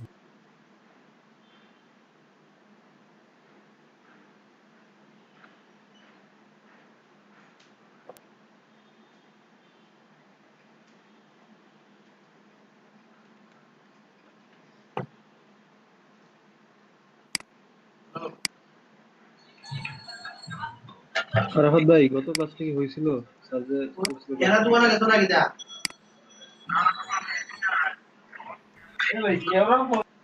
রাহাত ভাই গত ক্লাসটা কি হয়েছিল? স্যার যে এরা তোমার গেছ নাকি যা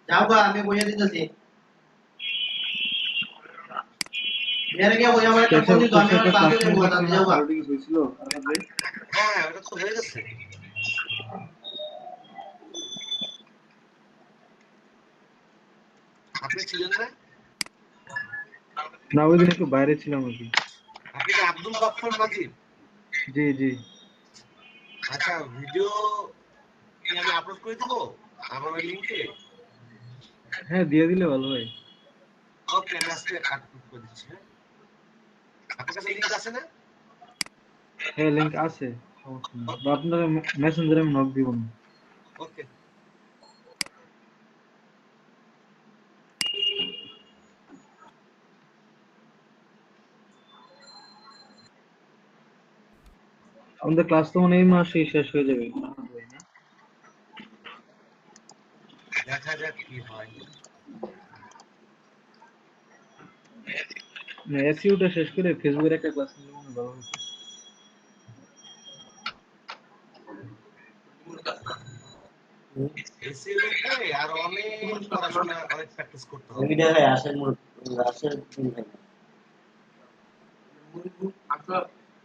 যাও গা, আমি বইয়া দিতেছি। মেরে গিয়ে বইয়া আমার একটা ফোন দিত, আমি আমার ক্লাসে যাবো, তাতে যাও গা। হয়েছিল রাহাত ভাই? হ্যাঁ, ওটা তো হয়ে গেছে। আপনি ছিলেন না? না, ওই দিন একটু বাইরে ছিলাম আর কি। আপনি কি আব্দুল গফফার মাজিদ? জি জি। আচ্ছা, ভিডিও কি আমি আপলোড করে দেবো আমার ওই লিংকে? হ্যাঁ, দিয়ে দিলে ভালো হয়। ওকে, আমি আজকে আপলোড করে দিচ্ছি। হ্যাঁ, আপনার কাছে লিংক আছে না? হ্যাঁ, লিংক আছে, সমস্যা নেই। বা আপনার মেসেঞ্জারে আমি নক দিব না। ওকে। আমাদের ক্লাস তো মানে এই মাসেই শেষ হয়ে যাবে। দেখা যাক কি হয়। এসইউটা শেষ করে ফেসবুকের একটা ক্লাস নিলে মনে ভালো হতো। এসইউতে আর অনেক পড়াশোনা, অনেক প্র্যাকটিস করতে হবে। ভিডিও ভাই আসেন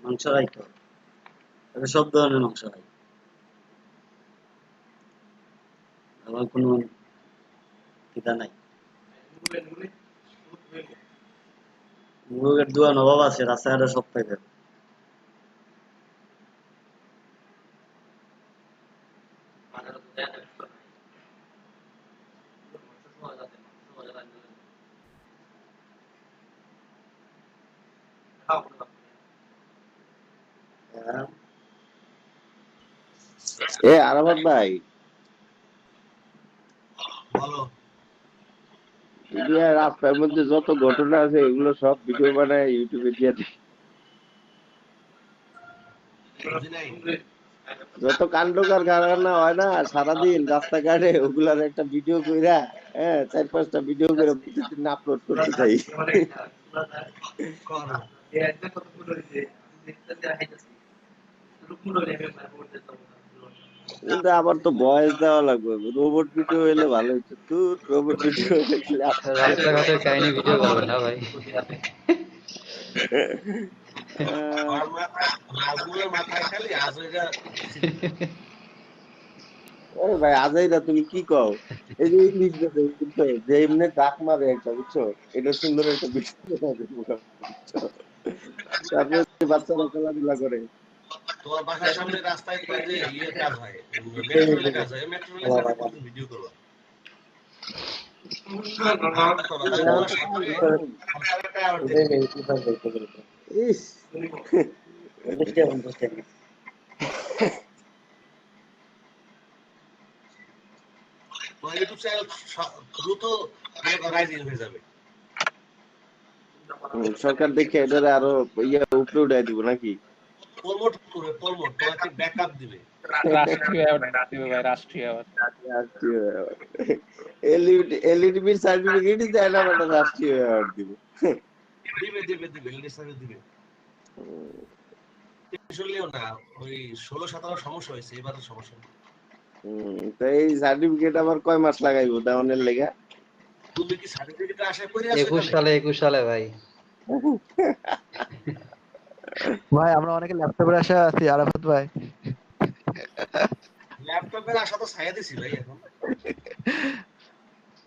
মাংস রাইতো, সব ধরনের মাংস রাই, আমার কোনো কিতা নাই। মুরগের দোয়া নবাব আছে, রাস্তাঘাটে সব পাইবে। আরাফাত ভাই, বলো। রাস্তার মধ্যে যত ঘটনা আছে এগুলো সব ভিডিও বানায় ইউটিউবে দিয়ে দেয়। যত কাণ্ড কারখানা হয় না সারাদিন রাস্তাঘাটে, ওগুলার একটা ভিডিও কইরা, হ্যাঁ, 4-5টা ভিডিও করে প্রতিদিন আপলোড করতে চাই। কিন্তু আমার তো ভয়েস দেওয়া লাগবে, রোবট ভিডিও এলে ভালো হতো। তুই রোবট ভিডিও দেখলে রাস্তাঘাটের কাহিনী ভিডিও করবেন না ভাই? ভাই আজাইরা তুমি কি কও? এই যে ইংলিশ যে এমনি ডাক মারে একটা, বুঝছো? এটা সুন্দর একটা ভিডিও তারপরে বাচ্চারা খেলাধুলা করে। তোমার বাসার সামনে রাস্তায় তো যে ইয়ে কাজ হয়, মেট্রো রেলের কাজ হয়, মেট্রো রেলের সামনে ভিডিও করবা। ইস, ইউটিউব চ্যানেল দ্রুত রাইজিং হয়ে যাবে। সরকার দেখে এটারে আরো উপরে উঠাই দিব নাকি? প্রমোট করে, প্রমোট তোমাকে ব্যাকআপ দিবে। রাষ্ট্রীয় অ্যাওয়ার্ড দিবে ভাই, রাষ্ট্রীয় অ্যাওয়ার্ড। এলইডি সার্টিফিকেট দেয় না, মানে রাষ্ট্রীয় অ্যাওয়ার্ড দিবে। দিবে দিবে দিবে, এলইডি সার্টিফিকেট দিবে। আসলেও না, ওই 16-17 সমস্যা হয়েছে, এবারে সমস্যা নেই। তো এই সার্টিফিকেট আবার কয় মাস লাগাইবো দেওয়ানের লেগা? তুমি কি সার্টিফিকেট আশা করে আছো? 21 সালে ভাই। ভাই আমরা অনেকে ল্যাপটপের আশা আছি আরাফাত ভাই। ল্যাপটপের আশা তো ছায়া দিছি ভাই এখন।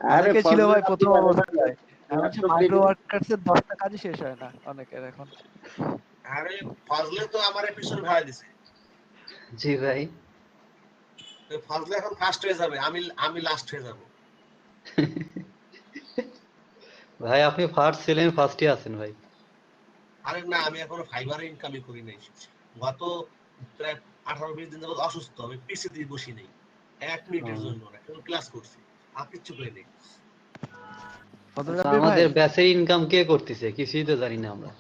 আরে অনেকে ছিল ভাই ফজলে প্রথম রাব্বি অবস্থায় এখন ল্যাপটপ মাইক্রো ওয়ার্কার্সের 10টা কাজই শেষ হয় না অনেকের এখন। আরে ফজলে তো আমার এপিসোড ভাড়া দিছে। জি ভাই। তো ফজলে এখন ফার্স্ট হয়ে যাবে, আমি লাস্ট হয়ে যাব। ভাই আপনি ফার্স্ট ছিলেন, ফার্স্টই আছেন ভাই। আরে না, আমি এখনো ফাইবারে ইনকামই করি নাই। গত প্রায় 18-20 দিন যাবত অসুস্থ, আমি পিসি দিয়ে বসি নাই 1 মিনিটের জন্য না, কেবল ক্লাস করছি, আর কিচ্ছু করি নাই। আচ্ছা, আমাদের ব্যাচের ইনকাম কে করতেছে কিছুই তো জানি না আমরা।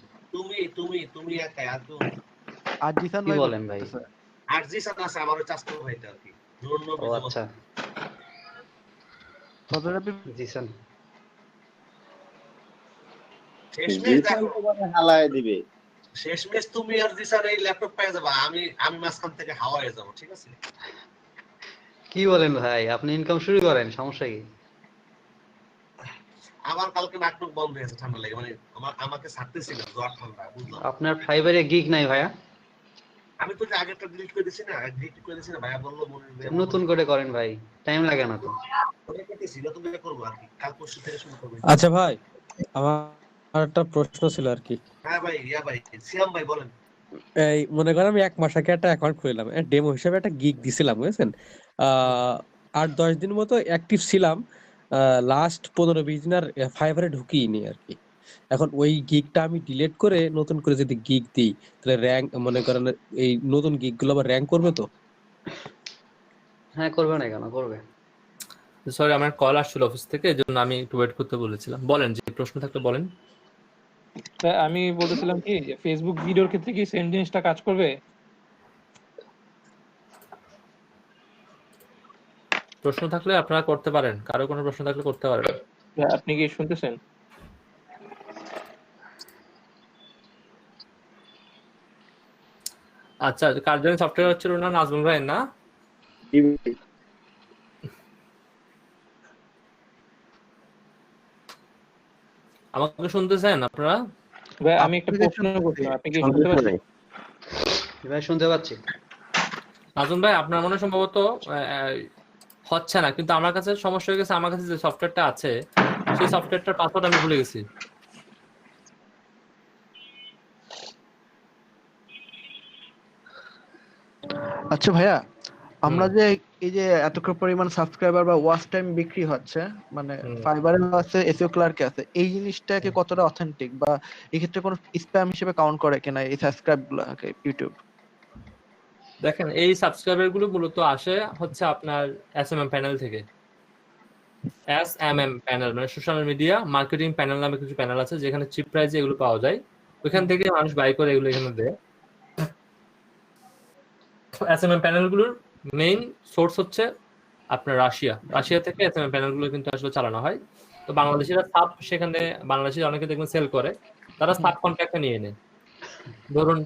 তুমি একাই, আর তো আর জিসান কি ভাই বলেন ভাই? আর জিসান আছে আমার চাচতো ভাইটা আর কি। ও আচ্ছা, ফজলে রাব্বি জিসান শেষমেশ দেখো, হালায় দিবে। শেষমেশ তুমি আর জিসান এই ল্যাপটপ পেয়ে যাবা, আমি মাঝখান থেকে হাওয়া হয়ে যাবো, ঠিক আছে? কি বলেন ভাই? আপনি ইনকাম শুরু করেন, সমস্যা কি? আমার কালকে নাটক বন্ধ হয়েছে ঠান্ডা লেগে, মানে আমাকে ছাড়তেছিল জ্বর ঠান্ডা, বুঝলাম। আপনার ফাইবারে গিগ নাই ভাইয়া? আমি তো আগেরটা ডিলিট করে দিছি না, ভাইয়া বললো নতুন করে করেন ভাই, টাইম লাগে না তো। ওটা করতেছি, নতুন করে করবো আর কি, কাল পরশু থেকে শুরু করবো। আচ্ছা ভাই, আমার একটা প্রশ্ন ছিল আর কি। হ্যাঁ ভাই, সিয়াম ভাই বলেন। এই মনে করেন আমি 1 মাস আগে একটা অ্যাকাউন্ট খুললাম, ডেমো হিসেবে একটা গিগ দিছিলাম, বুঝছেন? 8-10 দিন মতো অ্যাক্টিভ ছিলাম, লাস্ট 15-20 দিন আর ফাইবারে ঢুকিনি আর কি। এখন ওই গিগটা আমি ডিলিট করে নতুন করে যদি গিগ দিই, তাহলে র্যাঙ্ক মনে করেন এই নতুন গিগ গুলো আবার র্যাঙ্ক করবে তো? হ্যাঁ করবে না কেন, করবে। সরি, আমার কল আসছিল অফিস থেকে, এজন্য আমি একটু ওয়েট করতে বলেছিলাম। বলেন, যে প্রশ্ন থাকলে বলেন। আমি বলতেছিলাম কি যে ফেসবুক ভিডিওর ক্ষেত্রে কি সেম জিনিসটা কাজ করবে? প্রশ্ন থাকলে আপনারা করতে পারেন, কারো কোনো প্রশ্ন থাকলে করতে পারেন। আপনি কি শুনতেছেন? আচ্ছা, কার্যকরী সফটওয়্যার হচ্ছে ওনার নাজমুল ভাই না? আমাকে শুনতেছেন আপনারা? ভাই আমি একটা প্রশ্ন করছিলাম, আপনি কি শুনতে পাচ্ছেন? ভাই শুনতে পাচ্ছি। নাজমুল ভাই, আপনার মনে সম্ভবত হচ্ছে না, কিন্তু আমার কাছে সমস্যা হয়ে গেছে। আমার কাছে যে সফটওয়্যারটা আছে, সেই সফটওয়্যারটার পাসওয়ার্ড আমি ভুলে গেছি। আচ্ছা ভাইয়া, আমরা যে এই যে এত পরিমাণ সাবস্ক্রাইবার বা ওয়াচ টাইম বিক্রি হচ্ছে, মানে ফাইবারে আছে, এসইও ক্লার্কে আছে, এই জিনিসটাকে কতটা অথেন্টিক বা এই ক্ষেত্রে কোনো স্প্যাম হিসেবে কাউন্ট করে কিনা এই সাবস্ক্রাইব গুলোকে ইউটিউব? দেখেন, এই সাবস্ক্রাইবার গুলো মূলত আসে হচ্ছে আপনার এসএমএম প্যানেল থেকে। এসএমএম প্যানেল মানে সোশ্যাল মিডিয়া মার্কেটিং প্যানেল নামে কিছু প্যানেল আছে, যেখানে চিপ প্রাইসে এগুলো পাওয়া যায়। ওইখান থেকে মানুষ বাই করে এগুলো এখানে দেয়। এসএমএম প্যানেলগুলোর মেইন সোর্স হচ্ছে আপনার রাশিয়া থেকে এসএমএম প্যানেলগুলো কিন্তু আসলে চালানো হয়। তো বাংলাদেশিরা সাব, সেখানে বাংলাদেশি অনেকে দেখবেন সেল করে, তারা সাব কন্ট্রাক্টে নিয়ে নেয়। ধরুন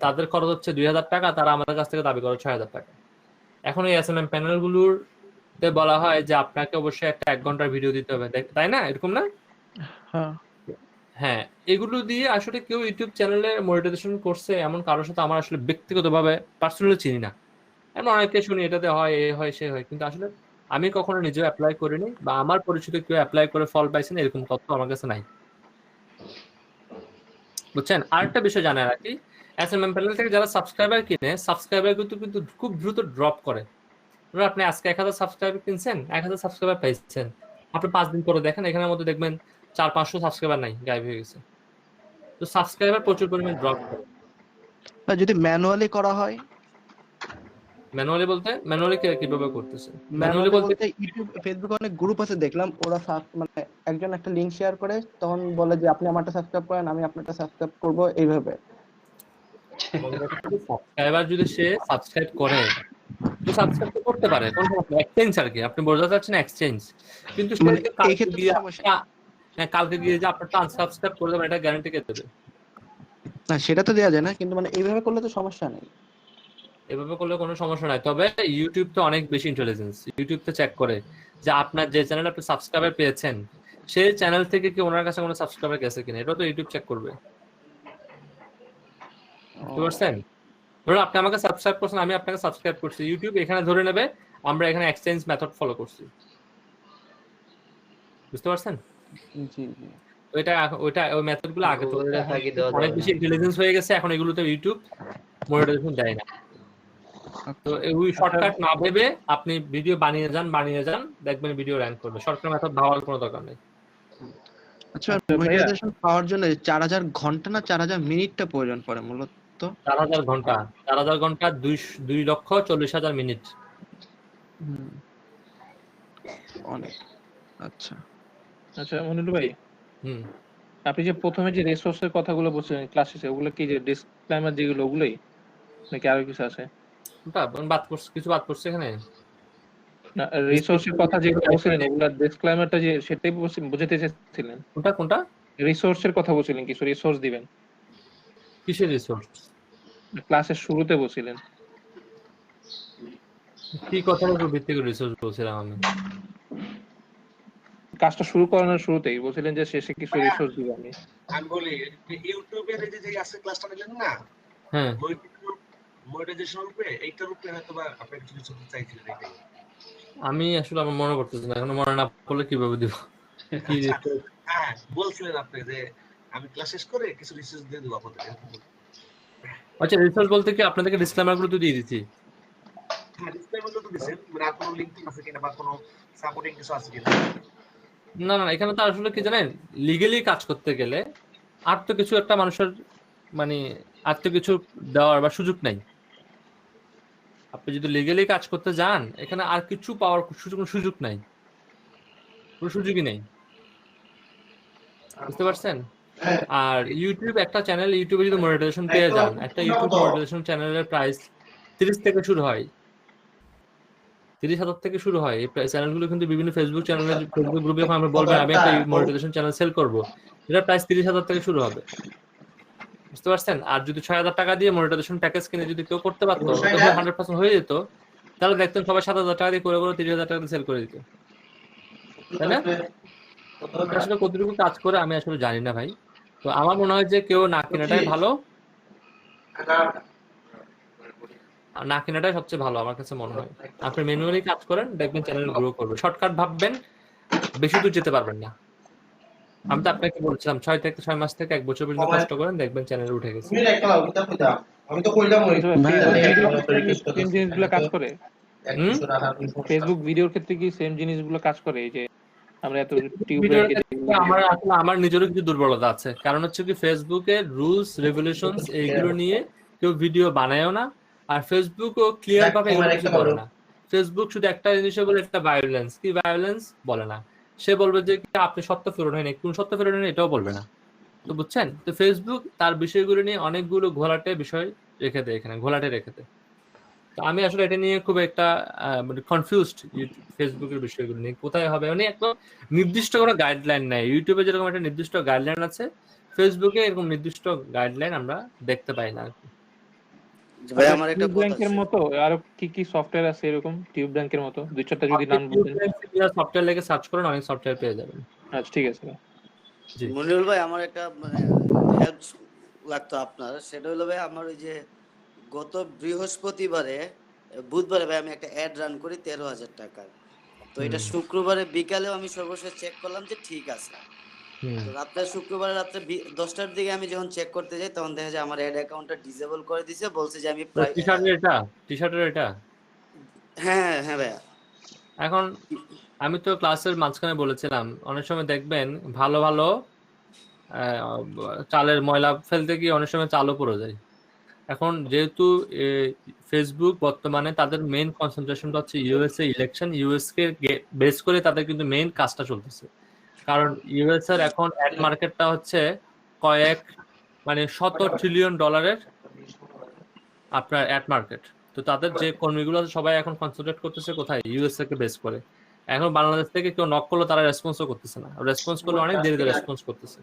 তাদের খরচ হচ্ছে 2000 টাকা, তারা আমাদের কাছ থেকে দাবি করে 6000 টাকা। এখন এই এসএমএম প্যানেলগুলোর বলা হয় যে আপনাকে অবশ্যই একটা 1 ঘন্টার ভিডিও দিতে হবে, তাই না? এরকম না? হ্যাঁ, এগুলো দিয়ে আসলে কেউ ইউটিউব চ্যানেলে মনিটাইজেশন করছে এমন কারোর সাথে আমার আসলে ব্যক্তিগতভাবে পার্সোনালি চিনি না। এমন অনেকে শুনি এটাতে হয়, এ হয়, সে হয়, কিন্তু আসলে আমি কখনো নিজেও অ্যাপ্লাই করিনি, বা আমার পরিচিত কেউ অ্যাপ্লাই করে ফল পাইছেন এরকম তথ্য আমার কাছে নাই, বুঝছেন? আরেকটা বিষয় জানা রাখি, এসএমএম প্যানেল থেকে যারা সাবস্ক্রাইবার কিনে, সাবস্ক্রাইবার কিন্তু খুব দ্রুত ড্রপ করে। আপনি আজকে 1000 সাবস্ক্রাইবার কিনছেন, 1000 সাবস্ক্রাইবার পাইছেন, আপনি 5 দিন পরে দেখেন এখানের মধ্যে দেখবেন 400-500 সাবস্ক্রাইবার নাই, গায়েব হয়ে গেছে। তো সাবস্ক্রাইবার প্রচুর পরিমাণে ড্রপ করে। যদি ম্যানুয়ালি করা হয়? ম্যানুয়ালি বলতে ম্যানুয়ালি কিভাবে করতেছে? ম্যানুয়ালি বলতে ইউটিউব ফেসবুকে অনেক গ্রুপ আছে দেখলাম, ওরা মানে একজন একটা লিংক শেয়ার করে, তখন বলে যে আপনি আমারটা সাবস্ক্রাইব করেন, আমি আপনারটা সাবস্ক্রাইব করব, এইভাবে। সাবস্ক্রাইবার যদি সে সাবস্ক্রাইব করে, তো সাবস্ক্রাইব করতে পারে, কোন এক্সচেঞ্জ আর কি, আপনি বোঝাতে চাচ্ছেন এক্সচেঞ্জ। কিন্তু কালকে গিয়ে যে আপনারটা আনসাবস্ক্রাইব করে দেবেন, এটা গ্যারান্টি কে দেবে? না সেটা তো দেওয়া যায় না, কিন্তু মানে এইভাবে করলে তো সমস্যা নেই। এভাবে করলে কোনো সমস্যা নাই, তবে ইউটিউব তো অনেক বেশি ইন্টেলিজেন্স। ইউটিউব তো চেক করে যে আপনার যে চ্যানেলে আপনি সাবস্ক্রাইবার পেয়েছেন, সেই চ্যানেল থেকে কি ওনার কাছে কোনো সাবস্ক্রাইবার গেছে কিনা, এটা তো ইউটিউব চেক করবে, বুঝতে পারছেন? ধরুন আপনি আমাকে সাবস্ক্রাইব করছেন, আমি আপনাকে সাবস্ক্রাইব করছি, ইউটিউব এখানে ধরে নেবে আমরা এখানে এক্সচেঞ্জ মেথড ফলো করছি, বুঝতে পারছেন? জি জি। ওইটা ওই মেথডগুলো আগে তো ওইটা ফাঁকি দেওয়া অনেক যাবে বেশি না। ইন্টেলিজেন্স হয়ে গেছে, এখন এগুলোতে ইউটিউব মনিটাইজেশন দেয় না। তো ওই শর্টকাট না ভেবে আপনি ভিডিও বানিয়ে যান, দেখবেন ভিডিও র্যাঙ্ক করবে। শর্টকাট মেথড ভাবার কোনো দরকার নেই। আচ্ছা, মনিটাইজেশন পাওয়ার জন্য 4000 ঘন্টা না 4000 মিনিটটা প্রয়োজন পড়ে মূলত? 4000 ঘন্টা, 4000 ঘন্টা 2,40,000 মিনিট। অনেক। আচ্ছা আচ্ছা মনিরুল ভাই, আপনি যে প্রথমে যে রিসোর্সের কথাগুলো বলছিলেন ক্লাস শেষে, ওগুলো কি যে ডিসক্লেমার যেগুলো ওগুলোই নাকি আরো কিছু আছে? কিছু বাদ পড়ছে এখানে? না, রিসোর্সের কথা যেগুলো বলছিলেন ওগুলা ডিসক্লেমারটা যে সেটাই বুঝাতে চাচ্ছিলেন? কোনটা? রিসোর্সের কথা বলছিলেন, কিছু রিসোর্স দিবেন। কিসের রিসোর্স? ক্লাসের শুরুতে বলছিলেন। কি কথার উপর ভিত্তি করে রিসোর্স বলছিলাম আমি? কাজটা শুরু করানোর শুরুতেই বলছিলেন যে শেষে কিছু রিসোর্স দিব আমি। আমি বলি ইউটিউবের এই যে আজকে ক্লাসটা নিলেন না, হ্যাঁ, মনিটাইজেশন রূপে এইটার রূপে হয়তোবা আপনি কিছু কিছু চাইছিলেন এটাই। আমি আসলে আমার মনে করতেছি না, এখন মনে না পড়লে কিভাবে দিব? কি হ্যাঁ বলছিলেন আপনি যে আমি ক্লাস শেষ করে কিছু রিসোর্স দিয়ে দেব আপনাদের। আচ্ছা, রিসোর্স বলতে কি আপনাদেরকে ডিসক্লেমার গুলো তো দিয়ে দিচ্ছি। হ্যাঁ, ডিসক্লেমার তো দিবেন, মানে আর কোনো লিংক আছে কিনা বা কোনো সাপোর্টিং কিছু আছে কিনা? না, এখানে তো আসলে কি জানেন, লিগ্যালি কাজ করতে গেলে আর তো কিছু একটা মানুষের মানে আর তো কিছু দেওয়ার বা সুযোগ নাই। আপনি যদি লিগ্যালি কাজ করতে যান, এখানে আর কিছু পাওয়ার সুযোগ নাই, কোনো সুযোগই নেই, বুঝতে পারছেন? আর ইউটিউব একটা চ্যানেল, ইউটিউবে যদি মনিটাইজেশন পেয়ে যান, একটা ইউটিউব মনিটাইজেশন চ্যানেলের প্রাইস 30 থেকে শুরু হয়, 30,000 থেকে শুরু হয়। এই চ্যানেলগুলো কিন্তু বিভিন্ন ফেসবুক চ্যানেলে, ফেসবুক গ্রুপে যখন আপনি বলবেন আমি একটা মনিটাইজেশন চ্যানেল সেল করব, এটা প্রাইস 30,000 থেকে শুরু হবে, বুঝতে পারছেন? আর যদি 6,000 টাকা দিয়ে মনিটাইজেশন প্যাকেজ কিনে যদি কেউ করতে পারতো, 100% হয়ে যেত, তাহলে দেখতেন সবাই 7,000 টাকা দিয়ে করে 30,000 টাকা দিয়ে সেল করে দিত, তাই না? আসলে কতটুকু কাজ করে আমি আসলে জানি না ভাই। তো আমার মনে হয় যে কেউ না কেনাটাই ভালো, না কেনাটাই সবচেয়ে ভালো আমার কাছে মনে হয়। আপনি ম্যানুয়ালি কাজ করেন, দেখবেন চ্যানেল গ্রো করবে। শর্টকাট ভাববেন, বেশি দূর যেতে পারবেন না। আমি তো আপনাকে বলছিলাম 6 মাস থেকে 1 বছর পর্যন্ত কষ্ট করেন, দেখবেন চ্যানেল উঠে গেছে। আমি তো কইলাম সেম জিনিসগুলো কাজ করে। ফেসবুক ভিডিওর ক্ষেত্রে কি সেম জিনিসগুলো কাজ করে? এই যে আমরা এত আমার নিজেরও কিছু দুর্বলতা আছে, কারণ হচ্ছে কি ফেসবুকে রুলস রেগুলেশনস এইগুলো নিয়ে কেউ ভিডিও বানায়ও না, আর ফেসবুকও ক্লিয়ার ভাবে এগুলো কিছু বলে না। ফেসবুক শুধু একটা জিনিস বলে, একটা ভায়োলেন্স, কি ভায়োলেন্স বলে না। সে বলবে যে আপনি সত্য ফেরত হয়নি, কোন সত্য ফেরত হয়নি এটাও বলবে না। তো বুঝছেন, তো ফেসবুক তার বিষয়গুলো নিয়ে অনেকগুলো ঘোলাটে বিষয় রেখে দেয়, এখানে ঘোলাটে রেখে দেয়। তো আমি আসলে এটা নিয়ে খুব একটা কনফিউজড, ফেসবুকের বিষয়গুলো নিয়ে কোথায় হবে, মানে একটা নির্দিষ্ট কোনো গাইডলাইন নাই। ইউটিউবে যেরকম একটা নির্দিষ্ট গাইডলাইন আছে, ফেসবুকে এরকম নির্দিষ্ট গাইডলাইন আমরা দেখতে পাই না। ভাই আমার একটা কথা ব্যাংকের মতো আর কি সফটওয়্যার আছে এরকম, টিউব ব্যাংকের মতো 2-4টা যদি নাম বলেন। সফটওয়্যার লেগে সার্চ করেন, অনেক সফটওয়্যার পেয়ে যাবেন। আচ্ছা ঠিক আছে জি মনিরুল ভাই, আমার একটা মানে হেল্প লাগতো আপনার। সেটা হলো ভাই, আমার ওই যে গত বুধবারে ভাই আমি একটা অ্যাড রান করি 13,000 টাকার। তো এটা শুক্রবারে বিকালেও আমি সর্বশেষ চেক করলাম যে ঠিক আছে। তো রাত্রে শুক্রবারে রাত্রে 10টার দিকে আমি যখন চেক করতে যাই, তখন দেখা যায় আমার অ্যাড অ্যাকাউন্টটা ডিসেবল করে দিয়েছে, বলছে যে আমি টি-শার্টের এটা হ্যাঁ হ্যাঁ ভাইয়া। এখন আমি তো ক্লাসের মাঝখানে বলেছিলাম, অনেক সময় দেখবেন ভালো ভালো চালের ময়লা ফেলতে গিয়ে অনেক সময় চালও পড়ে যায়। এখন যেহেতু ফেসবুক বর্তমানে তাদের মেইন কনসেন্ট্রেশনটা হচ্ছে ইউএসএ ইলেকশন, ইউএসকে বেস করে তাদের কিন্তু মেইন কাজটা চলতেছে। কারণ ইউএস এর এখন অ্যাড মার্কেটটা হচ্ছে মানে $100 ট্রিলিয়ন আপনার অ্যাড মার্কেট। তো তাদের যে কর্মীগুলো আছে সবাই এখন কনসেন্ট্রেট করতেছে কোথায়, ইউএসএ কে বেস করে। এখন বাংলাদেশ থেকে কেউ নক করলে তারা রেসপন্সও করতেছে না, রেসপন্স করলে অনেক দেরিতে রেসপন্স করতেছে।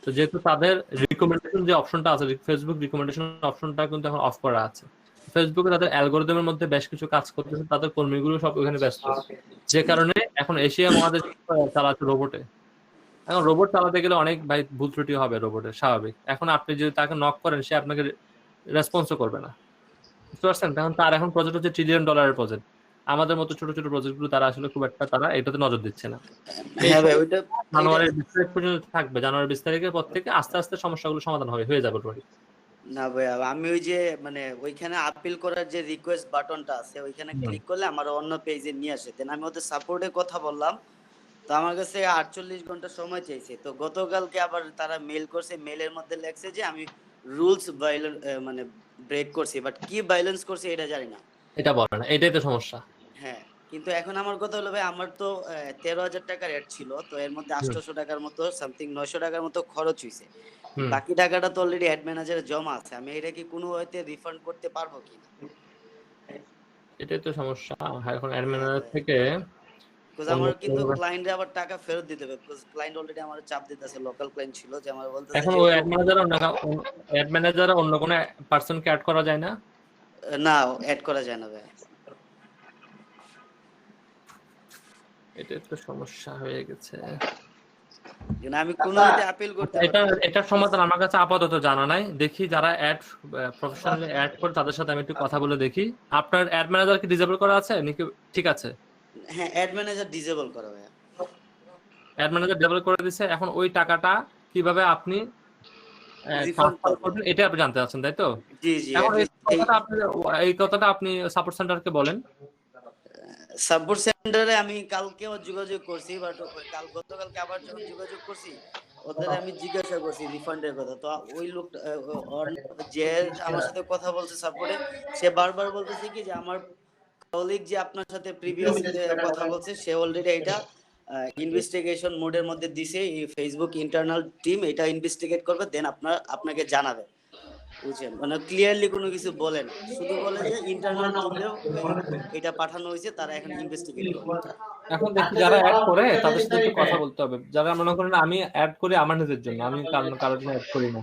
তো যেহেতু তাদের রিকমেন্ডেশন যে অপশনটা আছে, ফেসবুক রিকমেন্ডেশন অপশনটা কিন্তু এখন অফ করা আছে। ফেসবুকে তাদের অ্যালগরিদমের মধ্যে বেশ কিছু কাজ করতেছে, তাদের কর্মীগুলো সব ওখানে ব্যস্ত, যে কারণে এখন এশিয়া মহাদেশ চালাচ্ছে রোবটে। এখন রোবট চালাতে গেলে অনেক ভাই ভুল ত্রুটি হবে রোবটের, স্বাভাবিক। এখন আপনি যদি তাকে নক করেন, সে আপনাকে রেসপন্সও করবে না, বুঝতে পারছেন? কারণ তার এখন প্রজেক্ট হচ্ছে $1 ট্রিলিয়ন প্রজেক্ট। আমাদের মতো ছোট ছোট প্রজেক্টগুলো তারা আসলে খুব একটা তারা এটাতে নজর দিচ্ছে না। হ্যাঁ ভাই ওইটা জানুয়ারির 20 তারিখ পর্যন্ত থাকবে। জানুয়ারির 20 তারিখের পর থেকে আস্তে আস্তে সমস্যাগুলো সমাধান হয়ে যাবে অলরেডি। না ভাই আমি ওই যে মানে ওইখানে আপিল করার যে রিকোয়েস্ট বাটনটা আছে ওইখানে ক্লিক করলে আমার অন্য পেজে নিয়ে আসে। দেন আমি ওদের সাপোর্টে কথা বললাম, তো আমার কাছে 48 ঘন্টা সময় চাইছে। তো গতকালকে আবার তারা মেল করছে, মেলের মধ্যে লেখছে যে আমি রুলস মানে ব্রেক করছি, বাট কি ভায়োলেন্স করছি এটা জানি না। এটা বলে না, এটাই তো সমস্যা। হ্যাঁ, কিন্তু এখন আমার কথা হলো ভাই আমার তো 13,000 টাকার অ্যাড ছিল, তো এর মধ্যে 800 টাকার মতো সামথিং 900 টাকার মতো খরচ হয়েছে। বাকি টাকাটা তো অলরেডি অ্যাড ম্যানেজারে জমা আছে, আমি এটা কি কোনো ওয়েতে রিফান্ড করতে পারবো কিনা? এটাই তো সমস্যা। এখন অ্যাড ম্যানেজার থেকে আমার কিন্তু ক্লায়েন্টে আবার টাকা ফেরত দিতে হবে, বিকজ ক্লায়েন্ট অলরেডি আমার চাপ দিতেছে, লোকাল ক্লায়েন্ট ছিল যে আমার বলতেছে এখন ওই অ্যাড ম্যানেজারে অন্য কোনো পারসনকে অ্যাড করা যায় না? না, অ্যাড করা যায় না ভাই। এটা তো সমস্যা হয়ে গেছে। আমি কোনোভাবে আপিল করতে এটা সমাধান আমার কাছে আপাতত জানা নাই। দেখি যারা অ্যাড প্রফেশনালি অ্যাড করে তাদের সাথে আমি একটু কথা বলে দেখি। আপনার অ্যাড ম্যানেজার কি ডিসেবল করা আছে নাকি ঠিক আছে? হ্যাঁ, অ্যাড ম্যানেজার ডিসেবল করা ভাই। অ্যাড ম্যানেজার ডিসেবল করে দিয়েছে। এখন ওই টাকাটা কিভাবে আপনি ট্রান্সফার করবেন এটা আপনি জানতে চাচ্ছেন, তাই তো? জি জি। এখন এই কথাটা আপনি সাপোর্ট সেন্টারকে বলেন। সাপোর্ট সেন্টারে আমি কালকেও যোগাযোগ করছি, বাট গতকালকে আবার যখন যোগাযোগ করছি ওদের আমি জিজ্ঞাসা করছি রিফান্ডের কথা, তো ওই লোকটা যে আমার সাথে কথা বলছে সাপোর্টে, সে বারবার বলতেছে কি যে আমার কলিগ যে আপনার সাথে প্রিভিয়াস কথা বলছে সে অলরেডি এটা ইনভেস্টিগেশন মোডের মধ্যে দিছে, এই ফেসবুক ইন্টারনাল টিম এটা ইনভেস্টিগেট করবে, দেন আপনাকে জানাবে। বুঝছেন, মানে ক্লিয়ারলি কোনো কিছু বলে না, শুধু বলে যে ইন্টারনাল টিমে এটা পাঠানো হয়েছে, তারা এখন ইনভেস্টিগেট করবে। এখন দেখি যারা অ্যাড করে তাদের সাথে একটু কথা বলতে হবে। যারা মনে করেন আমি অ্যাড করি আমার নিজের জন্য, আমি কারোর জন্য অ্যাড করি না,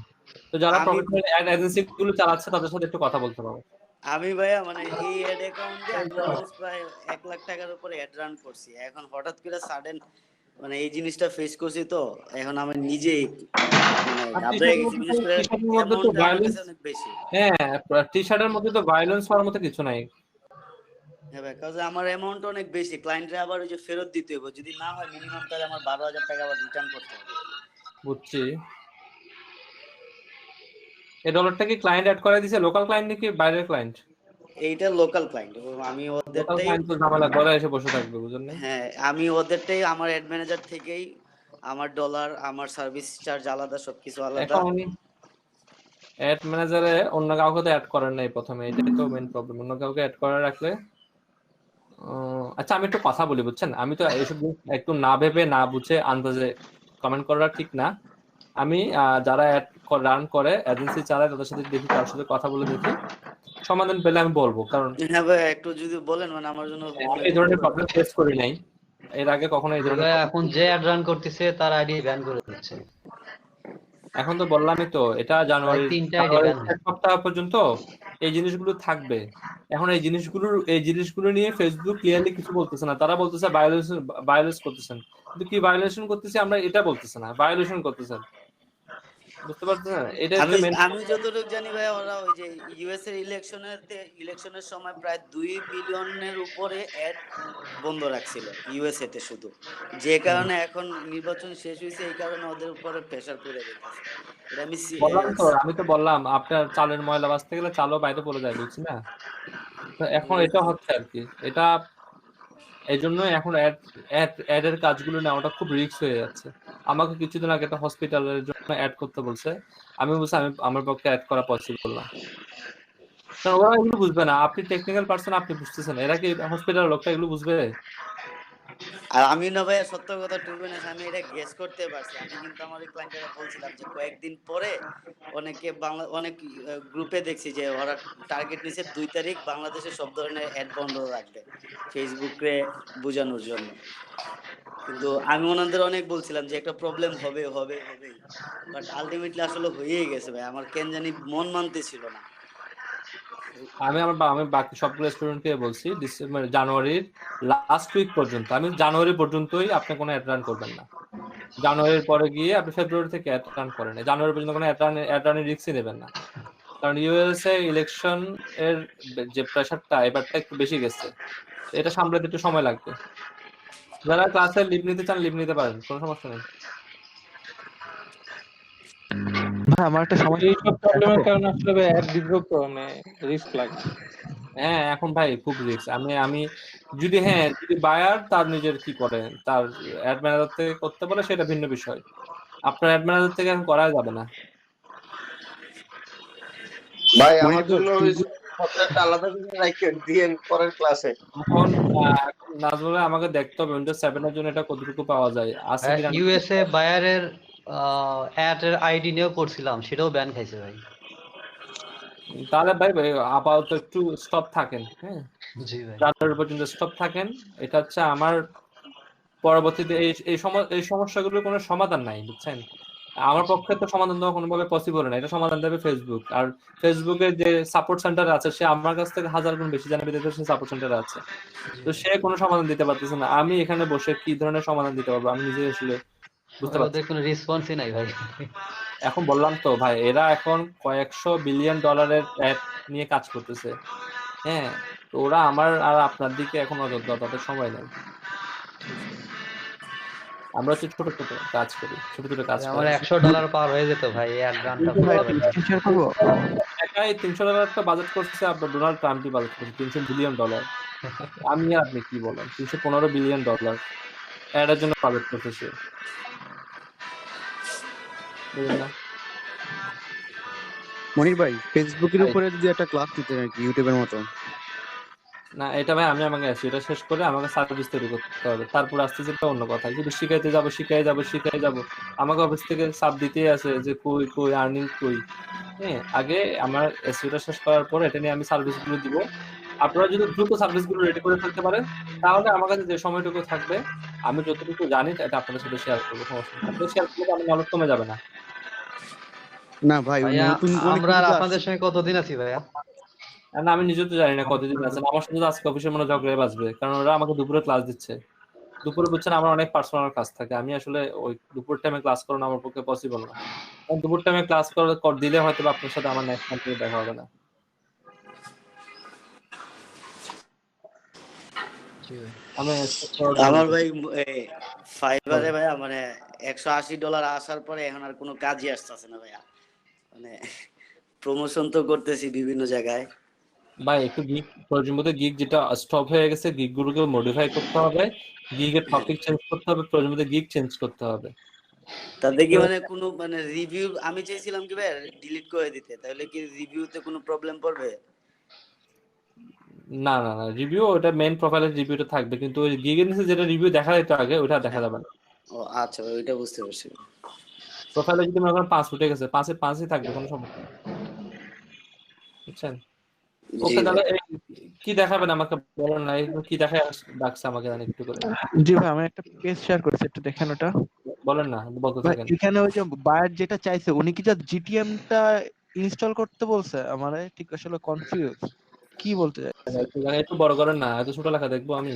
তো যারা প্রফেশনাল অ্যাড এজেন্সি গুলো চালাচ্ছে তাদের সাথে একটু কথা বলতে হবে। আমি ভাইয়া মানে এই অ্যাড অ্যাকাউন্টে আমি অলমোস্ট প্রায় 1 লাখ টাকার উপরে অ্যাড রান করছি। এখন হঠাৎ করে সাডেন মানে এই জিনিসটা ফেস করছি, তো এখন আমি নিজেই টি-শার্টের মধ্যে তো ভায়োলেন্স হওয়ার মতো কিছু নাই। হ্যাঁ ভাই, কারণ আমার অ্যামাউন্ট অনেক বেশি, ক্লায়েন্টরে আবার ওই যে ফেরত দিতে হবে, যদি না হয় মিনিমাম তাহলে আমার 12,000 টাকা আবার রিটার্ন করতে হবে। বুঝছি। এই ডলারটা কি ক্লায়েন্ট অ্যাড করে দিয়েছে, লোকাল ক্লায়েন্ট নাকি বাইরের ক্লায়েন্ট? এইটা লোকাল ক্লায়েন্ট, আমি ওদেরটাই ঝামেলা করে এসে বসে থাকবে, বুঝলেন না? হ্যাঁ, আমি ওদেরটাই আমার অ্যাড ম্যানেজার থেকেই আমার ডলার, আমার সার্ভিস চার্জ আলাদা, সবকিছু আলাদা। এখন অ্যাড ম্যানেজারে অন্য কাউকে তো অ্যাড করেন নাই প্রথমে, এটাই তো মেইন প্রবলেম। অন্য কাউকে অ্যাড করে রাখলে আচ্ছা আমি একটু কথা বলি, বুঝছেন? আমি তো এইসব একটু না ভেবে না বুঝে আন্দাজে কমেন্ট করা ঠিক না। আমি যারা অ্যাড রান করে এজেন্সি চালায় তাদের সাথে দেখি, তার সাথে কথা বলে দেখি, সমাধান পেলে আমি বলবো। কারণ হ্যাঁ ভাই একটু যদি বলেন, মানে আমার জন্য এই ধরনের প্রবলেম ফেস করি নাই এর আগে কখনো। এই ধরনের এখন যে অ্যাড রান করতেছে তার আইডি ব্যান করে দিচ্ছে। এখন তো বললামই তো, এটা জানুয়ারি সপ্তাহ পর্যন্ত এই জিনিসগুলো থাকবে। এখন এই জিনিসগুলো নিয়ে ফেসবুক ক্লিয়ারলি কিছু বলতেছে না। তারা বলতেছে ভায়োলেশন করতেছেন, কিন্তু কি ভায়োলেশন করতেছে আমরা এটা বলতেছে না, ভায়োলেশন করতেছেন। বুঝতে পারছেন? এটা আমি যতটুকু জানি ভাই, ওরা ওই যে ইউএস এর ইলেকশনের সময় প্রায় 2 বিলিয়নের উপরে অ্যাড বন্ধ রাখছিল ইউএসএ তে শুধু, যে কারণে এখন নির্বাচন শেষ হয়েছে, এই কারণে ওদের উপরে প্রেসার পড়ে যাচ্ছে। এটা আমি তো বললাম আপনার চালের ময়লা বাঁচতে গেলে চালও বাইরে পড়ে যায়, বুঝছি না? তো এখন এটা হচ্ছে আর কি, এটা এই জন্য এখন অ্যাড এর কাজগুলো নেওয়াটা খুব রিস্ক হয়ে যাচ্ছে। আমাকে কিছুদিন আগে একটা হসপিটালের জন্য অ্যাড করতে বলছে, আমি বলছি আমার পক্ষে অ্যাড করা পসিবল না, কারণ ওরা এগুলো বুঝবে না। আপনি টেকনিক্যাল পারসন, আপনি বুঝতেছেন, এরা কি হসপিটালের লোকটা এগুলো বুঝবে? আর আমি না ভাই সত্য কথা টুকবে না, আমি এটা গেস করতে পারছি। আমি কিন্তু আমার ক্লায়েন্টরা বলছিলাম যে কয়েকদিন পরে অনেক গ্রুপে দেখছি যে ওরা টার্গেট নিছে 2 তারিখ বাংলাদেশে সব ধরনের অ্যাড বন্ধ রাখবে ফেসবুকে বোঝানোর জন্য। কিন্তু আমি ওনাদের অনেক বলছিলাম যে একটা প্রবলেম হবে, বাট আলটিমেটলি আসলে হয়েই গেছে ভাই। আমার কেন জানি মন মানতেছিল না। আমি বাকি সবগুলো স্টুডেন্টকে বলছি জানুয়ারির লাস্ট উইক পর্যন্ত, আমি জানুয়ারি পর্যন্তই আপনি কোনো অ্যাড রান করবেন না। জানুয়ারির পরে গিয়ে আপনি ফেব্রুয়ারি থেকে অ্যাড রান করেন, জানুয়ারি পর্যন্ত কোনো অ্যাড রানের রিস্কই নেবেন না। কারণ ইউএসএ ইলেকশন এর যে প্রেশারটা এবারটা একটু বেশি গেছে, এটা সামলাতে একটু সময় লাগবে। যারা ক্লাসে লিভ নিতে চান লিভ নিতে পারেন, কোনো সমস্যা নেই। ভাই আমার একটা সমস্যা এইসব প্রবলেমের কারণে আসলে অ্যাড দিতেও তো মানে রিস্ক লাগে। হ্যাঁ এখন ভাই খুব রিস্ক। আমি যদি যদি বায়ার তার নিজের কি করে তার অ্যাড ম্যানেজার থেকে করতে পারে সেটা ভিন্ন বিষয়, আপনার অ্যাড ম্যানেজার থেকে এখন করা যাবে না। ভাই আমার জন্য ওই সফটওয়্যারটা আলাদা করে রাখেন দিয়েন পরের ক্লাসে। এখন নাজমুল ভাই আমাকে দেখতে হবে উইন্ডোজ 7 এর জন্য এটা কতটুকু পাওয়া যায় আছে কি না। ইউএসএ বায়ারের অ্যাড এর আইডি নিয়েও করছিলাম, সেটাও ব্যান খাইছে ভাই। তাহলে ভাই আপাতত একটু স্টপ থাকেন, হ্যাঁ জি ভাই। রাতের পর্যন্ত স্টপ থাকেন। এটা হচ্ছে আমার পরবর্তীতে এই সমস্যাগুলোর কোনো সমাধান নাই, বুঝছেন। আমার পক্ষে তো সমাধান দেওয়া কোনোভাবে পসিবল না, এটা সমাধান দেবে ফেসবুক। আর ফেসবুকের যে সাপোর্ট সেন্টার আছে সে আমার কাছ থেকে 1000 গুণ বেশি জানে বিধায় সে সাপোর্ট সেন্টারে আছে, তো সে কোনো সমাধান দিতে পারতেছে না। আমি এখানে বসে কি ধরনের সমাধান দিতে পারবো আমি নিজে আসলে বুঝতে পারছি। ওদের কোনো রেসপন্সই নাই ভাই। এখন বললাম তো ভাই, এরা এখন কয়েকশো বিলিয়ন ডলারের অ্যাড নিয়ে কাজ করতেছে, হ্যাঁ। তো ওরা আমার আর আপনার দিকে এখন নজর দেওয়া তাদের সময় নেই। আমরা হচ্ছে ছোট ছোট কাজ করি, ছোট ছোট কাজ আমার করি। $100 পার হয়ে যেত ভাই এই 8 ঘন্টা। একাই $300 একটা বাজেট করছে, আপনার ডোনাল্ড ট্রাম্পই বাজেট করছে $300 বিলিয়ন। আমি আর আপনি কি বলেন, $315 বিলিয়ন অ্যাডের জন্য বাজেট করছে সে, বুঝলেন না? মনির ভাই ফেসবুকের উপরে যদি একটা ক্লাস দিতে নাকি ইউটিউবের মতো। না এটা ভাই আমি আমাকে আসি, এটা শেষ করে আমাকে সার্ভিস তৈরি করতে হবে, তারপর আসতে যেটা অন্য কথা। কিন্তু শিখাইতে যাবো আমাকে অফিস থেকে চাপ দিতেই আছে যে কই আর্নিং কই। হ্যাঁ আগে আমার এসইটা শেষ করার পর এটা নিয়ে আমি সার্ভিসগুলো দিব। আপনারা যদি দ্রুত সার্ভিসগুলো রেডি করে ফেলতে পারেন তাহলে আমার কাছে যে সময়টুকু থাকবে আমি যতটুকু জানি এটা আপনাদের সাথে শেয়ার করবো, সমস্যা নেই। আপনাদের শেয়ার করলে আমার নলেজ কমে যাবে না। না ভাই নতুন আমরা আর আপনাদের সঙ্গে কতদিন আছি ভাইয়া? না আমি নিজে তো জানি না কতদিন আছেন। আমার সাথে আজকে অফিসে মনে ঝগড়ায় বাঁচবে, কারণ ওরা আমাকে দুপুরে ক্লাস দিচ্ছে। দুপুরে বুঝছেন আমার অনেক পার্সোনাল কাজ থাকে, আমি আসলে ওই দুপুর টাইমে ক্লাস করানো আমার পক্ষে পসিবল না। কারণ দুপুর টাইমে ক্লাস দিলে হয়তো আপনার সাথে আমার নেক্সট টাইম দেখা হবে না। আমার ভাই ফাইবারে ভাইয়া মানে $180 আসার পরে এখন আর কোনো কাজই আসতেছে না ভাইয়া। মানে প্রমোশন তো করতেছি বিভিন্ন জায়গায় ভাই, একটু গিগ প্রয়োজনমতো গিগ যেটা স্টপ হয়ে গেছে গিগ গুলোকে মডিফাই করতে হবে, গিগের টপিক চেঞ্জ করতে হবে, প্রয়োজনমতো গিগ চেঞ্জ করতে হবে। তাতে কি মানে কোনো মানে রিভিউ আমি চাইছিলাম কি ভাই ডিলিট করে দিতে, তাহলে কি রিভিউতে কোনো প্রবলেম পড়বে? না রিভিউ ওটা মেইন প্রোফাইলের রিভিউটা থাকবে, কিন্তু ওই গিগের নিচে যেটা রিভিউ দেখা যেত আগে ওটা দেখা যাবে না। ও আচ্ছা ভাই ওইটা বুঝতে পারছি। প্রোফাইলে যদি মনে করেন 5 উঠে গেছে 5-এ 5ই থাকবে, কোনো সমস্যা নেই, বুঝছেন। ওকে তাহলে কি দেখাবেন আমাকে বলেন না, কি দেখায় ডাকছে আমাকে জানি একটু করে। জি ভাই আমি একটা পেজ শেয়ার করেছি, একটু দেখেন ওটা। বলেন না, বলতে থাকেন। এখানে ওই যে বায়ার যেটা চাইছে উনি কি জাস্ট জিটিএম টা ইনস্টল করতে বলছে, আমার ঠিক আসলে কনফিউজ কি বলতে চাইছে। একটু বড় করেন না, এত ছোট লেখা দেখবো আমি।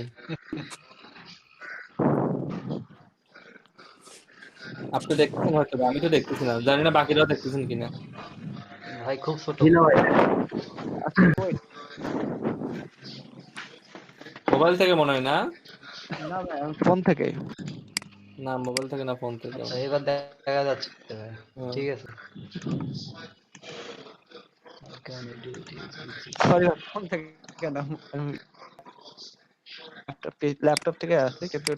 আপনি দেখতেছেন হয়তো, আমি তো দেখতেছি না, জানি না বাকিরাও দেখতেছেন কিনা। ভাই খুব ছোট। মোবাইল থেকে মনে হয় না? না ভাই ফোন থেকে। না মোবাইল থেকে না, ফোন থেকে। আচ্ছা এবার দেখা যাচ্ছে ভাই, ঠিক আছে। সরি ফোন থেকে কেন, ল্যাপটপ থেকে আছে কিন্তু